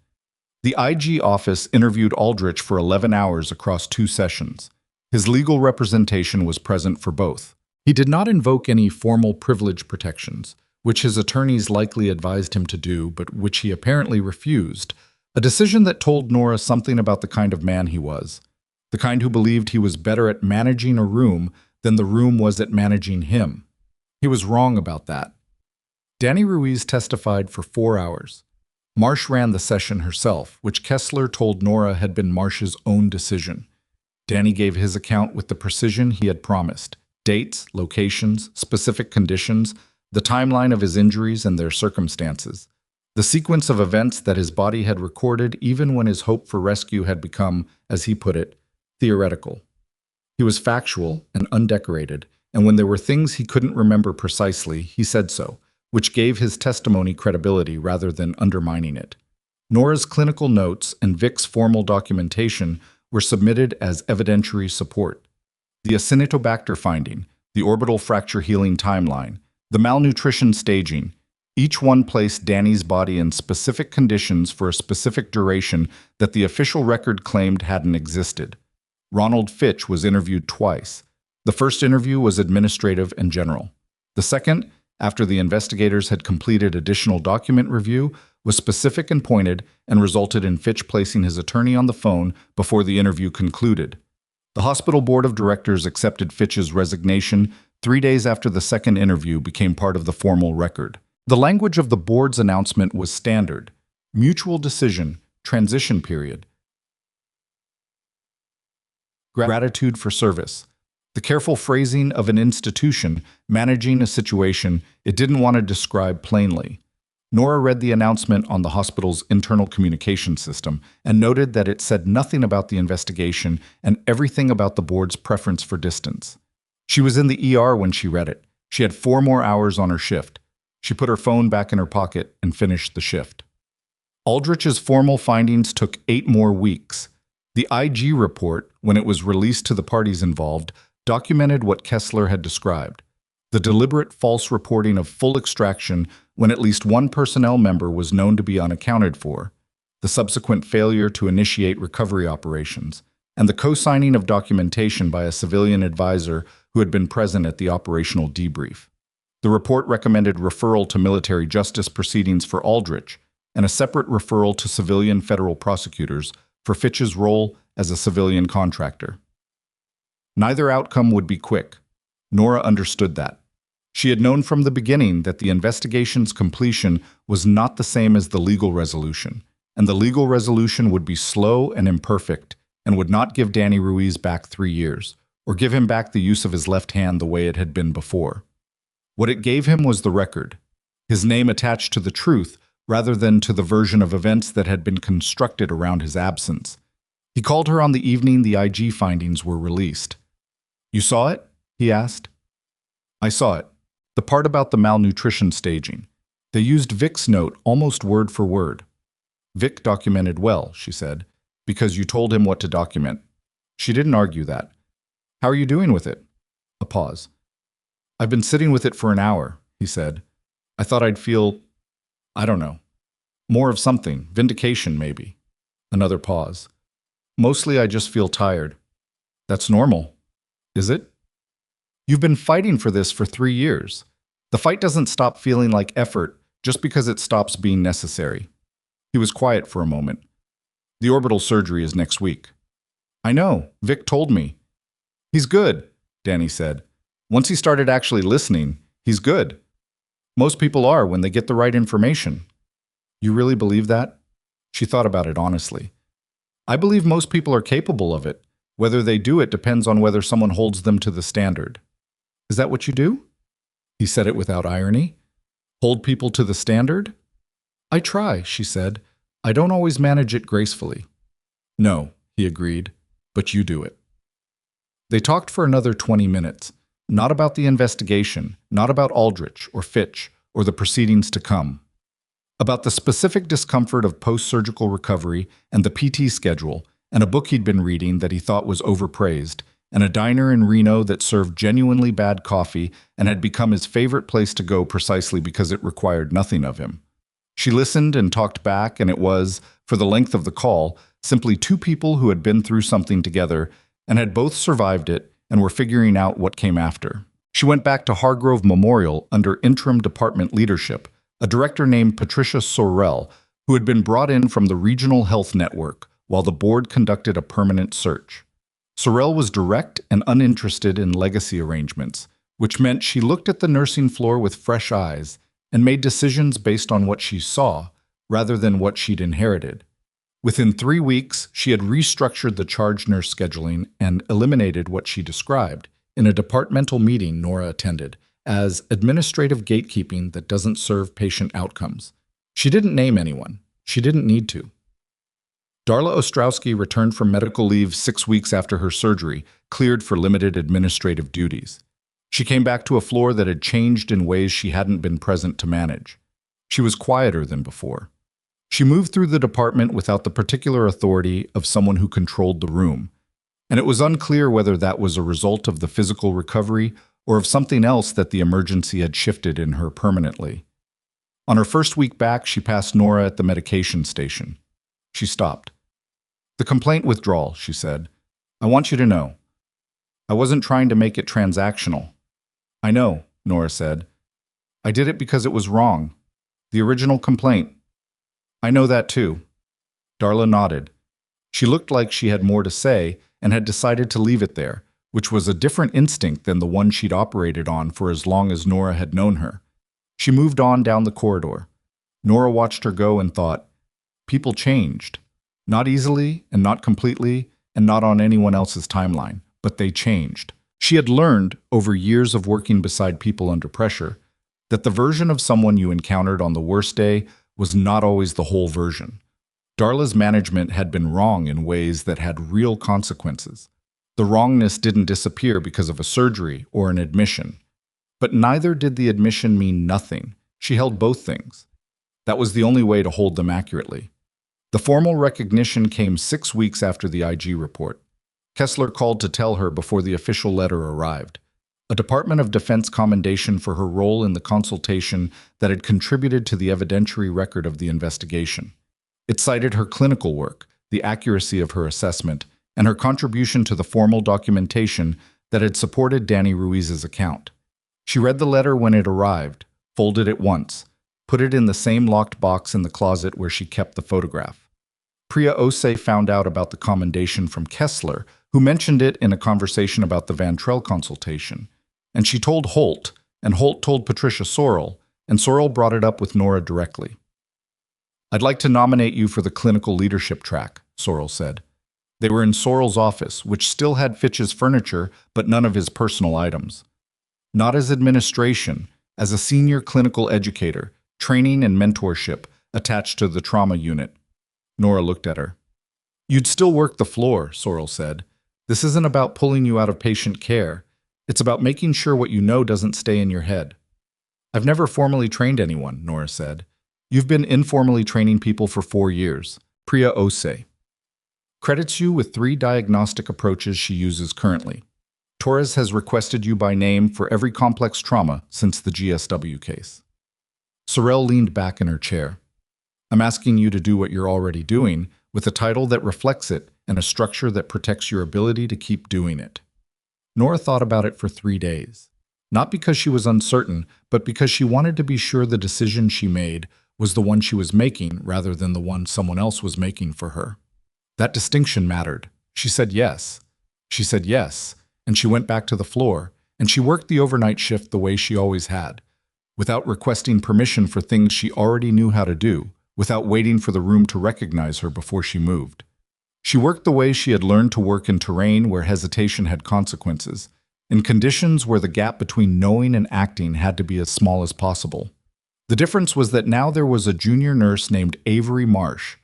Speaker 1: The IG office interviewed Aldrich for 11 hours across 2 sessions. His legal representation was present for both. He did not invoke any formal privilege protections, which his attorneys likely advised him to do, but which he apparently refused, a decision that told Nora something about the kind of man he was, the kind who believed he was better at managing a room than the room was at managing him. He was wrong about that. Danny Ruiz testified for 4 hours. Marsh ran the session herself, which Kessler told Nora had been Marsh's own decision. Danny gave his account with the precision he had promised. Dates, locations, specific conditions, the timeline of his injuries and their circumstances. The sequence of events that his body had recorded even when his hope for rescue had become, as he put it, theoretical. He was factual and undecorated, and when there were things he couldn't remember precisely, he said so, which gave his testimony credibility rather than undermining it. Nora's clinical notes and Vic's formal documentation were submitted as evidentiary support. The Acinetobacter finding, the orbital fracture healing timeline, the malnutrition staging, each one placed Danny's body in specific conditions for a specific duration that the official record claimed hadn't existed. Ronald Fitch was interviewed twice. The first interview was administrative and general. The second, after the investigators had completed additional document review, was specific and pointed and resulted in Fitch placing his attorney on the phone before the interview concluded. The hospital board of directors accepted Fitch's resignation 3 days after the second interview became part of the formal record. The language of the board's announcement was standard: mutual decision, transition period, gratitude for service. The careful phrasing of an institution managing a situation it didn't want to describe plainly. Nora read the announcement on the hospital's internal communication system and noted that it said nothing about the investigation and everything about the board's preference for distance. She was in the ER when she read it. She had 4 more hours on her shift. She put her phone back in her pocket and finished the shift. Aldrich's formal findings took 8 more weeks. The IG report, when it was released to the parties involved, documented what Kessler had described: the deliberate false reporting of full extraction when at least one personnel member was known to be unaccounted for, the subsequent failure to initiate recovery operations, and the co-signing of documentation by a civilian advisor who had been present at the operational debrief. The report recommended referral to military justice proceedings for Aldrich and a separate referral to civilian federal prosecutors for Fitch's role as a civilian contractor. Neither outcome would be quick. Nora understood that. She had known from the beginning that the investigation's completion was not the same as the legal resolution, and the legal resolution would be slow and imperfect and would not give Danny Ruiz back 3 years, or give him back the use of his left hand the way it had been before. What it gave him was the record, his name attached to the truth rather than to the version of events that had been constructed around his absence. He called her on the evening the IG findings were released. "You saw it?" he asked. "I saw it. The part about the malnutrition staging. They used Vic's note almost word for word." "Vic documented well," she said, "because you told him what to document." She didn't argue that. "How are you doing with it?" A pause. "I've been sitting with it for an hour," he said. "I thought I'd feel, I don't know, more of something, vindication maybe." Another pause. "Mostly I just feel tired." "That's normal." "Is it?" "You've been fighting for this for 3 years. The fight doesn't stop feeling like effort just because it stops being necessary." He was quiet for a moment. "The orbital surgery is next week." "I know. Vic told me." "He's good," Danny said. "Once he started actually listening, he's good. Most people are when they get the right information." "You really believe that?" She thought about it honestly. "I believe most people are capable of it. Whether they do it depends on whether someone holds them to the standard." "Is that what you do?" He said it without irony. "Hold people to the standard?" "I try," she said. "I don't always manage it gracefully." "No," he agreed, "but you do it." They talked for another 20 minutes, not about the investigation, not about Aldrich or Fitch or the proceedings to come. About the specific discomfort of post-surgical recovery and the PT schedule, and a book he'd been reading that he thought was overpraised, and a diner in Reno that served genuinely bad coffee and had become his favorite place to go precisely because it required nothing of him. She listened and talked back, and it was, for the length of the call, simply 2 people who had been through something together and had both survived it and were figuring out what came after. She went back to Hargrove Memorial under interim department leadership, a director named Patricia Sorrell, who had been brought in from the Regional Health Network while the board conducted a permanent search. Sorrell was direct and uninterested in legacy arrangements, which meant she looked at the nursing floor with fresh eyes and made decisions based on what she saw rather than what she'd inherited. Within 3 weeks, she had restructured the charge nurse scheduling and eliminated what she described in a departmental meeting Nora attended as administrative gatekeeping that doesn't serve patient outcomes. She didn't name anyone. She didn't need to. Darla Ostrowski returned from medical leave 6 weeks after her surgery, cleared for limited administrative duties. She came back to a floor that had changed in ways she hadn't been present to manage. She was quieter than before. She moved through the department without the particular authority of someone who controlled the room, and it was unclear whether that was a result of the physical recovery or of something else that the emergency had shifted in her permanently. On her first week back, she passed Nora at the medication station. She stopped. "The complaint withdrawal," she said. "I want you to know. I wasn't trying to make it transactional." "I know," Nora said. "I did it because it was wrong. The original complaint." "I know that too." Darla nodded. She looked like she had more to say and had decided to leave it there, which was a different instinct than the one she'd operated on for as long as Nora had known her. She moved on down the corridor. Nora watched her go and thought, people changed. Not easily and not completely and not on anyone else's timeline, but they changed. She had learned, over years of working beside people under pressure, that the version of someone you encountered on the worst day was not always the whole version. Darla's management had been wrong in ways that had real consequences. The wrongness didn't disappear because of a surgery or an admission. But neither did the admission mean nothing. She held both things. That was the only way to hold them accurately. The formal recognition came 6 weeks after the IG report. Kessler called to tell her before the official letter arrived. A Department of Defense commendation for her role in the consultation that had contributed to the evidentiary record of the investigation. It cited her clinical work, the accuracy of her assessment, and her contribution to the formal documentation that had supported Danny Ruiz's account. She read the letter when it arrived, folded it once, put it in the same locked box in the closet where she kept the photograph. Priya Ose found out about the commendation from Kessler, who mentioned it in a conversation about the Van Trell consultation. And she told Holt, and Holt told Patricia Sorrell, and Sorrell brought it up with Nora directly. "I'd like to nominate you for the clinical leadership track," Sorrell said. They were in Sorrell's office, which still had Fitch's furniture, but none of his personal items. Not as administration, as a senior clinical educator, training and mentorship attached to the trauma unit. Nora looked at her. "You'd still work the floor," Sorrell said. "This isn't about pulling you out of patient care. It's about making sure what you know doesn't stay in your head." "I've never formally trained anyone," Nora said. "You've been informally training people for 4 years. Priya Ose credits you with 3 diagnostic approaches she uses currently. Torres has requested you by name for every complex trauma since the GSW case." Sorrell leaned back in her chair. "I'm asking you to do what you're already doing, with a title that reflects it and a structure that protects your ability to keep doing it." Nora thought about it for 3 days. Not because she was uncertain, but because she wanted to be sure the decision she made was the one she was making rather than the one someone else was making for her. That distinction mattered. She said yes. She said yes, and she went back to the floor, and she worked the overnight shift the way she always had, without requesting permission for things she already knew how to do, without waiting for the room to recognize her before she moved. She worked the way she had learned to work in terrain where hesitation had consequences, in conditions where the gap between knowing and acting had to be as small as possible. The difference was that now there was a junior nurse named Avery Marsh,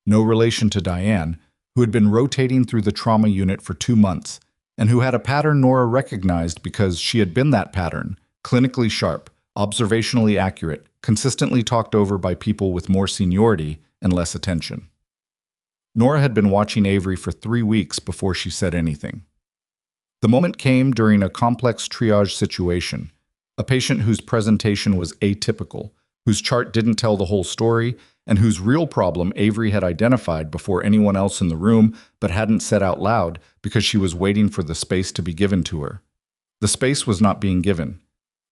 Speaker 1: no relation to Diane, who had been rotating through the trauma unit for 2 months, and who had a pattern Nora recognized because she had been that pattern, clinically sharp, observationally accurate, consistently talked over by people with more seniority and less attention. Nora had been watching Avery for 3 weeks before she said anything. The moment came during a complex triage situation, a patient whose presentation was atypical, whose chart didn't tell the whole story, and whose real problem Avery had identified before anyone else in the room but hadn't said out loud because she was waiting for the space to be given to her. The space was not being given.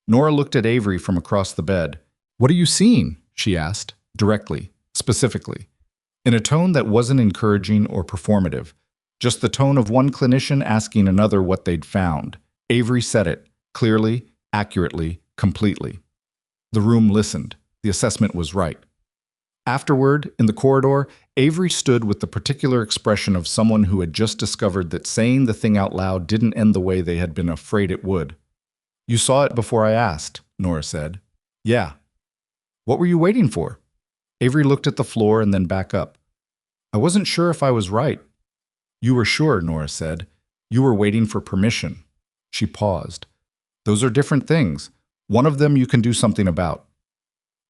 Speaker 1: Nora looked at Avery from across the bed. "What are you seeing?" she asked, directly, specifically, in a tone that wasn't encouraging or performative, just the tone of one clinician asking another what they'd found. Avery said it, clearly, accurately, completely. The room listened. The assessment was right. Afterward, in the corridor, Avery stood with the particular expression of someone who had just discovered that saying the thing out loud didn't end the way they had been afraid it would. "You saw it before I asked," Nora said. "Yeah." "What were you waiting for?" Avery looked at the floor and then back up. "I wasn't sure if I was right." "You were sure," Nora said. "You were waiting for permission." She paused. "Those are different things. One of them you can do something about."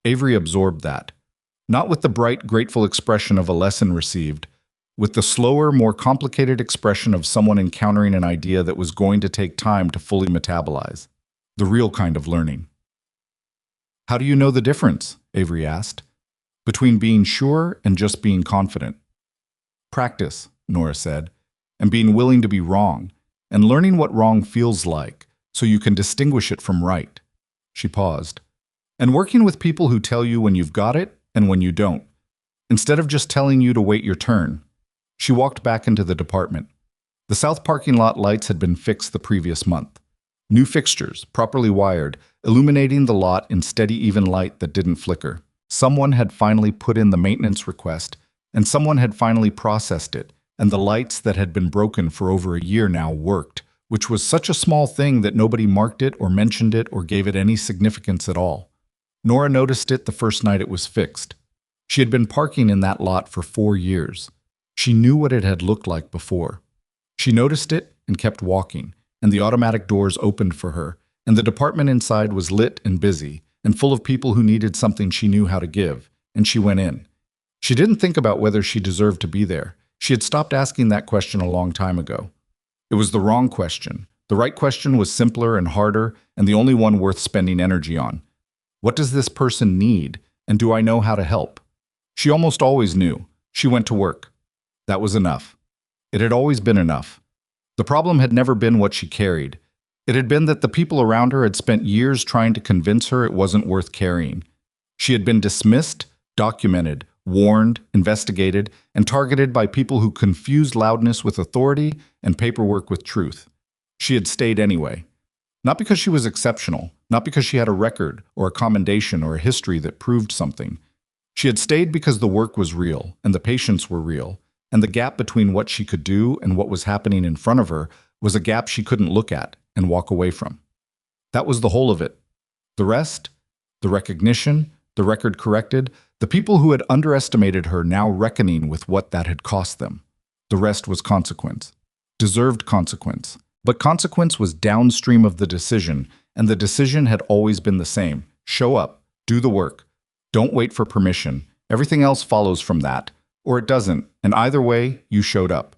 Speaker 1: Avery absorbed that. Not with the bright, grateful expression of a lesson received, with the slower, more complicated expression of someone encountering an idea that was going to take time to fully metabolize. The real kind of learning. "How do you know the difference?" Avery asked. "Between being sure and just being confident." "Practice," Nora said, "and being willing to be wrong, and learning what wrong feels like, so you can distinguish it from right." She paused. "And working with people who tell you when you've got it and when you don't, instead of just telling you to wait your turn." She walked back into the department. The south parking lot lights had been fixed the previous month. New fixtures, properly wired, illuminating the lot in steady, even light that didn't flicker. Someone had finally put in the maintenance request, and someone had finally processed it, and the lights that had been broken for over a year now worked, which was such a small thing that nobody marked it or mentioned it or gave it any significance at all. Nora noticed it the first night it was fixed. She had been parking in that lot for 4 years. She knew what it had looked like before. She noticed it and kept walking, and the automatic doors opened for her, and the department inside was lit and busy, and full of people who needed something she knew how to give, and she went in. She didn't think about whether she deserved to be there. She had stopped asking that question a long time ago. It was the wrong question. The right question was simpler and harder, and the only one worth spending energy on. What does this person need, and do I know how to help? She almost always knew. She went to work. That was enough. It had always been enough. The problem had never been what she carried. It had been that the people around her had spent years trying to convince her it wasn't worth carrying. She had been dismissed, documented, warned, investigated, and targeted by people who confused loudness with authority and paperwork with truth. She had stayed anyway. Not because she was exceptional, not because she had a record or a commendation or a history that proved something. She had stayed because the work was real, and the patients were real, and the gap between what she could do and what was happening in front of her was a gap she couldn't look at and walk away from. That was the whole of it. The rest, the recognition, the record corrected, the people who had underestimated her now reckoning with what that had cost them. The rest was consequence. Deserved consequence. But consequence was downstream of the decision, and the decision had always been the same. Show up. Do the work. Don't wait for permission. Everything else follows from that. Or it doesn't, and either way, you showed up.